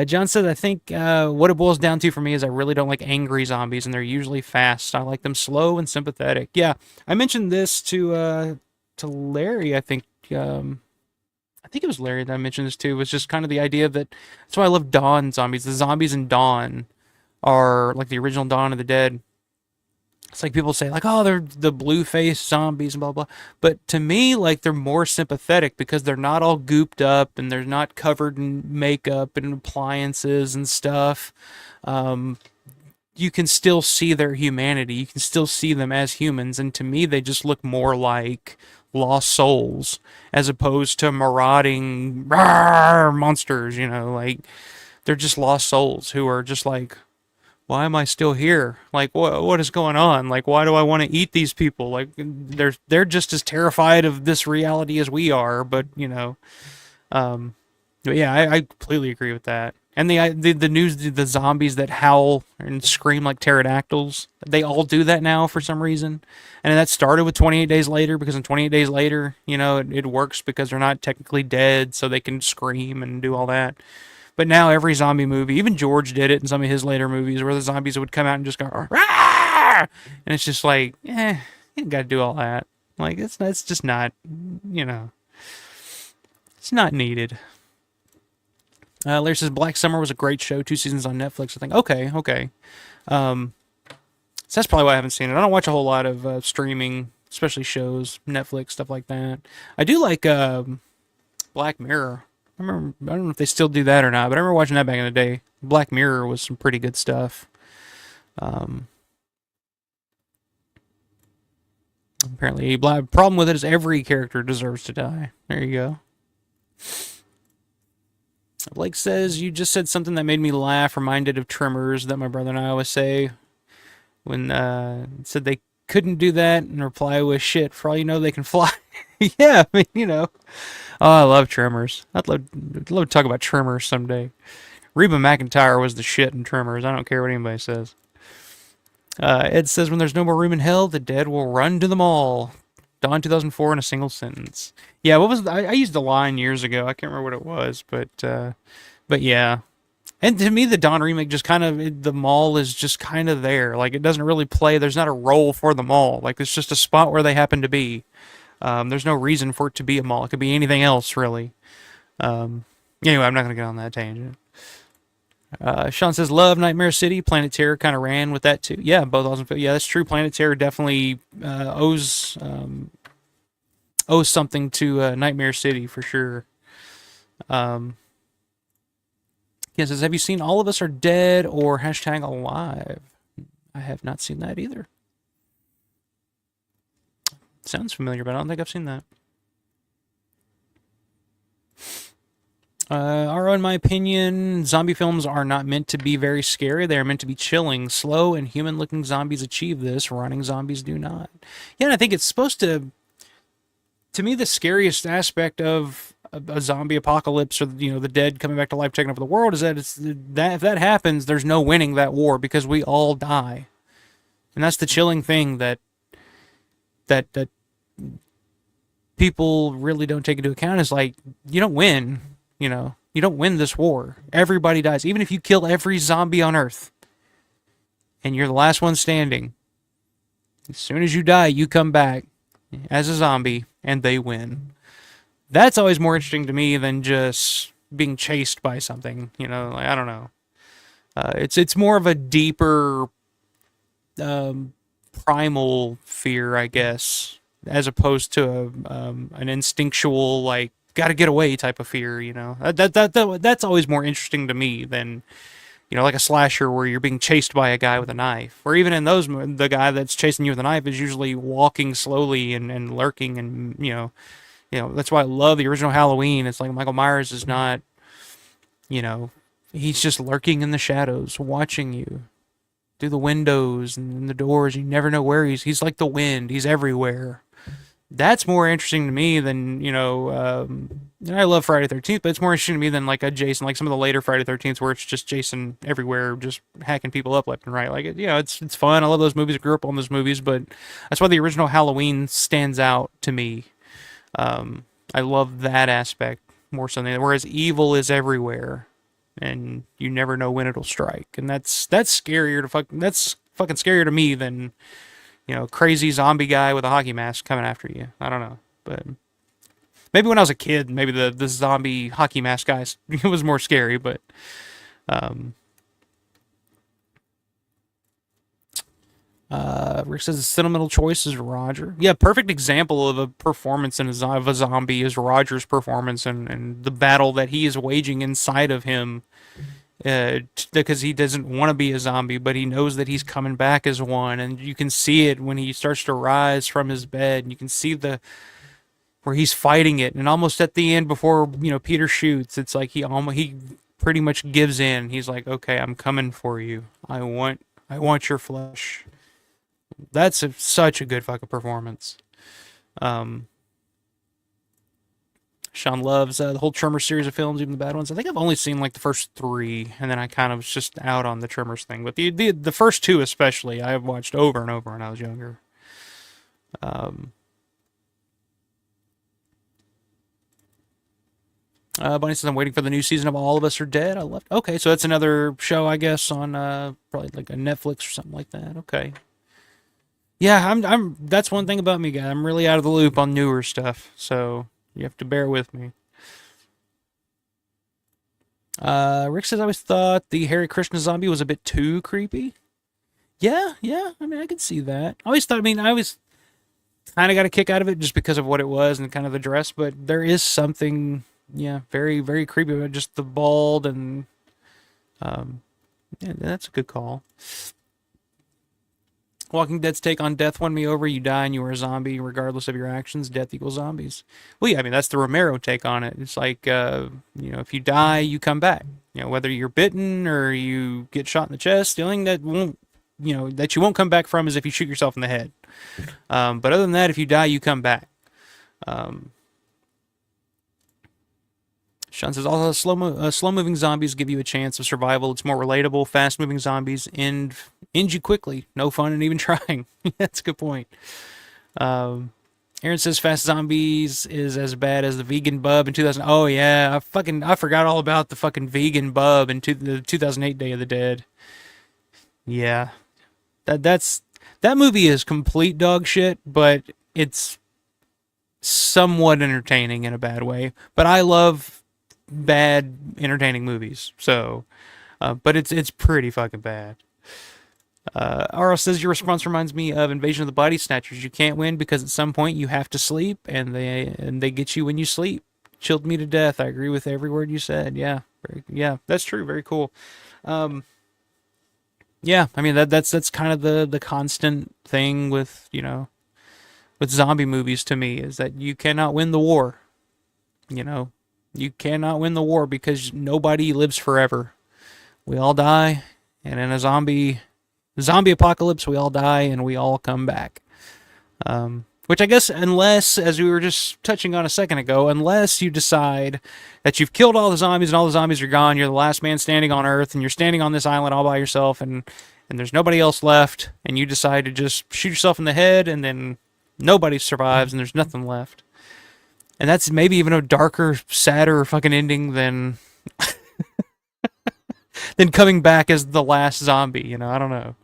John said, I think what it boils down to for me is I really don't like angry zombies, and they're usually fast. I like them slow and sympathetic. Yeah, I mentioned this to Larry. I think it was Larry that I mentioned this to. It was just kind of the idea that that's why I love Dawn zombies. The zombies in Dawn are like the original Dawn of the Dead. It's like people say, like, oh, they're the blue-faced zombies and blah, blah. But to me, like, they're more sympathetic because they're not all gooped up and they're not covered in makeup and appliances and stuff. You can still see their humanity. You can still see them as humans. And to me, they just look more like lost souls as opposed to marauding monsters, like, they're just lost souls who are just like, why am I still here? Like, what is going on? Like, why do I want to eat these people? Like, they're just as terrified of this reality as we are. But but yeah, I completely agree with that. And the zombies that howl and scream like pterodactyls, they all do that now for some reason. And that started with 28 Days Later, because in 28 Days Later, it works because they're not technically dead, so they can scream and do all that. But now every zombie movie, even George did it in some of his later movies, where the zombies would come out and just go, Rah! And it's just like, you ain't got to do all that. Like, it's just not, it's not needed. Larry says Black Summer was a great show, 2 seasons on Netflix, I think. Okay. So that's probably why I haven't seen it. I don't watch a whole lot of streaming, especially shows, Netflix, stuff like that. I do like Black Mirror. I don't know if they still do that or not, but I remember watching that back in the day. Black Mirror was some pretty good stuff. Apparently, the problem with it is every character deserves to die. There you go. Blake says, you just said something that made me laugh, reminded of Tremors that my brother and I always say. When said they couldn't do that, and reply was, shit, for all you know, they can fly. Yeah, I mean, Oh, I love Tremors. I'd love to talk about Tremors someday. Reba McEntire was the shit in Tremors. I don't care what anybody says. Ed says, when there's no more room in hell, the dead will run to the mall. Dawn 2004 in a single sentence. Yeah, what was I used a line years ago. I can't remember what it was, but yeah. And to me, the Dawn remake just kind of, the mall is just kind of there. Like, it doesn't really play. There's not a role for the mall. Like, it's just a spot where they happen to be. There's no reason for it to be a mall. It could be anything else, really. Anyway, I'm not going to get on that tangent. Sean says, love Nightmare City. Planet Terror kind of ran with that, too. Yeah, both awesome. Yeah, that's true. Planet Terror definitely owes something to Nightmare City, for sure. Ken says, have you seen All of Us Are Dead or #Alive? I have not seen that either. Sounds familiar, but I don't think I've seen that. In my opinion, zombie films are not meant to be very scary. They are meant to be chilling. Slow and human-looking zombies achieve this. Running zombies do not. Yeah, and I think it's supposed to me, the scariest aspect of a zombie apocalypse, or the dead coming back to life, taking over the world, is that if that happens, there's no winning that war because we all die, and that's the chilling thing that people really don't take into account. Is like, you don't win. You don't win this war. Everybody dies, even if you kill every zombie on Earth, and you're the last one standing. As soon as you die, you come back as a zombie, and they win. That's always more interesting to me than just being chased by something. Like, I don't know. It's more of a deeper, primal fear, I guess, as opposed to an instinctual, like, got to get away type of fear. You know, that's always more interesting to me than, you know, like a slasher where you're being chased by a guy with a knife. Or even in those, the guy that's chasing you with a knife is usually walking slowly and lurking, and that's why I love the original Halloween. It's like Michael Myers is not, he's just lurking in the shadows, watching you through the windows and the doors. You never know where he's like the wind. He's everywhere. That's more interesting to me than, and I love Friday 13th, but it's more interesting to me than like a Jason, like some of the later Friday 13th where it's just Jason everywhere, just hacking people up left and right. Like, it's fun. I love those movies. I grew up on those movies, but that's why the original Halloween stands out to me. I love that aspect more so than, whereas evil is everywhere and you never know when it'll strike. And that's fucking scarier to me than, crazy zombie guy with a hockey mask coming after you. I don't know, but maybe when I was a kid, maybe the zombie hockey mask guys, it was more scary, but, Rick says the sentimental choice is Roger. Yeah, perfect example of a performance of a zombie is Roger's performance and the battle that he is waging inside of him, because he doesn't want to be a zombie, but he knows that he's coming back as one, and you can see it when he starts to rise from his bed. And you can see where he's fighting it, and almost at the end before Peter shoots, it's like he pretty much gives in. He's like, okay, I'm coming for you. I want your flesh. That's such a good fucking performance. Sean loves the whole Tremors series of films, even the bad ones. I think I've only seen like the first 3, and then I kind of was just out on the Tremors thing. But the first 2 especially, I have watched over and over when I was younger. Bunny says, I'm waiting for the new season of All of Us Are Dead. I love. Okay, so that's another show, I guess, on probably like a Netflix or something like that. Okay. Yeah, I'm. That's one thing about me, guy. I'm really out of the loop on newer stuff, so you have to bear with me. Rick says, I always thought the Hare Krishna zombie was a bit too creepy. Yeah. I mean, I could see that. I always kind of got a kick out of it just because of what it was and kind of the dress, but there is something, very, very creepy about just the bald and, that's a good call. Walking Dead's take on death won me over. You die and you are a zombie, regardless of your actions. Death equals zombies. Well, yeah, I mean, that's the Romero take on it. It's like, if you die, you come back. Whether you're bitten or you get shot in the chest, the only thing that won't, that you won't come back from is if you shoot yourself in the head. But other than that, if you die, you come back. Sean says, all slow-moving zombies give you a chance of survival. It's more relatable. Fast-moving zombies end you quickly. No fun in even trying. That's a good point. Aaron says, Fast Zombies is as bad as the vegan bub in 2000. Oh, yeah. I forgot all about the fucking vegan bub in the 2008 Day of the Dead. Yeah. That movie is complete dog shit, but it's somewhat entertaining in a bad way. But I love bad entertaining movies, so but it's pretty fucking bad. Arl says, your response reminds me of Invasion of the Body Snatchers. You can't win because at some point you have to sleep, and they get you when you sleep. Chilled me to death. I agree with every word you said. Yeah, that's true. Very cool. Yeah, I mean that's kind of the constant thing with with zombie movies to me, is that you cannot win the war. You cannot win the war because nobody lives forever. We all die, and in a zombie apocalypse, we all die and we all come back. Which I guess, unless, as we were just touching on a second ago, unless you decide that you've killed all the zombies and all the zombies are gone, you're the last man standing on Earth, and you're standing on this island all by yourself, and there's nobody else left, and you decide to just shoot yourself in the head, and then nobody survives, and there's nothing left. And that's maybe even a darker, sadder fucking ending than than coming back as the last zombie. I don't know.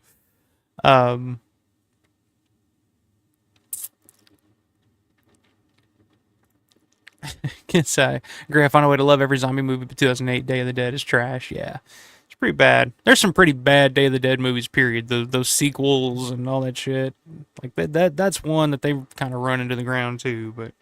Guess I agree. I found a way to love every zombie movie, but 2008 Day of the Dead is trash. Yeah, it's pretty bad. There's some pretty bad Day of the Dead movies. Period. Those sequels and all that shit. Like that's one that they've kind of run into the ground too. But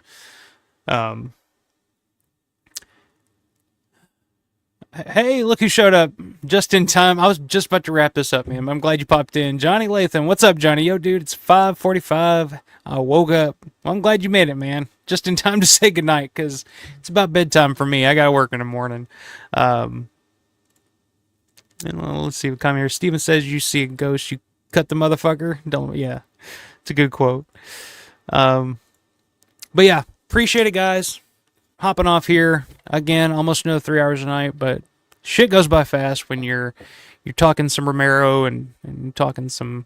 Hey, look who showed up just in time. I was just about to wrap this up, man. I'm glad you popped in. Johnny Latham. What's up, Johnny? Yo, dude, it's 5:45. I woke up. Well, I'm glad you made it, man. Just in time to say goodnight, because it's about bedtime for me. I got to work in the morning. And let's see what come here. Steven says, you see a ghost, you cut the motherfucker. Don't, yeah. It's a good quote. But yeah, appreciate it, guys. Hopping off here again, almost another 3 hours a night, but shit goes by fast when you're talking some Romero and talking some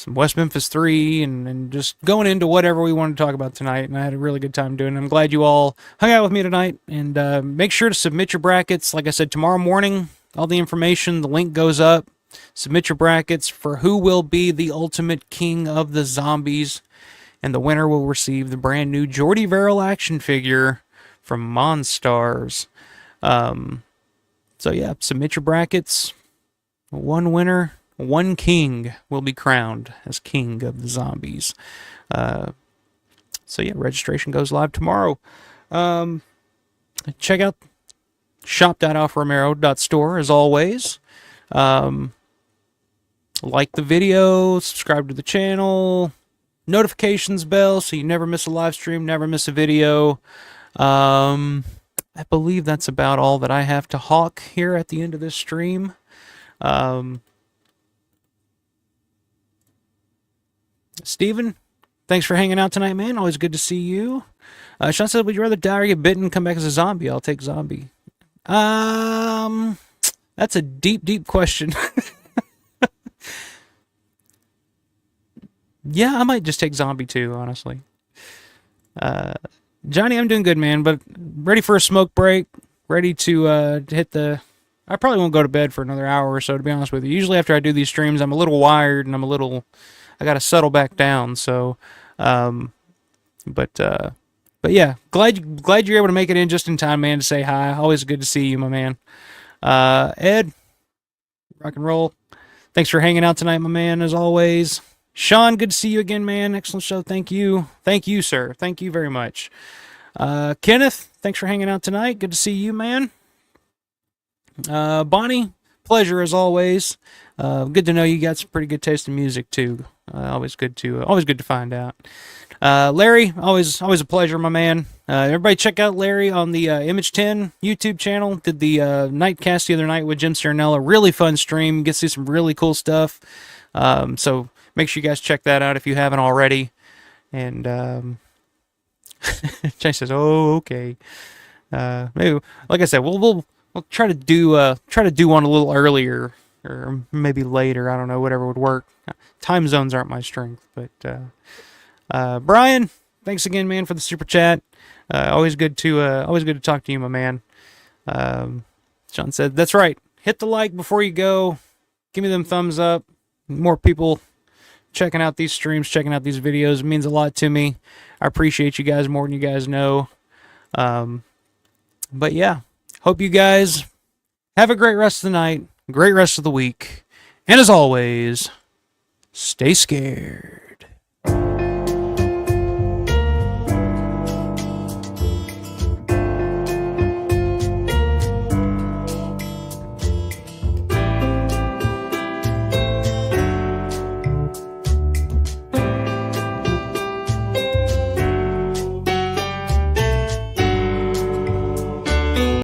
West Memphis 3 and just going into whatever we wanted to talk about tonight. And I had a really good time doing it. I'm glad you all hung out with me tonight. And make sure to submit your brackets. Like I said, tomorrow morning, all the information, the link goes up. Submit your brackets for who will be the ultimate king of the zombies. And the winner will receive the brand new Jordy Verrill action figure from Monstars. So yeah, submit your brackets. One winner, one king will be crowned as king of the zombies. So yeah, registration goes live tomorrow. Check out shop.alfaromero.store as always. Like the video, subscribe to the channel, notifications bell so you never miss a live stream, never miss a video. I believe that's about all that I have to hawk here at the end of this stream. Steven, thanks for hanging out tonight, man. Always good to see you. Sean said, would you rather die or get bitten and come back as a zombie? I'll take zombie. That's a deep, deep question. Yeah, I might just take zombie too, honestly. Johnny, I'm doing good, man, but ready for a smoke break. Ready to hit the... I probably won't go to bed for another hour or so, to be honest with you. Usually after I do these streams, I'm a little wired and I got to settle back down, so... But yeah, glad you're able to make it in just in time, man, to say hi. Always good to see you, my man. Ed, rock and roll. Thanks for hanging out tonight, my man, as always. Sean, good to see you again, man. Excellent show. Thank you. Thank you, sir. Thank you very much. Kenneth, thanks for hanging out tonight. Good to see you, man. Bonnie, pleasure as always. Good to know you got some pretty good taste in music too. Always good to find out. Larry, always a pleasure, my man. Everybody check out Larry on the Image 10 YouTube channel. Did the nightcast the other night with Jim Cernella. Really fun stream. Get to see some really cool stuff. So make sure you guys check that out if you haven't already. And Jay says, "Oh, okay." Maybe, like I said, we'll try to do one a little earlier or maybe later. I don't know, whatever would work. Time zones aren't my strength, but Brian, thanks again, man, for the super chat. Always good to talk to you, my man. Sean said, "That's right. Hit the like before you go. Give me them thumbs up. More people checking out these streams, checking out these videos. It means a lot to me. I appreciate you guys more than you guys know. But yeah, hope you guys have a great rest of the night, great rest of the week, and as always, stay scared."